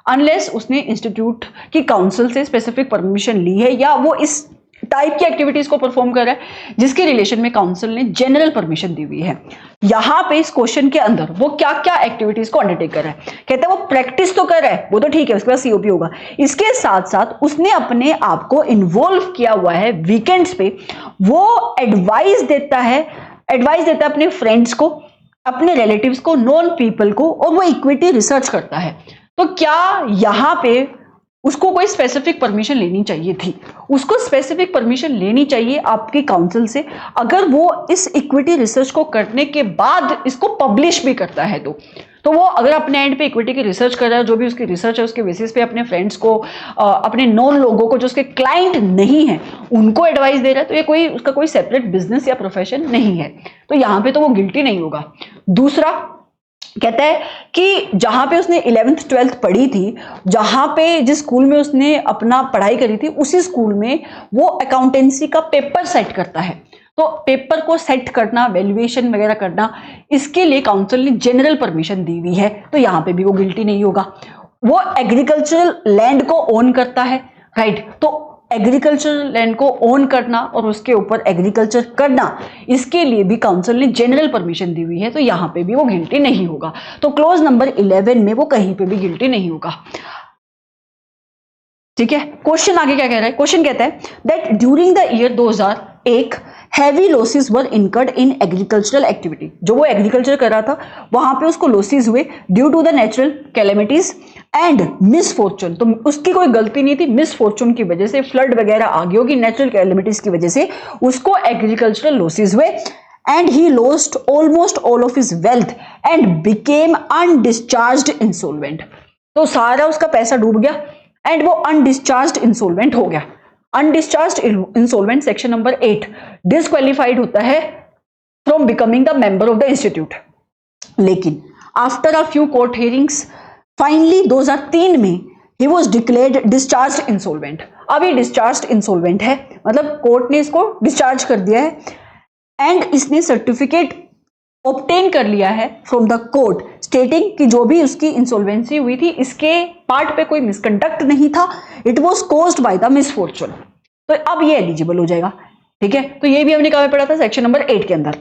unless उसने इंस्टीट्यूट की काउंसिल से स्पेसिफिक परमिशन ली है या वो इस टाइप की एक्टिविटीज को परफॉर्म कर रहा है जिसके रिलेशन में काउंसिल ने जनरल परमिशन दी हुई है। यहां पे इस क्वेश्चन के अंदर वो क्या क्या एक्टिविटीज को अंडरटेक कर रहा है, कहता है वो प्रैक्टिस तो कर रहा है, वो तो ठीक है, उसके बाद सीओपी होगा, इसके साथ साथ उसने अपने आप को इन्वॉल्व किया हुआ है वीकेंड्स पे, वो एडवाइस देता है अपने फ्रेंड्स को, अपने रिलेटिव्स को, नॉन पीपल को, और वो इक्विटी रिसर्च करता है। तो क्या यहां पे उसको कोई स्पेसिफिक परमिशन लेनी चाहिए थी, उसको स्पेसिफिक परमिशन लेनी चाहिए आपकी काउंसिल से अगर वो इस इक्विटी रिसर्च को करने के बाद इसको पब्लिश भी करता है। तो वो अगर अपने एंड पे इक्विटी की रिसर्च कर रहा है, जो भी उसकी रिसर्च है उसके बेसिस पे अपने फ्रेंड्स को, अपने नॉन लोगों को जो उसके क्लाइंट नहीं है उनको एडवाइस दे रहा है, तो ये उसका कोई सेपरेट बिजनेस या प्रोफेशन नहीं है, तो यहाँ पे तो वो गिल्टी नहीं होगा। दूसरा कहता है कि जहां पे उसने 11th 12th पढ़ी थी, जहां पे जिस स्कूल में उसने अपना पढ़ाई करी थी उसी स्कूल में वो अकाउंटेंसी का पेपर सेट करता है। तो पेपर को सेट करना, वैल्यूएशन वगैरह करना, इसके लिए काउंसिल ने जनरल परमिशन दी हुई है, तो यहां पे भी वो गिल्टी नहीं होगा। वो एग्रीकल्चरल लैंड को ओन करता है, राइट, तो एग्रीकल्चरल लैंड को ओन करना और उसके ऊपर एग्रीकल्चर करना, इसके लिए भी काउंसिल ने जनरल परमिशन दी हुई है, तो यहां पे भी वो गिल्टी नहीं होगा। तो क्लोज नंबर 11 में वो कहीं पे भी गिल्टी नहीं होगा, ठीक है। क्वेश्चन आगे क्या कह रहा है, क्वेश्चन कहता है that during the year 2001 heavy losses were incurred in agricultural activity. जो वो एग्रीकल्चर कर रहा था वहां पे उसको लॉसेस हुए due to the natural calamities and misfortune. तो उसकी कोई गलती नहीं थी, मिसफॉर्चून की वजह से, फ्लड वगैरह आ गई होगी, नेचुरल कैलेमिटीज की वजह से उसको एग्रीकल्चरल लॉसेस हुए and he lost almost all of his wealth and became undischarged insolvent। तो सारा उसका पैसा डूब गया एंड वो अनडिस्चार्ज्ड इंसोल्वेंट हो गया। Undischarged insolvent section number 8 disqualified होता है from becoming the member of the institute. लेकिन after a few court hearings finally 2003 में he was declared discharge insolvent. अभी डिस्चार्ज इंसोल्वेंट है, मतलब कोर्ट ने इसको डिस्चार्ज कर दिया है एंड इसने सर्टिफिकेट ऑब्टेन कर लिया है फ्रॉम द कोर्ट स्टेटिंग कि जो भी उसकी इंसॉल्वेंसी हुई थी इसके पार्ट पे कोई मिसकंडक्ट नहीं था, it was caused by the misfortune. तो अब ये एलिजिबल हो जाएगा। ठीक है, तो ये भी हमने कहाँ पे पढ़ा था, सेक्शन नंबर 8 के अंदर।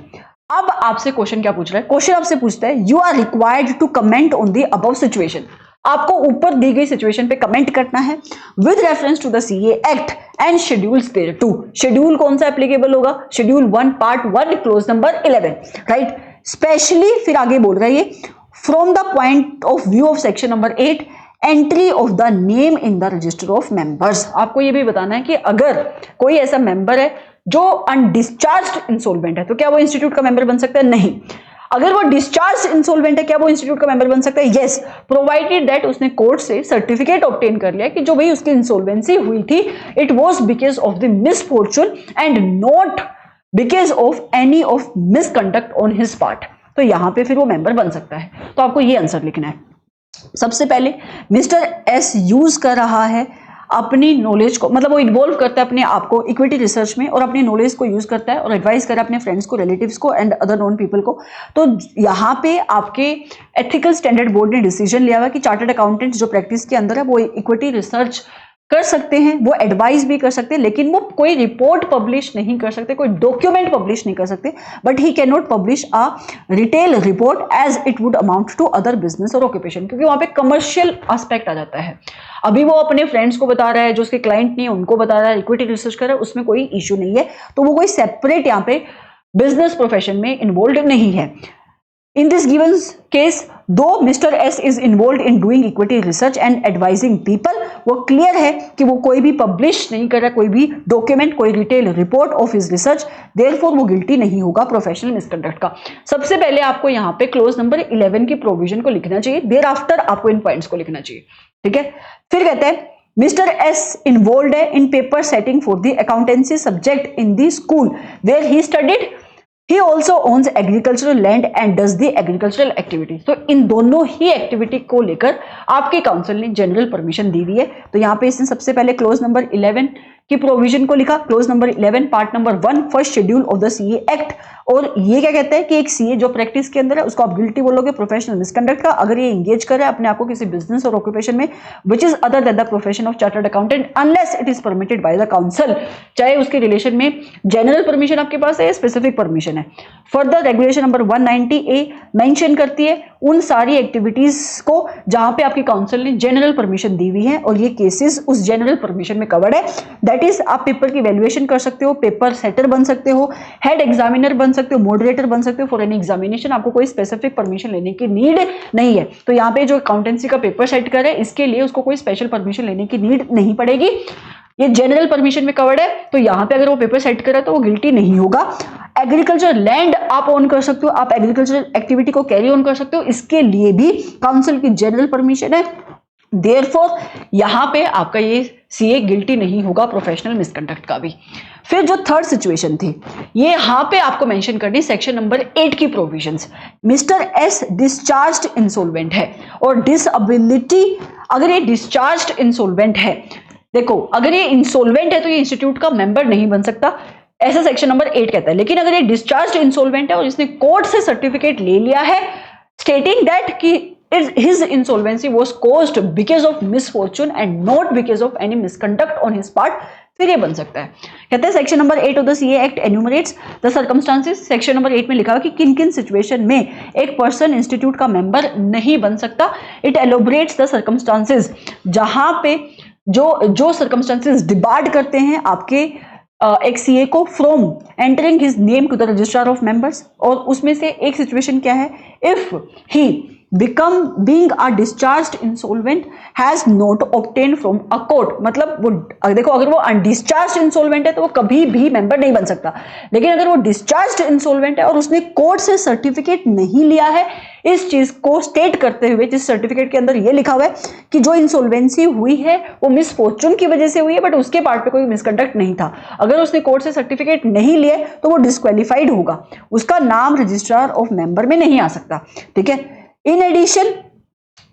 अब आपसे क्वेश्चन क्या पूछ रहा है, क्वेश्चन आपसे पूछता है you are required to comment on the above situation. आपको ऊपर दी गई सिचुएशन पे कमेंट करना है with reference to the CA act and schedules thereto. Schedule कौन सा एप्लीकेबल होगा, schedule 1 part 1 clause number 11, right. Specially फिर आगे बोल रहा है ये from the point of view of section number 8 entry of the name in the register of members. आपको ये भी बताना है कि अगर कोई ऐसा मेंबर है जो अनडिस्चार्ज्ड इंसॉल्वेंट है तो क्या वो इंस्टीट्यूट का मेंबर बन सकता है, नहीं। अगर वो डिस्चार्ज इंसॉल्वेंट है क्या वो इंस्टीट्यूट का मेंबर बन सकता है, यस, प्रोवाइडेड दैट उसने कोर्ट से सर्टिफिकेट ऑब्टेन कर लिया कि जो भाई उसकी इंसॉल्वेंसी हुई थी it was because of the misfortune and not because of any of misconduct on his part. तो यहां पे फिर वो मेंबर बन सकता है। तो आपको ये आंसर लिखना है। सबसे पहले मिस्टर एस यूज कर रहा है अपनी नॉलेज को, मतलब वो इन्वॉल्व करता है अपने आप को इक्विटी रिसर्च में और अपनी नॉलेज को यूज करता है और एडवाइस करे अपने फ्रेंड्स को, रिलेटिव्स को एंड अदर नॉन पीपल को। तो यहाँ पे आपके एथिकल स्टैंडर्ड बोर्ड ने डिसीजन लिया हुआ कि चार्टर्ड अकाउंटेंट्स जो प्रैक्टिस के अंदर है वो इक्विटी रिसर्च कर सकते हैं, वो एडवाइस भी कर सकते हैं, लेकिन वो कोई रिपोर्ट पब्लिश नहीं कर सकते, कोई डॉक्यूमेंट पब्लिश नहीं कर सकते। But he can not publish a retail report as it would amount to other business और ऑक्यूपेशन, क्योंकि वहां पे कमर्शियल एस्पेक्ट आ जाता है। अभी वो अपने फ्रेंड्स को बता रहा है, जो उसके क्लाइंट नहीं है उनको बता रहा है, इक्विटी रिसर्च कर रहा है, उसमें कोई इश्यू नहीं है। तो वो कोई सेपरेट यहाँ पे बिजनेस प्रोफेशन में इन्वॉल्व नहीं है। In this given case, though Mr. S is involved in doing equity research and advising people, वो क्लियर है कि वो कोई भी पब्लिश नहीं कर रहा, कोई भी डॉक्यूमेंट, कोई retail report of his research, therefore वो गिल्टी नहीं होगा प्रोफेशनल मिसकंडक्ट का। सबसे पहले आपको यहाँ पे क्लोज नंबर 11 की प्रोविजन को लिखना चाहिए, देयर आफ्टर आपको इन पॉइंट्स को लिखना चाहिए। ठीक है, फिर कहते हैं मिस्टर एस इन्वॉल्व है in paper setting for the accountancy subject in the school where he studied. He also owns agricultural land and does the agricultural activities। तो इन दोनों ही एक्टिविटी को लेकर आपके काउंसिल ने जनरल परमिशन दी हुई है। तो यहाँ पे इसने सबसे पहले क्लोज नंबर 11 की प्रोविजन को लिखा, close number 11 part number 1 first schedule of the CA act. और ये क्या कहता है कि एक सीए जो प्रैक्टिस के अंदर है उसको आप गिल्टी बोलोगे प्रोफेशनल मिसकंडक्ट का, अगर ये एंगेज कर रहा है अपने आप को किसी बिजनेस और ऑक्यूपेशन में which is other than the profession of chartered accountant unless it is permitted by the council. चाहे उसके रिलेशन में जनरल परमिशन आपके पास है, स्पेसिफिक परमिशन है। Further regulation number 190A mention करती है उन सारी एक्टिविटीज को जहां पे आपकी काउंसिल ने जनरल परमिशन दी हुई है और ये केसेस उस जनरल परमिशन में कवर्ड है। दैट इज आप पेपर की वैल्यूएशन कर सकते हो, पेपर सेटर बन सकते हो, हेड एग्जामिनर बन सकते हो, मॉडरेटर बन सकते हो फॉर एनी एग्जामिनेशन। आपको कोई स्पेसिफिक परमिशन लेने की नीड नहीं है। तो यहाँ पे जो अकाउंटेंसी का पेपर सेट करे इसके लिए उसको कोई स्पेशल परमिशन लेने की नीड नहीं पड़ेगी, ये जनरल परमिशन में कवर्ड है। तो यहाँ पे अगर वो पेपर सेट करे तो वो गिल्टी नहीं होगा। एग्रीकल्चर लैंड आप ऑन कर सकते हो, आप एग्रीकल्चर एक्टिविटी को कैरी ऑन कर सकते हो, इसके लिए भी काउंसिल की जनरल परमिशन है। देयरफॉर यहां पे आपका ये सीए गिल्टी नहीं होगा प्रोफेशनल मिसकंडक्ट का भी। फिर जो थर्ड सिचुएशन थी ये यहां पे आपको मेंशन करनी सेक्शन नंबर 8 की provisions. Mister S discharged insolvent है और डिसएबिलिटी, अगर ये डिस्चार्ज्ड इंसॉल्वेंट है, देखो अगर ये इंसॉल्वेंट है तो ये इंस्टीट्यूट का मेंबर नहीं बन सकता, ऐसा सेक्शन नंबर 8 कहता है। लेकिन अगर ये डिस्चार्ज्ड इंसॉल्वेंट है और इसने कोर्ट से सर्टिफिकेट ले लिया है स्टेटिंग दैट कि his insolvency was caused because of misfortune and not because of any misconduct on his part, फिर ये बन सकता है। कहते हैं section number 8 of the CA act enumerates the circumstances. Section number 8 में लिखा है कि किन किन सिचुएशन में एक पर्सन इंस्टीट्यूट का मेंबर नहीं बन सकता। इट एलोबरेट्स द सर्कमस्टांसेस जहां पे जो सर्कमस्टेंसेस डिबार्ड करते हैं आपके एक सीए को from entering his name to the registrar of members, और उसमें से एक सिचुएशन क्या है, if he become being a discharged insolvent has not obtain from a court, मतलब वो देखो अगर वो अनडिस्चार्ज्ड इंसॉल्वेंट है तो वो कभी भी मेंबर नहीं बन सकता, लेकिन अगर वो डिस्चार्ज्ड इंसॉल्वेंट है और उसने कोर्ट से सर्टिफिकेट नहीं लिया है, इस चीज को स्टेट करते हुए जिस सर्टिफिकेट के अंदर ये लिखा हुआ है कि जो इंसॉल्वेंसी हुई है वो मिसफॉर्चून की वजह से हुई है बट उसके पार्ट पे कोई मिसकंडक्ट नहीं था, अगर उसने कोर्ट से सर्टिफिकेट नहीं लिए तो वो डिस्क्वालीफाइड होगा, उसका नाम रजिस्ट्रार ऑफ मेंबर में नहीं आ सकता। ठीक है, in addition,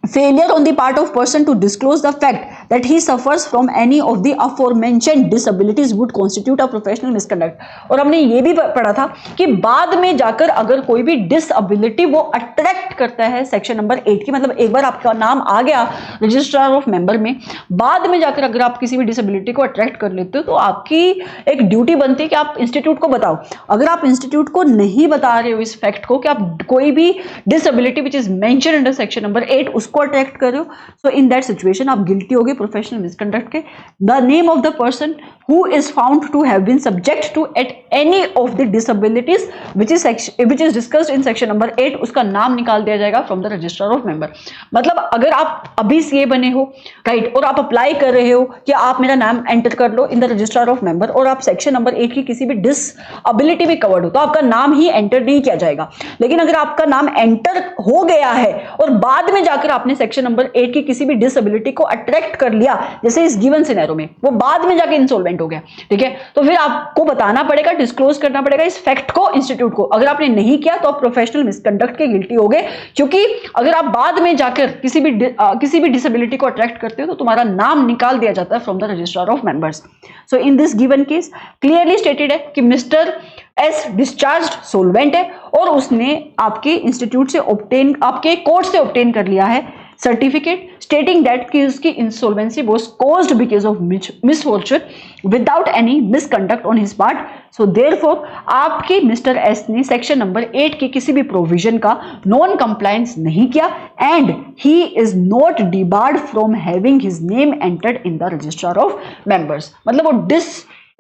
failure on the part of person to disclose the fact that he suffers from any of the aforementioned disabilities would constitute a professional misconduct। और हमने ये भी पढ़ा था कि बाद में जाकर अगर कोई भी डिसएबिलिटी वो अट्रैक्ट करता है सेक्शन नंबर 8 की, मतलब एक बार आपका नाम आ गया रजिस्ट्रार ऑफ मेंबर में, बाद में जाकर अगर आप किसी भी डिसएबिलिटी को अट्रैक्ट कर लेते हो तो आपकी एक ड्यूटी बनती है कि आप इंस्टीट्यूट को बताओ। अगर आप इंस्टीट्यूट को नहीं बता रहे हो इस फैक्ट को कि आप कोई भी disability which is mention under section number 8 उसको अट्रैक्ट कर रहे हो, सो इन दैट सिचुएशन आप गिल्टी होगे प्रोफेशनल मिसकंडक्ट के। The name of the person who is found to have been subject to at any of the disabilities which is discussed in section number 8, उसका नाम निकाल दिया जाएगा from the registrar of member. मतलब अगर आप अभी सीए बने हो राइट और आप अप्लाई कर रहे हो कि आप मेरा नाम एंटर कर लो in the registrar of member और आप सेक्शन नंबर 8 की किसी भी डिसएबिलिटी में कवर्ड हो तो आपका नाम ही एंटर नहीं किया जाएगा, लेकिन अगर आपका नाम एंटर हो गया है और बाद में जाकर आपने सेक्शन नंबर 8 की किसी भी डिसएबिलिटी को अट्रैक्ट कर लिया, जैसे इस गिवन सिनेरियो में वो बाद में जाके इंसॉल्वेंट हो गया, ठीक है, तो फिर आपको बताना पड़ेगा, डिस्क्लोज करना पड़ेगा इस फैक्ट को इंस्टीट्यूट को। अगर आपने नहीं किया तो आप प्रोफेशनल मिसकंडक्ट के गिल्टी हो गए, क्योंकि अगर आप बाद में जाकर किसी भी डिसएबिलिटी को अट्रैक्ट करते हो तो तुम्हारा नाम निकाल दिया जाता है from the registrar of members. So in this given case clearly stated है कि मिस्टर एस डिस्चार्ज्ड सोल्वेंट है और उसने आपके इंस्टीट्यूट से ऑब्टेन, आपके कोर्ट से ऑब्टेन कर लिया है सर्टिफिकेट स्टेटिंग दैट कि उसकी insolvency was caused because of misfortune without any misconduct on his part. So therefore आपके मिस्टर एस ने सेक्शन नंबर 8 के किसी भी प्रोविजन का नॉन कंप्लायंस नहीं किया and he is not debarred from having his name entered in the registrar of members. मतलब वो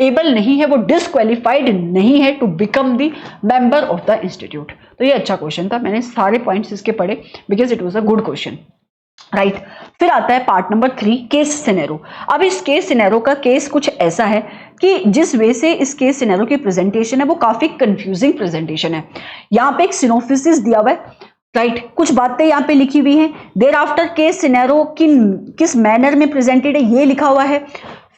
एबल नहीं है, वो डिसक्वालीफाइड नहीं है to become the member of the institute. तो ये अच्छा क्वेश्चन था, मैंने सारे पॉइंट्स इसके पढ़े because it was a good question right. फिर आता है पार्ट नंबर 3 केस सिनेरियो। अब इस केस सिनेरियो का केस कुछ ऐसा है कि जिस वे से इस केस सिनेरियो की प्रेजेंटेशन है वो काफी कंफ्यूजिंग प्रेजेंटेशन है। यहाँ पे एक सिनोप्सिस दिया हुआ है राइट, कुछ बातें यहाँ पे लिखी हुई हैं, देयर आफ्टर केस सिनेरियो किस मैनर में प्रेजेंटेड है ये लिखा हुआ है,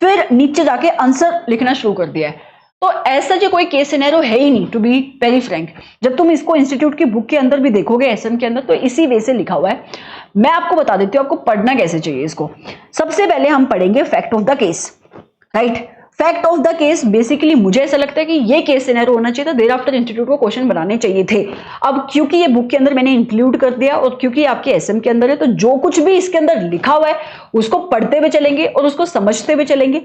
फिर नीचे जाके आंसर लिखना शुरू कर दिया है। तो ऐसा जो कोई केस सिनेरियो है ही नहीं, टू बी वेरी फ्रैंक। जब तुम इसको इंस्टीट्यूट की बुक के अंदर भी देखोगे एसएम के अंदर तो इसी वे से लिखा हुआ है। मैं आपको बता देती हूँ आपको पढ़ना कैसे चाहिए इसको। सबसे पहले हम पढ़ेंगे fact of the case right. Fact of the case basically मुझे ऐसा लगता है कि ये केस सिनेरियो होना चाहिए था, देयर आफ्टर इंस्टीट्यूट को क्वेश्चन बनाने चाहिए थे। अब क्योंकि ये बुक के अंदर मैंने इंक्लूड कर दिया और क्योंकि आपके एसएम के अंदर है तो जो कुछ भी इसके अंदर लिखा हुआ है उसको पढ़ते हुए चलेंगे और उसको समझते हुए चलेंगे।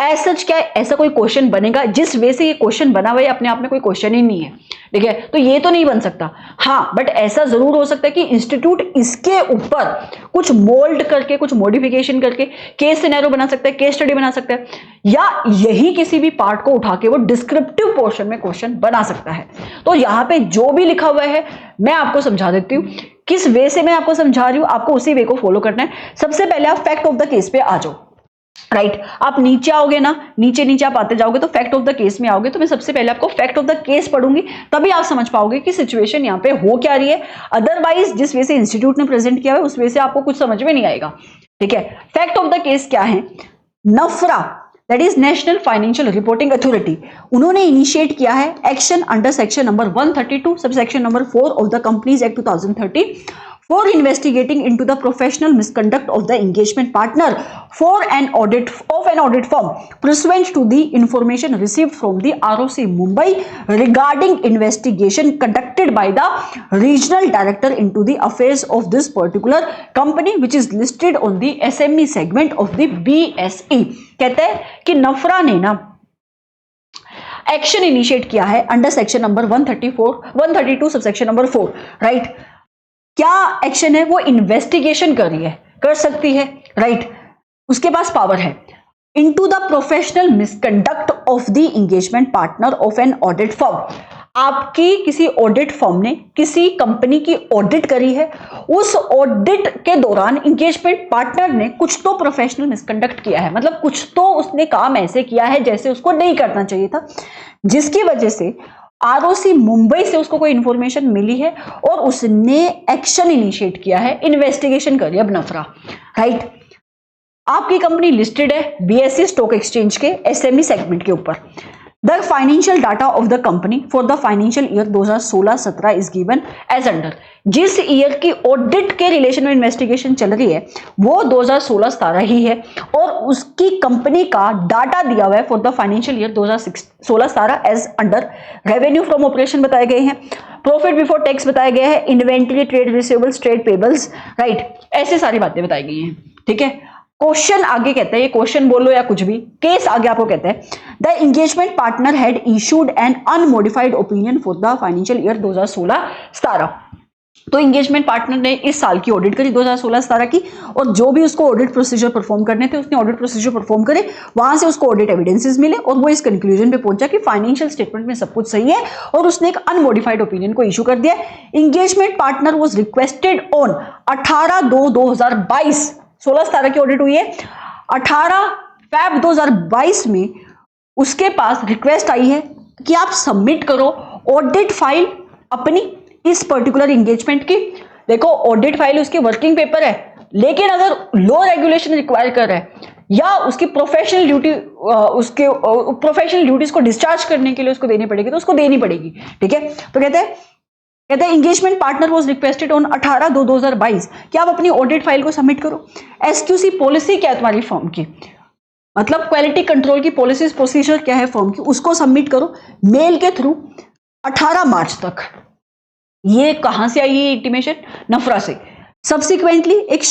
ऐसा क्या ऐसा कोई क्वेश्चन बनेगा जिस वे से ये क्वेश्चन बना हुआ है अपने आप में कोई क्वेश्चन ही नहीं है, ठीक है, तो ये तो नहीं बन सकता। हाँ बट ऐसा जरूर हो सकता है कि इंस्टीट्यूट इसके ऊपर कुछ मोल्ड करके कुछ मॉडिफिकेशन करके केस सिनेरियो बना सकता है, केस स्टडी बना सकता है, या यही किसी भी पार्ट को उठा के वो डिस्क्रिप्टिव पोर्शन में क्वेश्चन बना सकता है। तो यहां पे जो भी लिखा हुआ है मैं आपको समझा देती हूं किस वे से मैं आपको समझा रही हूं, आपको उसी वे को फॉलो करना है। सबसे पहले आप फैक्ट ऑफ द केस पे आ जाओ राइट। आप नीचे आओगे ना, नीचे आप आते जाओगे तो फैक्ट ऑफ द केस में आओगे, तो मैं सबसे पहले आपको फैक्ट ऑफ द केस पढ़ूंगी, तभी आप समझ पाओगे कि सिचुएशन यहाँ पे हो क्या रही है। अदरवाइज जिस वे से इंस्टीट्यूट ने प्रेजेंट किया है उस वे से आपको कुछ समझ में नहीं आएगा, ठीक है। फैक्ट ऑफ द केस क्या है, NFRA that is national financial reporting authority, उन्होंने इनिशिएट किया है action under section number 132 sub section number 4 of the companies act 2013 for investigating into the professional misconduct of the engagement partner for an audit firm pursuant to the information received from the ROC Mumbai regarding investigation conducted by the regional director into the affairs of this particular company which is listed on the SME segment of the BSE। कहते हैं कि नफरा ने ना action initiate किया है under section number 132 sub section number 4 right. क्या action है, वो इन्वेस्टिगेशन कर रही है, कर सकती है राइट। उसके पास पावर है into the professional misconduct of the engagement partner of an audit firm। आपकी किसी ऑडिट फर्म ने किसी कंपनी की ऑडिट करी है, उस ऑडिट के दौरान एंगेजमेंट पार्टनर ने कुछ तो प्रोफेशनल मिसकंडक्ट किया है, मतलब कुछ तो उसने काम ऐसे किया है जैसे उसको नहीं करना चाहिए था, जिसकी वजह से आरओसी मुंबई से उसको कोई इंफॉर्मेशन मिली है और उसने एक्शन इनिशिएट किया है, इन्वेस्टिगेशन करी अब नफरा, राइट। आपकी कंपनी लिस्टेड है बीएसई स्टॉक एक्सचेंज के एसएमई सेगमेंट के ऊपर। The financial data of the company for the financial year 2016-17 is given as under. जिस ईयर की ऑडिट के रिलेशन में इन्वेस्टिगेशन चल रही है वो 2016-17 ही है और उसकी कंपनी का डाटा दिया हुआ है for the financial year 2016-17 as under. Revenue from operation बताए गए हैं, प्रॉफिट बिफोर टैक्स बताया गया है, inventory, trade receivables, trade payables, right, ऐसे सारी बातें बताई गई हैं, ठीक है। क्वेश्चन आगे कहते हैं, ये क्वेश्चन बोलो या कुछ भी, केस आगे आपको कहते हैं the engagement partner had issued N unmodified opinion for the financial year 2016-17। तो एंगेजमेंट पार्टनर ने इस साल की ऑडिट करी 2016-17 की, और जो भी उसको ऑडिट प्रोसीजर परफॉर्म करने थे उसने ऑडिट प्रोसीजर परफॉर्म करे, वहां से उसको ऑडिट एविडेंसेस मिले और वो इस कंक्लूजन पे पहुंचा कि फाइनेंशियल स्टेटमेंट में सब कुछ सही है और उसने एक अनमोडिफाइड ओपिनियन को इशू कर दिया। Engagement partner was requested on 18/2/2022, 16-17 की ऑडिट हुई है, 18 फैब 2022 में उसके पास रिक्वेस्ट आई है कि आप सबमिट करो ऑडिट फाइल अपनी इस पर्टिकुलर एंगेजमेंट की। देखो ऑडिट फाइल उसकी वर्किंग पेपर है, लेकिन अगर लॉ रेगुलेशन रिक्वायर कर रहा है या उसकी प्रोफेशनल ड्यूटी, उसके प्रोफेशनल ड्यूटीज को डिस्चार्ज करने के लिए उसको देनी पड़ेगी तो उसको देनी पड़ेगी, ठीक है। तो कहते हैं engagement partner was requested on 18/2/2022 कि आप अपनी ऑडिट फाइल को सबमिट करो। एसक्यूसी पॉलिसी क्या है तुम्हारी फर्म की, मतलब क्वालिटी कंट्रोल की पॉलिसीज प्रोसीजर क्या है फर्म की, उसको सबमिट करो मेल के थ्रू 18 मार्च तक। ये कहां से आई है इंटीमेशन? नफरा से। सब्सिक्वेंटली एक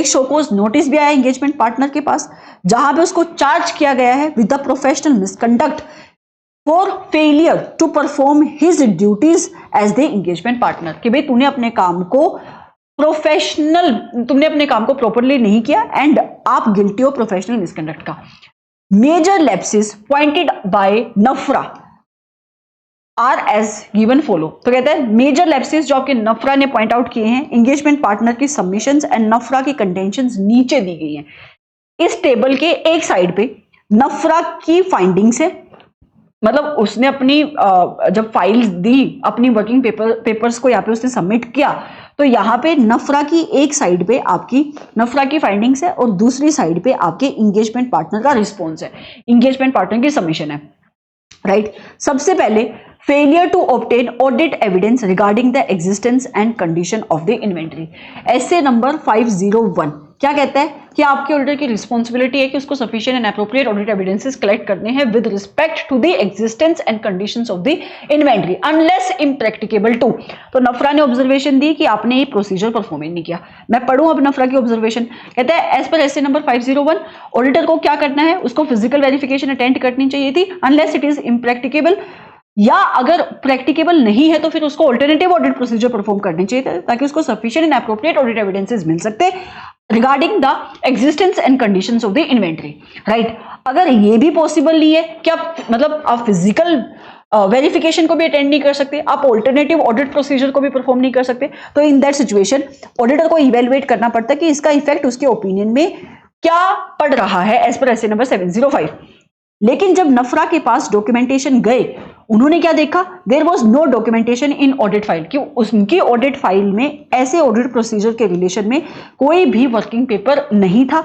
शोकोज नोटिस भी आया एंगेजमेंट पार्टनर के पास, जहां पे उसको चार्ज किया गया है with the professional misconduct for failure to perform his duties as the engagement partner, कि भाई तुमने अपने काम को प्रॉपरली नहीं किया एंड आप गिल्टी हो प्रोफेशनल मिसकंडक्ट का। Major lapses pointed by NFRA are as given follow. तो कहते हैं मेजर लैप्सेस जो आपके नफरा ने पॉइंट आउट किए हैं एंगेजमेंट पार्टनर की सबमिशंस एंड नफरा की कंटेंशंस नीचे दी गई हैं। इस टेबल के एक साइड पे नफरा की फाइंडिंग्स है, मतलब उसने अपनी जब फाइल दी अपनी वर्किंग पेपर्स को यहाँ पे उसने सबमिट किया, तो यहाँ पे नफरा की एक साइड पे आपकी नफरा की फाइंडिंग्स है और दूसरी साइड पे आपके एंगेजमेंट पार्टनर का रिस्पॉन्स है, एंगेजमेंट पार्टनर की सबमिशन है, राइट। सबसे पहले failure to obtain audit evidence regarding the existence and condition of the inventory. ऐसे नंबर 501 क्या कहता है कि आपके ऑडिटर की रिस्पॉन्सिबिलिटी है कि उसको sufficient and appropriate audit evidences collect करने हैं with respect to the existence and conditions of the inventory unless impracticable to. तो नफरा ने ऑब्जर्वेशन दी कि आपने ये प्रोसीजर परफॉर्म नहीं किया। मैं पढ़ूं अब नफरा की ऑब्जर्वेशन। कहता है as per S A number 501 auditor को क्या करना है, उसको फिजिकल वेरिफिकेशन अटेंड करनी चाहिए थी अनलेस इट इज इम्प्रैक्टिकेबल, या अगर प्रैक्टिकेबल नहीं है तो फिर उसको ऑल्टरनेटिव ऑडिट प्रोसीजर परफॉर्म करनी चाहिए ताकि उसको sufficient and appropriate audit evidences मिल सकते regarding the existence and conditions of the inventory, right. अगर ये भी पॉसिबल नहीं है कि आप फिजिकल वेरिफिकेशन को भी अटेंड नहीं कर सकते, आप ऑल्टरनेटिव ऑडिट प्रोसीजर को भी परफॉर्म नहीं कर सकते, तो इन दैट सिचुएशन ऑडिटर को इवेलुएट करना पड़ता है कि इसका इफेक्ट उसके ओपिनियन में क्या पड़ रहा है एज पर एसए नंबर 705। लेकिन जब नफरा के पास डॉक्यूमेंटेशन गए, उन्होंने क्या देखा, there was no documentation in audit file, कि उनकी ऑडिट फाइल में ऐसे ऑडिट प्रोसीजर के रिलेशन में कोई भी वर्किंग पेपर नहीं था।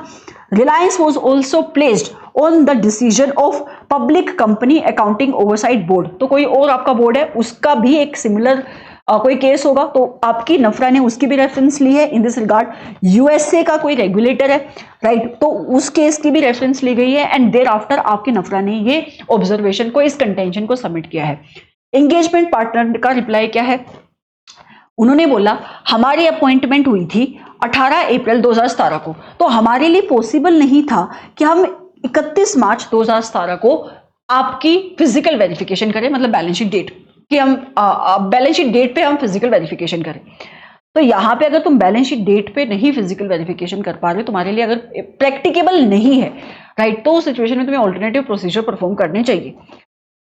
Reliance was also placed on the decision of public company accounting oversight board. तो कोई और आपका बोर्ड है, उसका भी एक सिमिलर कोई केस होगा तो आपकी नफरा ने उसकी भी रेफरेंस ली है इन दिस रिगार्ड। यूएसए का कोई रेगुलेटर है, राइट, तो उस केस की भी रेफरेंस ली गई है एंड देयर आफ्टर आपके नफरा ने ये ऑब्जर्वेशन को, इस कंटेंशन को सबमिट किया है। एंगेजमेंट पार्टनर का रिप्लाई क्या है, उन्होंने बोला हमारी अपॉइंटमेंट हुई थी 18 अप्रैल 2017 को, तो हमारे लिए पॉसिबल नहीं था कि हम 31 मार्च 2017 को आपकी फिजिकल वेरिफिकेशन करें, मतलब बैलेंस शीट डेट कि हम बैलेंस शीट डेट पे हम फिजिकल वेरिफिकेशन करें। तो यहाँ पे अगर तुम बैलेंस शीट डेट पे नहीं फिजिकल वेरिफिकेशन कर पा रहे हो, तुम्हारे लिए अगर प्रैक्टिकेबल नहीं है, राइट, तो उस सिचुएशन में तुम्हें ऑल्टरनेटिव प्रोसीजर परफॉर्म करने चाहिए।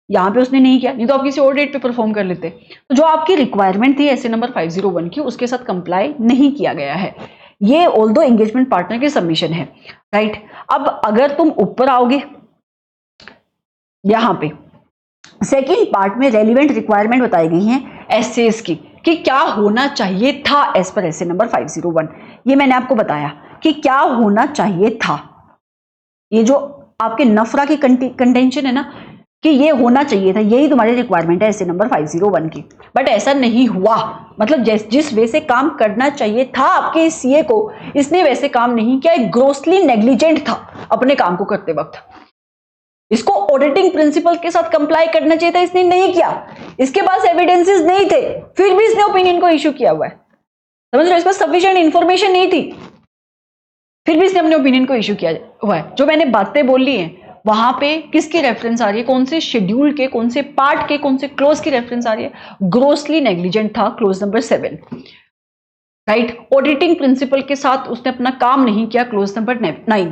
यहाँ पे उसने नहीं किया, नहीं तो आप किसी और डेट पे परफॉर्म कर लेते। तो जो आपकी रिक्वायरमेंट थी ऐसे नंबर 501 की, उसके साथ कंप्लाई नहीं किया गया है। ये ऑल्दो एंगेजमेंट पार्टनर की सबमिशन है, राइट। अब अगर तुम ऊपर आओगे यहाँ पे सेकेंड पार्ट में रेलिवेंट रिक्वायरमेंट बताई गई हैं एसेस की, कि क्या होना चाहिए था एज पर एसे नंबर 501। ये मैंने आपको बताया कि क्या होना चाहिए था। ये जो आपके नफरा की कंटेंशन है ना, कि ये होना चाहिए था, यही तुम्हारी रिक्वायरमेंट है ऐसे नंबर 501 की। बट ऐसा नहीं हुआ, मतलब जिस वे से काम करना चाहिए था आपके सीए को, इसने वैसे काम नहीं किया, ग्रोसली नेग्लिजेंट था अपने काम को करते वक्त। इसको ऑडिटिंग प्रिंसिपल के साथ कंप्लाई करना चाहिए था, इसने नहीं किया। इसके पास एविडेंसेस नहीं थे, फिर भी इसने ओपिनियन को इश्यू किया हुआ है। समझ रहे हो, इसके पास सफिशिएंट इंफॉर्मेशन नहीं थी, फिर भी इसने अपने ओपिनियन को इश्यू किया हुआ है। जो मैंने बातें बोली हैं वहां पे किसकी रेफरेंस आ रही है, कौन से शेड्यूल के, कौन से पार्ट के, कौन से क्लोज की रेफरेंस आ रही है? ग्रोसली नेग्लिजेंट था clause number 7, right. Auditing principle के साथ उसने अपना काम नहीं किया, क्लोज नंबर 9।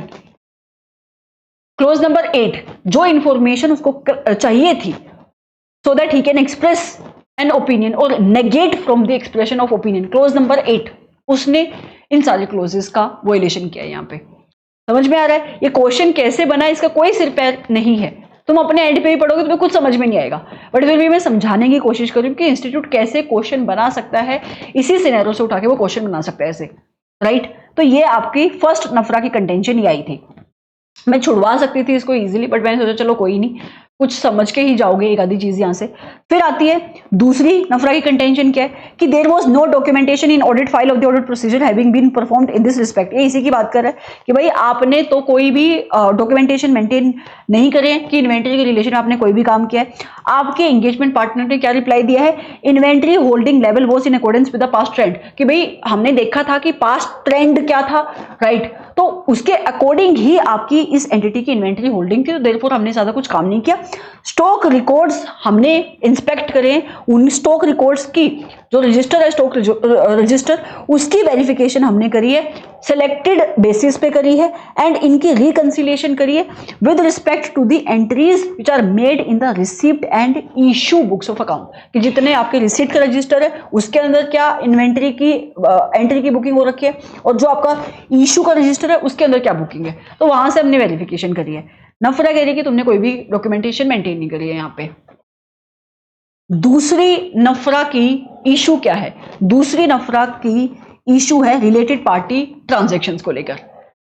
क्लोज नंबर 8, जो इंफॉर्मेशन उसको चाहिए थी so that he can express an opinion or negate from the expression of opinion, clause number 8, उसने इन सारे क्लोजेस का वॉयलेशन किया। यहाँ पे समझ में आ रहा है ये क्वेश्चन कैसे बना, इसका कोई सिर पैर नहीं है। तुम अपने एंड पे ही पढ़ोगे तुम्हें कुछ समझ में नहीं आएगा, बट फिर भी मैं समझाने की कोशिश करूँ कि इंस्टीट्यूट कैसे क्वेश्चन बना सकता है, इसी सिनेरियो से उठा के वो क्वेश्चन बना सकता है ऐसे, राइट। तो ये आपकी फर्स्ट नफरा की कंटेंशन ही आई थी। मैं छुड़वा सकती थी इसको इजीली, बट मैंने सोचा चलो कोई नहीं, कुछ समझ के ही जाओगे एक आधी चीज यहां से। फिर आती है दूसरी नफरा की कंटेंशन, क्या है कि there was no documentation in audit file of the audit procedure having been performed in this respect. ये इसी की बात कर रहा है कि भाई आपने तो कोई भी डॉक्यूमेंटेशन मेंटेन नहीं करे कि इन्वेंट्री के रिलेशन में आपने कोई भी काम किया है। आपके एंगेजमेंट पार्टनर ने क्या रिप्लाई दिया है, inventory holding level was in accordance with the past trend, कि भाई हमने देखा था कि पास्ट ट्रेंड क्या था, राइट। तो उसके अकॉर्डिंग ही आपकी इस एंटिटी की इन्वेंट्री होल्डिंग थी, तो देयरफॉर हमने ज्यादा कुछ काम नहीं किया। स्टॉक रिकॉर्ड्स हमने इंस्पेक्ट करे, उन स्टॉक रिकॉर्ड्स की जो रजिस्टर है, स्टॉक रजिस्टर, उसकी वेरिफिकेशन हमने करी है, सिलेक्टेड बेसिस पे करी है, एंड इनकी रिकंसिलिएशन करी है with respect to the entries which are made in the receipt and issue books of account, कि जितने आपके रिसीट का रजिस्टर है उसके अंदर क्या इन्वेंट्री की एंट्री की बुकिंग हो रखी है, और जो आपका इशू का रजिस्टर है उसके अंदर क्या बुकिंग है। तो वहां से हमने वेरिफिकेशन करी है। नफरा कह रही है कि तुमने कोई भी डॉक्यूमेंटेशन मेंटेन नहीं करी है। यहाँ पे दूसरी नफरा की इशू क्या है, दूसरी नफरा की इशू है रिलेटेड पार्टी ट्रांजैक्शंस को लेकर।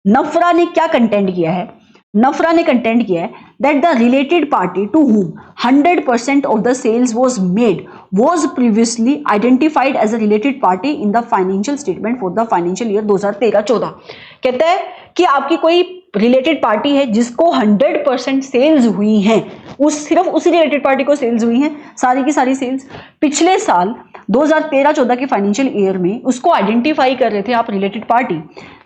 नफरा ने क्या कंटेंट किया है, नफरा ने कंटेंट किया है that the related party to whom 100% of the sales was made was previously identified as a related party in the financial statement for the financial year 2013-14। कहता है कि आपकी कोई रिलेटेड पार्टी है जिसको 100% सेल्स हुई हैं, सिर्फ उसी रिलेटेड पार्टी को सेल्स हुई हैं, सारी की सारी सेल्स पिछले साल 2013-14 के फाइनेंशियल ईयर में उसको आइडेंटिफाई कर रहे थे आप रिलेटेड पार्टी।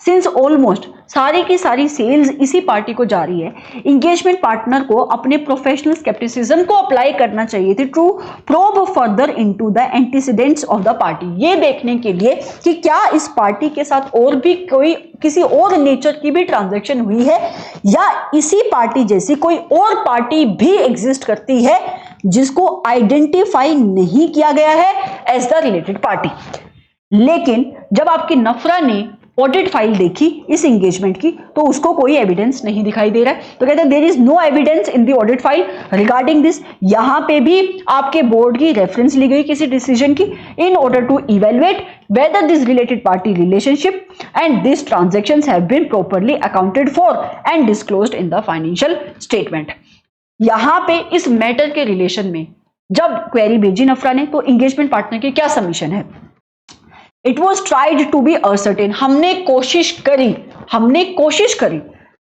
सिंस ऑलमोस्ट सारी की सारी सेल्स इसी पार्टी को जा रही है, इंगेजमेंट पार्टनर को अपने प्रोफेशनल स्केप्टिसिज्म को अप्लाई करना चाहिए थी to probe further into the antecedents of the party, ये देखने के लिए कि क्या इस पार्टी के साथ और भी कोई किसी और नेचर की भी ट्रांजैक्शन हुई है, या इसी पार्टी जैसी कोई और पार्टी भी एग्जिस्ट करती है जिसको आइडेंटिफाई नहीं किया गया है एज द रिलेटेड पार्टी। लेकिन जब आपकी नफरा ने ऑडिट फाइल देखी इस एंगेजमेंट की, तो उसको कोई एविडेंस नहीं दिखाई दे रहा है। तो कहते हैं there is no evidence in the audit file regarding this. यहां पे भी आपके बोर्ड की रेफरेंस ली गई किसी डिसीजन की, in order to evaluate whether this related party relationship and this transactions have been properly accounted for and disclosed in the financial statement. यहां पे इस मैटर के रिलेशन में जब क्वेरी भेजी नफरा ने, तो एंगेजमेंट पार्टनर की क्या सबमिशन है, it was tried to be ascertain, हमने कोशिश करी,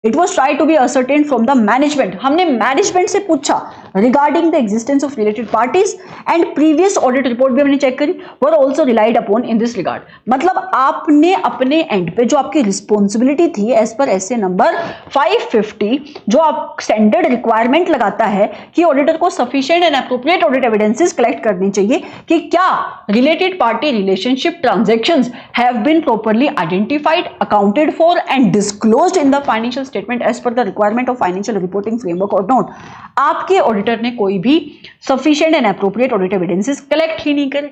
it was tried to be ascertain from the management, हमने मैनेजमेंट से पूछा regarding the existence of related parties and previous audit report भी हमने चेक करी, we're also relied upon in this regard. मतलब आपने अपने एंड पे जो आपकी रिस्पॉन्सिबिलिटी थी एज पर एसए नंबर 550, जो आप स्टैंडर्ड रिक्वायरमेंट लगाता है कि ऑडिटर को sufficient and appropriate audit evidences collect करनी चाहिए कि क्या related party relationship transactions have been properly identified, accounted for and disclosed in the financial statement as per the requirement of financial reporting framework or not. आपके auditor ने कोई भी sufficient and appropriate audit evidences collect ही नहीं करे।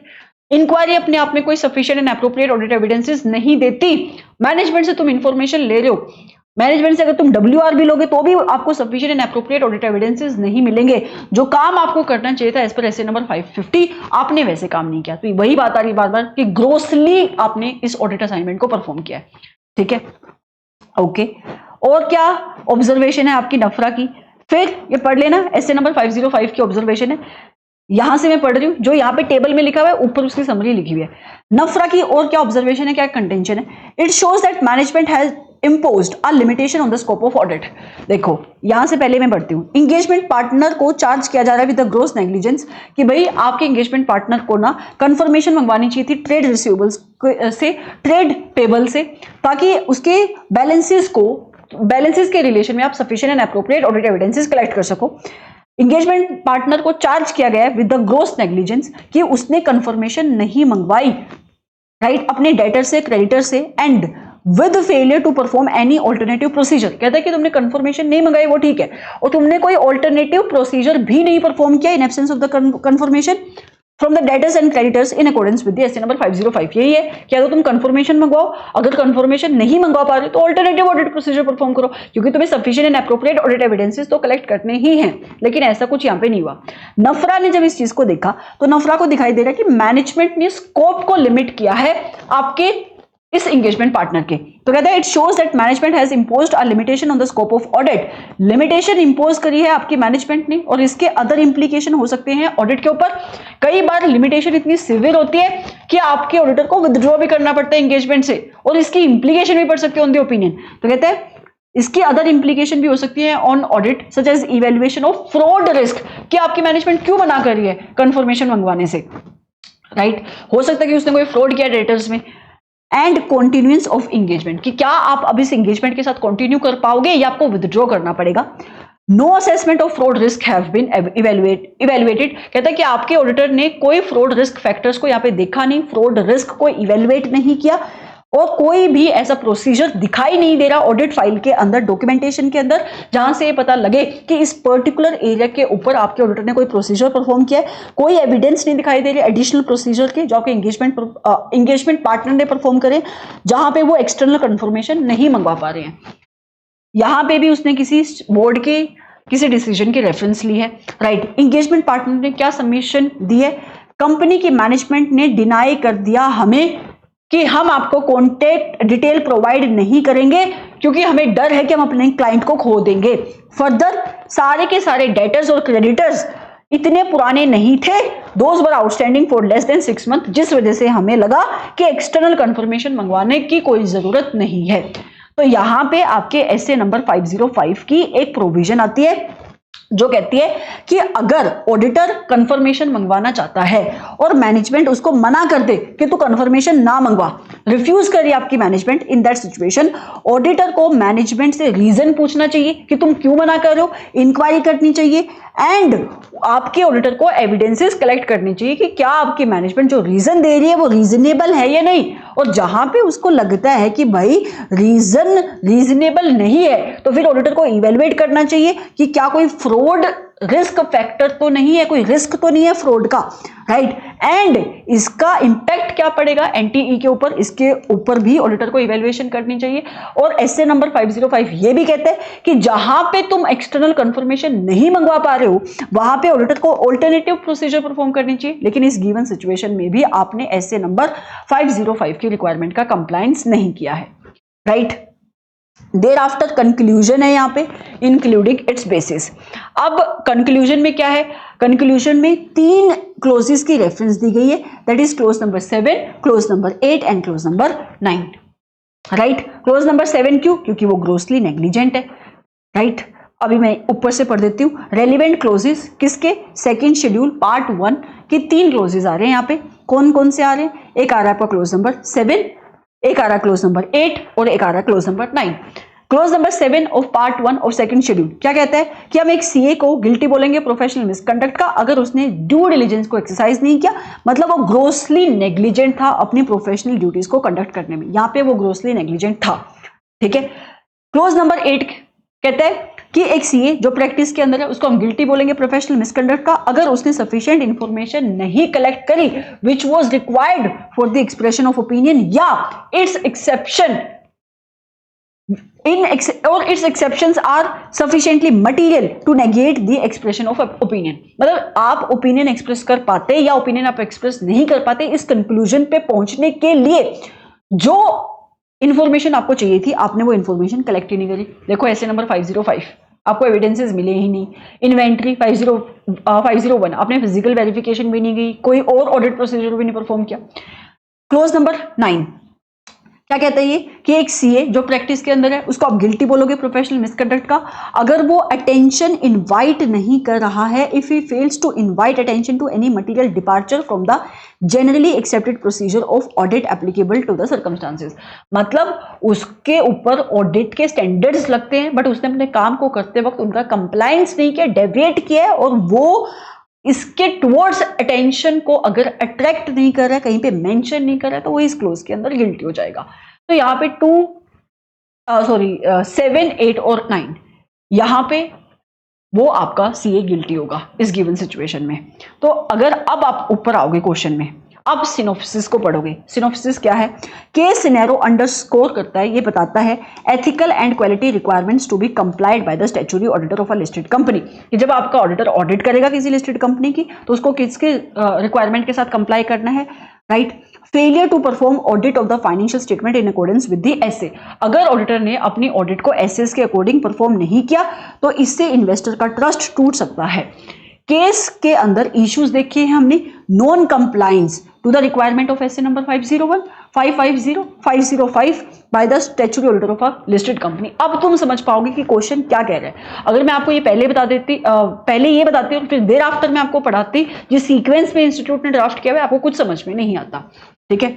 Inquiry अपने आप में कोई sufficient and appropriate audit evidences नहीं देती। मैनेजमेंट से तुम इंफॉर्मेशन ले रहे हो, मैनेजमेंट से अगर तुम WR भी लोगे तो भी आपको sufficient and appropriate audit evidences नहीं मिलेंगे। जो काम आपको करना चाहिए था एज पर एसए नंबर 550, आपने वैसे काम नहीं किया। तो वही बात आ रही बार बार कि ग्रोसली आपने इस ऑडिट असाइनमेंट को परफॉर्म किया है। ठीक है, ओके। और क्या ऑब्जर्वेशन है आपकी नफरा की, फिर ये पढ़ लेना। एसए नंबर 505 की ऑब्जर्वेशन है, यहां से मैं पढ़ रही हूं, जो यहां पे टेबल में लिखा हुआ है ऊपर उसकी समरी लिखी हुई है। नफरा की और क्या ऑब्जर्वेशन है, क्या कंटेंशन है। It shows that management has imposed a limitation on the scope of audit। देखो यहां से पहले मैं पढ़ती हूं, इंगेजमेंट पार्टनर को चार्ज किया जा रहा है विद द ग्रॉस नेग्लिजेंस, कि भाई आपके इंगेजमेंट पार्टनर को ना कंफर्मेशन मंगवानी चाहिए थी ट्रेड रिसीवेबल्स से, ट्रेड पेबल से, ताकि उसके बैलेंसेस के रिलेशन में आप sufficient and appropriate audit evidences collect कर सको। इंगेजमेंट पार्टनर को चार्ज किया गया है विद द ग्रॉस नेग्लिजेंस कि उसने कंफर्मेशन नहीं मंगवाई, राइट, अपने डेटर से, क्रेडिटर से, and with failure to perform any alternative procedure. कहता है कि तुमने कंफर्मेशन नहीं मंगाई, वो ठीक है, और तुमने कोई ऑल्टरनेटिव प्रोसीजर भी नहीं परफॉर्म किया in absence of the confirmation from the debtors and creditors in accordance with the S A number 505। यही है कि अगर तुम कंफर्मेशन मंगवाओ, अगर कंफर्मेशन नहीं मंगवा पा रहे तो ऑल्टरनेटिव ऑडिट प्रोसीजर परफॉर्म करो, क्योंकि तुम्हें sufficient and appropriate audit evidences तो कलेक्ट करने ही हैं। लेकिन ऐसा कुछ यहाँ पे नहीं हुआ। नफरा ने जब इस चीज को देखा तो नफरा को दिखाई दे रहा है कि मैनेजमेंट ने स्कोप को लिमिट किया है आपके इस इंगेजमेंट पार्टनर के। तो कहता है it shows that management has imposed a limitation on the scope of audit. Limitation impose करी है आपकी मैनेजमेंट ने, और इसके अदर इंप्लीकेशन हो सकते हैं ऑडिट के ऊपर। कई बार लिमिटेशन इतनी सिवियर होती है कि आपके ऑडिटर को विथड्रॉ भी करना पड़ता है इंगेजमेंट से, और इसकी इंप्लीकेशन भी पड़ सकती है ऑन द ओपिनियन। तो कहते हैं इसकी अदर इंप्लीकेशन भी हो सकती है on audit, such as evaluation of fraud risk, कि आपकी मैनेजमेंट क्यों मना कर रही है कंफर्मेशन मंगवाने से, राइट। हो सकता है कि उसने कोई फ्रॉड किया डेटर्स में, एंड कॉन्टिन्यूएंस ऑफ इंगेजमेंट, कि क्या आप अब इस इंगेजमेंट के साथ कंटिन्यू कर पाओगे या आपको विथड्रॉ करना पड़ेगा। No assessment of fraud risk have been evaluated. कहता है कि आपके ऑडिटर ने कोई फ्रॉड रिस्क फैक्टर्स को यहाँ पे देखा नहीं, फ्रॉड रिस्क को इवेल्युएट नहीं किया, और कोई भी ऐसा प्रोसीजर दिखाई नहीं दे रहा ऑडिट फाइल के अंदर, डॉक्यूमेंटेशन के अंदर, जहां से ये पता लगे कि इस पर्टिकुलर एरिया के ऊपर आपके ऑडिटर ने कोई प्रोसीजर परफॉर्म किया है। कोई एविडेंस नहीं दिखाई दे रही एडिशनल प्रोसीजर के जो आपके इंगेजमेंट पार्टनर ने परफॉर्म करे, जहां पे वो एक्सटर्नल कंफर्मेशन नहीं मंगवा पा रहे हैं। यहां पे भी उसने किसी बोर्ड के किसी डिसीजन की रेफरेंस ली है, राइट। इंगेजमेंट पार्टनर ने क्या सबमिशन दी है, कंपनी की मैनेजमेंट ने डिनाई कर दिया हमें कि हम आपको कॉन्टैक्ट डिटेल प्रोवाइड नहीं करेंगे, क्योंकि हमें डर है कि हम अपने क्लाइंट को खो देंगे। फर्दर सारे के सारे डेटर्स और क्रेडिटर्स इतने पुराने नहीं थे, those were outstanding for less than 6 month, जिस वजह से हमें लगा कि एक्सटर्नल कंफर्मेशन मंगवाने की कोई जरूरत नहीं है। तो यहां पे आपके एसए नंबर 505 की एक प्रोविजन आती है जो कहती है कि अगर ऑडिटर कंफर्मेशन मंगवाना चाहता है और मैनेजमेंट उसको मना कर दे कि तू कंफर्मेशन ना मंगवा, रिफ्यूज करिए आपकी management, in that situation auditor को मैनेजमेंट से रीजन पूछना चाहिए कि तुम क्यों मना कर रहे हो, इंक्वायरी करनी चाहिए, एंड आपके ऑडिटर को एविडेंसेस कलेक्ट करनी चाहिए कि क्या आपकी मैनेजमेंट जो रीजन दे रही है वो रीजनेबल है या नहीं। और जहां पे उसको लगता है कि भाई रीजन रीजनेबल नहीं है, तो फिर ऑडिटर को इवेलुएट करना चाहिए कि क्या कोई फ्रॉड रिस्क फैक्टर तो नहीं है, कोई रिस्क तो नहीं है फ्रॉड का, राइट। एंड इसका इंपैक्ट क्या पड़ेगा एनटीई के ऊपर, इसके ऊपर भी ऑडिटर को इवेल्युएशन करनी चाहिए। और एसए नंबर 505 ये भी कहते हैं कि जहां पे तुम एक्सटर्नल कंफर्मेशन नहीं मंगवा पा रहे हो वहां पे ऑडिटर को ऑल्टरनेटिव प्रोसीजर परफॉर्म करनी चाहिए, लेकिन इस गिवन सिचुएशन में भी आपने एसए नंबर 505 की रिक्वायरमेंट का कंप्लायंस नहीं किया है, राइट। देर आफ्टर कंक्लूजन है यहाँ पे, इंक्लूडिंग इट्स बेसिस। अब कंक्लूजन में क्या है, कंक्लूजन में 3 क्लोजेस की रेफरेंस दी गई है, that is close number 7, close number 8 and close number 9, right. Close number 7 क्यों, क्योंकि वो ग्रोसली नेग्लिजेंट है, राइट। अभी मैं ऊपर से पढ़ देती हूँ। रेलिवेंट क्लोजेस किसके, सेकंड शेड्यूल पार्ट 1 की 3 क्लोजेस आ रहे हैं यहाँ पे। कौन कौन से आ रहे हैं, एक आ रहा है आपका क्लोज नंबर 7, एक आ रहा है क्लोज नंबर 8 और एक आ रहा है close number 9। Close number 7 of part 1 of second schedule क्या कहता है कि हम एक सीए को गिल्टी बोलेंगे प्रोफेशनल मिसकंडक्ट का अगर उसने ड्यू डिलिजेंस को एक्सरसाइज नहीं किया, मतलब वो ग्रोसली नेग्लिजेंट था अपनी प्रोफेशनल ड्यूटीज को कंडक्ट करने में। यहाँ पे वो ग्रोसली नेग्लिजेंट था, ठीक है। क्लोज नंबर 8 कहता है कि एक सीए जो प्रैक्टिस के अंदर है उसको हम गिल्टी बोलेंगे प्रोफेशनल मिसकंडक्ट का अगर उसने सफिशिएंट इंफॉर्मेशन नहीं कलेक्ट करी which was required for the expression of opinion या its exception its exceptions are sufficiently material to negate the expression of opinion। मतलब आप ओपिनियन एक्सप्रेस कर पाते या ओपिनियन आप एक्सप्रेस नहीं कर पाते, इस कंक्लूजन पे पहुंचने के लिए जो इंफॉर्मेशन आपको चाहिए थी आपने वो इंफॉर्मेशन कलेक्ट ही नहीं करी। देखो ऐसे नंबर 505 आपको एविडेंसेस मिले ही नहीं, इन्वेंट्री 501 आपने फिजिकल वेरिफिकेशन भी नहीं गई, कोई और ऑडिट प्रोसीजर भी नहीं परफॉर्म किया। क्लोज नंबर 9 क्या कहता है ये कि एक सीए जो प्रैक्टिस के अंदर है उसको आप गिल्टी बोलोगे प्रोफेशनल मिसकंडक्ट का अगर वो अटेंशन इनवाइट नहीं कर रहा है, if he fails to invite attention to any material departure from the generally accepted procedure of audit applicable to the circumstances. मतलब उसके ऊपर ऑडिट के स्टैंडर्ड्स लगते हैं बट उसने अपने काम को करते वक्त उनका कंप्लायंस नहीं किया, डेविएट किया है और वो इसके टुवर्ड्स अटेंशन को अगर अट्रैक्ट नहीं कर रहा है, कहीं पे मेंशन नहीं कर रहा है, तो वो इस क्लोज के अंदर गिल्टी हो जाएगा। तो यहाँ पे 7, 8 और 9 यहाँ पे वो आपका सीए गिल्टी होगा इस गिवन सिचुएशन में। तो अगर अब आप ऊपर आओगे क्वेश्चन में, अब सिनॉप्सिस को पढ़ोगे। सिनॉप्सिस क्या है, केस सिनेरियो अंडरस्कोर करता है, ये बताता है ethical and quality requirements to be complied by the statutory auditor of a listed company. कि जब आपका ऑडिटर ऑडिट करेगा किसी लिस्टेड कंपनी की तो उसको किसके रिक्वायरमेंट के साथ कंप्लाई करना है, right. Failure to perform audit of the financial statement in accordance with the SA. अगर ऑडिटर ने अपनी ऑडिट को एसएस के अकॉर्डिंग परफॉर्म नहीं किया तो इससे इन्वेस्टर का ट्रस्ट टूट सकता है। केस के अंदर इश्यूज देखे हैं हमने, non compliance to the requirement of SA number 501, 550, 505 by the statutory auditor of a listed company. अब तुम समझ पाओगे कि क्वेश्चन क्या कह रहा है। अगर मैं आपको ये पहले बता देती, पहले ये बताती और फिर देर आफ्टर मैं आपको पढ़ाती, जिस सीक्वेंस में इंस्टीट्यूट ने ड्राफ्ट किया है आपको कुछ समझ में नहीं आता, ठीक है।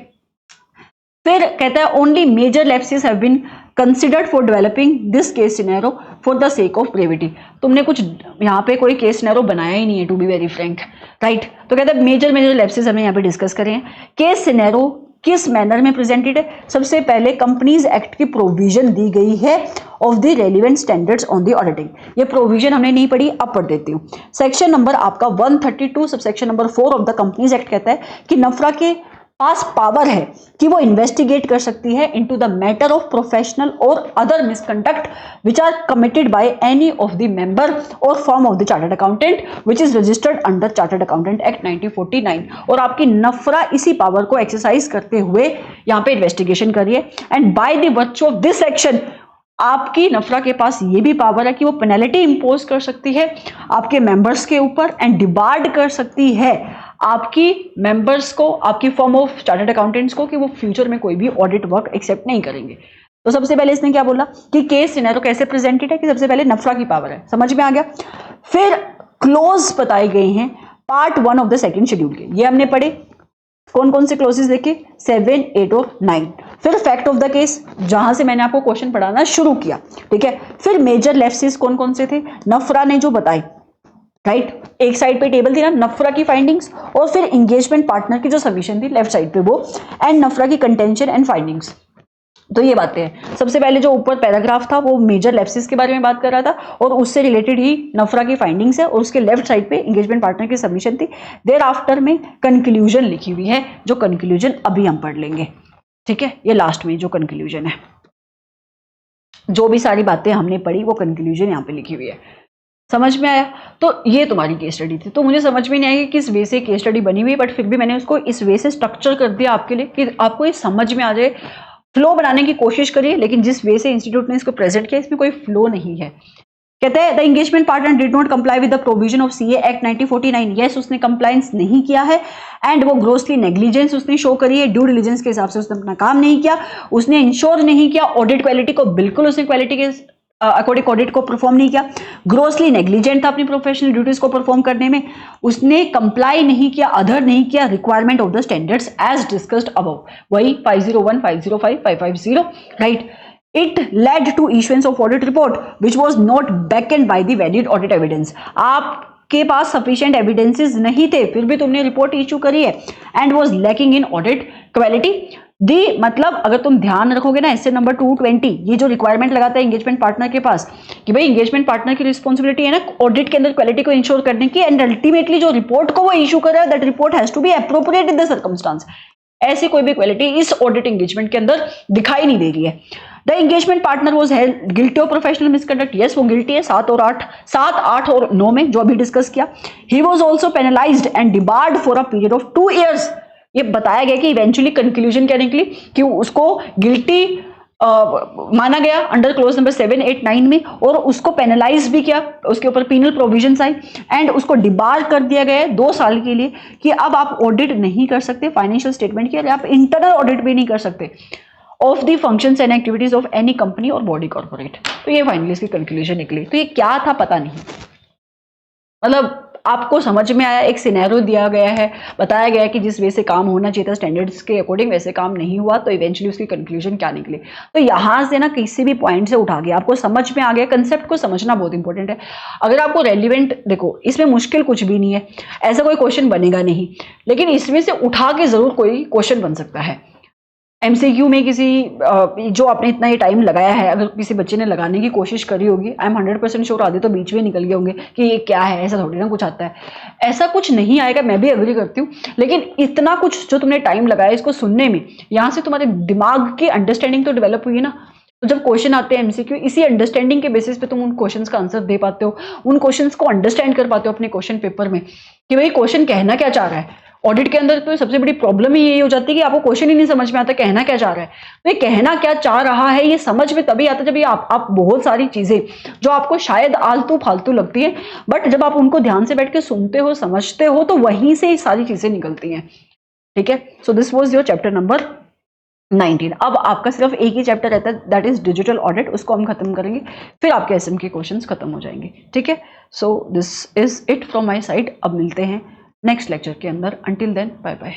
फिर कहता है only major lapses have been considered for developing this case scenario for the sake of brevity. तुमने कुछ यहाँ पे कोई केस सिनेरियो बनाया ही नहीं है, to be very frank, right. तो कहता है मेजर लैप्सेस हमें यहाँ पे डिस्कस करें। केस सिनेरियो किस मैनर में प्रेजेंटेड है, सबसे पहले कंपनीज एक्ट की प्रोविजन दी गई है of the relevant standards on the auditing. ये प्रोविजन हमने नहीं पढ़ी, अब पढ़ देती हूँ। सेक्शन नंबर आपका 132 subsection number 4 of the companies act कहता है कि नफरा के पास पावर है कि वो इन्वेस्टिगेट कर सकती है into the matter of professional or other misconduct which are committed by any of the member or firm of the chartered accountant which is registered under chartered accountant act 1949। और आपकी नफरा इसी पावर को exercise करते हुए यहाँ पे investigation करिए and by the virtue of this action आपकी नफरा के पास ये भी पावर है कि वो पेनल्टी इंपोज कर सकती है आपके मेंबर्स के ऊपर एंड डिबार्ड कर सकती है आपकी मेंबर्स को, आपकी फर्म ऑफ चार्टर्ड अकाउंटेंट्स को, कि वो फ्यूचर में कोई भी ऑडिट वर्क एक्सेप्ट नहीं करेंगे। तो सबसे पहले इसने क्या बोला कि केस सिनेरियो कैसे प्रेजेंटेड है कि सबसे पहले नफरा की पावर है, समझ में आ गया। फिर क्लोज बताए गए हैं part 1 of the second schedule के, ये हमने पढ़े। कौन कौन से क्लोजेस देखे, 7, 8 और 9। फिर फैक्ट ऑफ द केस, जहां से मैंने आपको क्वेश्चन पढ़ाना शुरू किया, ठीक है। फिर मेजर लैप्सेस कौन कौन से थे, नफरा ने जो बताई, राइट। एक साइड पे टेबल थी ना नफरा की फाइंडिंग्स, और फिर एंगेजमेंट पार्टनर की जो सबमिशन थी लेफ्ट साइड पे वो, एंड नफरा की कंटेंशन एंड फाइंडिंग्स। तो ये बातें हैं। सबसे पहले जो ऊपर पैराग्राफ था वो मेजर लैप्सेस के बारे में बात कर रहा था और उससे रिलेटेड ही नफरा की फाइंडिंग्स है, और उसके लेफ्ट साइड पे एंगेजमेंट पार्टनर की सबमिशन थी। देयर आफ्टर में कंक्लूजन लिखी हुई है, जो कंक्लूजन अभी हम पढ़ लेंगे, ठीक है। ये लास्ट में जो कंक्लूजन है, जो भी सारी बातें हमने पढ़ी वो कंक्लूजन यहाँ पे लिखी हुई है। समझ में आया? तो ये तुम्हारी केस स्टडी थी। तो मुझे समझ में नहीं आया कि किस वे से केस स्टडी बनी हुई है, बट फिर भी मैंने उसको इस वे से स्ट्रक्चर कर दिया आपके लिए कि आपको ये समझ में आ जाए। फ्लो बनाने की कोशिश करिए, लेकिन जिस वे से इंस्टीट्यूट ने इसको प्रेजेंट किया इसमें कोई फ्लो नहीं है। कहते हैं the engagement partner did not comply with the provision of CA act 1949। Yes, उसने कंप्लायंस नहीं किया है एंड वो ग्रोसली नेग्लिजेंस उसने शो करी है, ड्यू डिलिजेंस के हिसाब से उसने अपना काम नहीं किया, उसने इंश्योर नहीं किया ऑडिट क्वालिटी को, बिल्कुल उसने क्वालिटी के अकॉर्डिंग ऑडिट को परफॉर्म नहीं किया, ग्रोसली नेग्लिजेंट था अपनी प्रोफेशनल ड्यूटीज को परफॉर्म करने में, उसने कंप्लाई नहीं किया, अदर नहीं किया requirement of the standards as discussed above, वही 501, 505, 550, right. It led to issuance of audit report which was not backed by the valid audit evidence. आपके पास sufficient evidences नहीं थे, फिर भी तुमने रिपोर्ट इशू करी है, and was lacking in audit quality. दी मतलब अगर तुम ध्यान रखोगे ना, इससे नंबर 220 ये जो रिक्वायरमेंट लगाता है एंगेजमेंट पार्टनर के पास कि भाई एंगेजमेंट पार्टनर की रिस्पॉन्सिबिलिटी है ना ऑडिट के अंदर क्वालिटी को इंश्योर करने की, एंड अल्टीमेटली जो रिपोर्ट को वो इशू कर रहा है that report has to be appropriate in the circumstance. ऐसी कोई भी क्वालिटी इस ऑडिट एंगेजमेंट के अंदर दिखाई नहीं दे रही है. The engagement partner was held guilty of professional misconduct. Yes, वो गिल्टी है 7, 8 और 9 में जो अभी डिस्कस किया. He was also penalised and debarred for a period of 2 years. ये बताया गया कि इवेंचुअली कंक्लूजन क्या निकली कि उसको गिल्टी माना गया अंडर क्लोज नंबर 7, 8, 9 में, और उसको पेनलाइज भी किया, उसके ऊपर पीनल प्रोविजंस आई, एंड उसको डिबार कर दिया गया है 2 साल के लिए कि अब आप ऑडिट नहीं कर सकते फाइनेंशियल स्टेटमेंट की, आप इंटरनल ऑडिट भी नहीं कर सकते of the functions and activities of any company और बॉडी कॉर्पोरेट. तो ये फाइनली इसकी कंक्लूजन निकली. तो ये क्या था पता नहीं, मतलब आपको समझ में आया, एक सिनेरियो दिया गया है, बताया गया है कि जिस वे से काम होना चाहिए था स्टैंडर्ड्स के अकॉर्डिंग वैसे काम नहीं हुआ, तो इवेंचुअली उसकी कंक्लूजन क्या निकली. तो यहाँ से ना किसी भी पॉइंट से उठा के आपको समझ में आ गया, कंसेप्ट को समझना बहुत इंपॉर्टेंट है. अगर आपको रेलिवेंट, देखो इसमें मुश्किल कुछ भी नहीं है, ऐसा कोई क्वेश्चन बनेगा नहीं, लेकिन इसमें से उठा के जरूर कोई क्वेश्चन बन सकता है. एमसीक्यू में किसी जो आपने इतना ही टाइम लगाया है, अगर किसी बच्चे ने लगाने की कोशिश करी होगी, आई एम 100% श्योर आधे तो बीच में निकल गए होंगे कि ये क्या है, ऐसा थोड़ी ना कुछ आता है. ऐसा कुछ नहीं आएगा, मैं भी एग्री करती हूँ, लेकिन इतना कुछ जो तुमने टाइम लगाया इसको सुनने में, यहाँ से तुम्हारे दिमाग की अंडरस्टैंडिंग तो डेवलप हुई है ना. तो जब क्वेश्चन आते हैं एमसीक्यू, इसी अंडरस्टैंडिंग के बेसिस पे तुम उन क्वेश्चंस का आंसर दे पाते हो, उन क्वेश्चंस को अंडरस्टैंड कर पाते हो अपने क्वेश्चन पेपर में कि भाई क्वेश्चन कहना क्या चाह रहा है. ऑडिट के अंदर तो सबसे बड़ी प्रॉब्लम ही यही हो जाती है कि आपको क्वेश्चन ही नहीं समझ में आता कहना क्या चाह रहा है. तो ये कहना क्या चाह रहा है ये समझ में तभी आता जब ये आप बहुत सारी चीजें जो आपको शायद आलतू फालतू लगती है, बट जब आप उनको ध्यान से बैठ के सुनते हो, समझते हो, तो वहीं से ही सारी चीजें निकलती हैं. ठीक है, so this was your chapter number 19. अब आपका सिर्फ एक ही चैप्टर रहता है, दैट इज डिजिटल ऑडिट, उसको हम खत्म करेंगे, फिर आपके एसएम के क्वेश्चंस खत्म हो जाएंगे. ठीक है, so this is it from my side. अब मिलते हैं नेक्स्ट लेक्चर के अंदर. Until then bye bye.